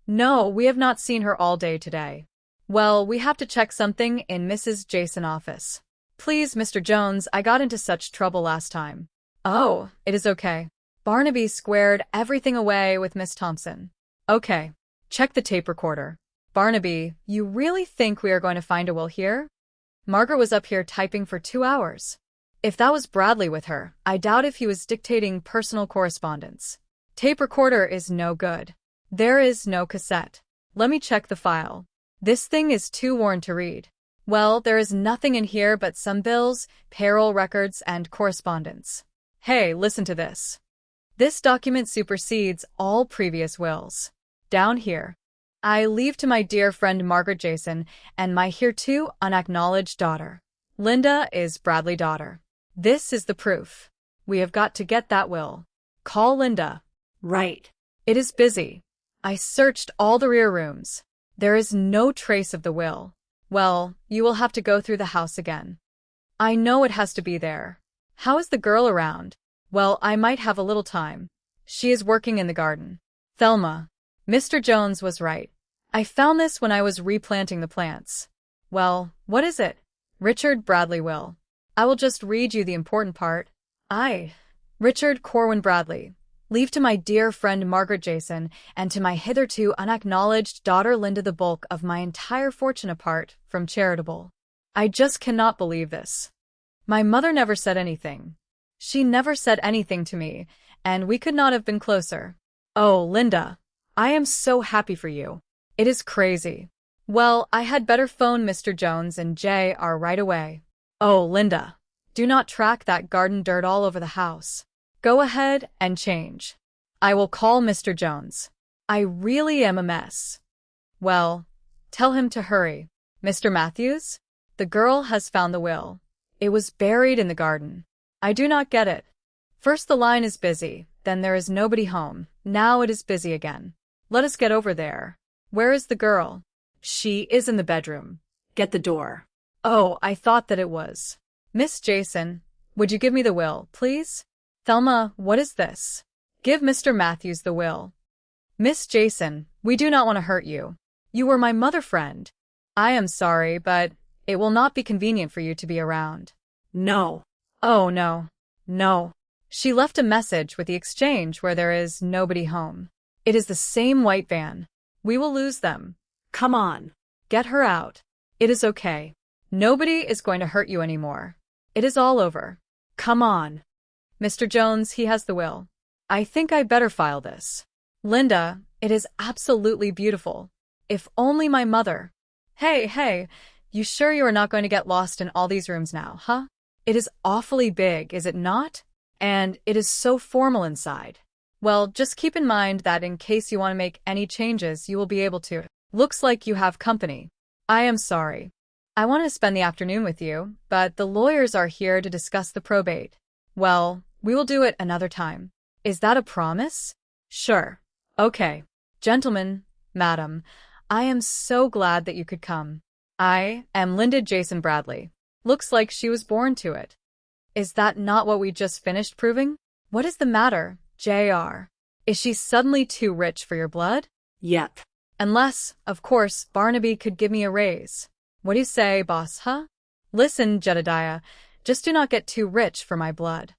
No, we have not seen her all day today. Well, we have to check something in Mrs. Jason's office. Please, Mr. Jones, I got into such trouble last time. Oh, it is okay. Barnaby squared everything away with Miss Thompson. Okay, check the tape recorder. Barnaby, you really think we are going to find a will here? Margaret was up here typing for 2 hours. If that was Bradley with her, I doubt if he was dictating personal correspondence. Tape recorder is no good. There is no cassette. Let me check the file. This thing is too worn to read. Well, there is nothing in here but some bills, payroll records, and correspondence. Hey, listen to this. This document supersedes all previous wills. Down here, I leave to my dear friend Margaret Jason and my hereto unacknowledged daughter. Linda is Bradley's daughter. This is the proof. We have got to get that will. Call Linda. Right. It is busy. I searched all the rear rooms. There is no trace of the will. Well, you will have to go through the house again. I know it has to be there. How is the girl around? Well, I might have a little time. She is working in the garden. Thelma. Mr. Jones was right. I found this when I was replanting the plants. Well, what is it? Richard Bradley will. I will just read you the important part. I, Richard Corwin Bradley, leave to my dear friend Margaret Jason and to my hitherto unacknowledged daughter Linda the bulk of my entire fortune apart from charitable. I just cannot believe this. My mother never said anything. She never said anything to me, and we could not have been closer. Oh, Linda, I am so happy for you. It is crazy. Well, I had better phone Mr. Jones and J.R. right away. Oh, Linda, do not track that garden dirt all over the house. Go ahead and change. I will call Mr. Jones. I really am a mess. Well, tell him to hurry. Mr. Matthews? The girl has found the will. It was buried in the garden. I do not get it. First the line is busy, then there is nobody home. Now it is busy again. Let us get over there. Where is the girl? She is in the bedroom. Get the door. Oh, I thought that it was. Miss Jason, would you give me the will, please? Thelma, what is this? Give Mr. Matthews the will. Miss Jason, we do not want to hurt you. You were my mother friend. I am sorry, but it will not be convenient for you to be around. No. Oh, no. No. She left a message with the exchange where there is nobody home. It is the same white van. We will lose them. Come on. Get her out. It is okay. Nobody is going to hurt you anymore. It is all over. Come on. Mr. Jones, he has the will. I think I better file this. Linda, it is absolutely beautiful. If only my mother. Hey, you sure you are not going to get lost in all these rooms now, huh? It is awfully big, is it not? And it is so formal inside. Well, just keep in mind that in case you want to make any changes, you will be able to. Looks like you have company. I am sorry. I want to spend the afternoon with you, but the lawyers are here to discuss the probate. Well, we will do it another time. Is that a promise? Sure. Okay. Gentlemen, madam, I am so glad that you could come. I am Linda Jason Bradley. Looks like she was born to it. Is that not what we just finished proving? What is the matter, J.R.? Is she suddenly too rich for your blood? Yep. Unless, of course, Barnaby could give me a raise. What do you say, boss, huh? Listen, Jedediah, just do not get too rich for my blood.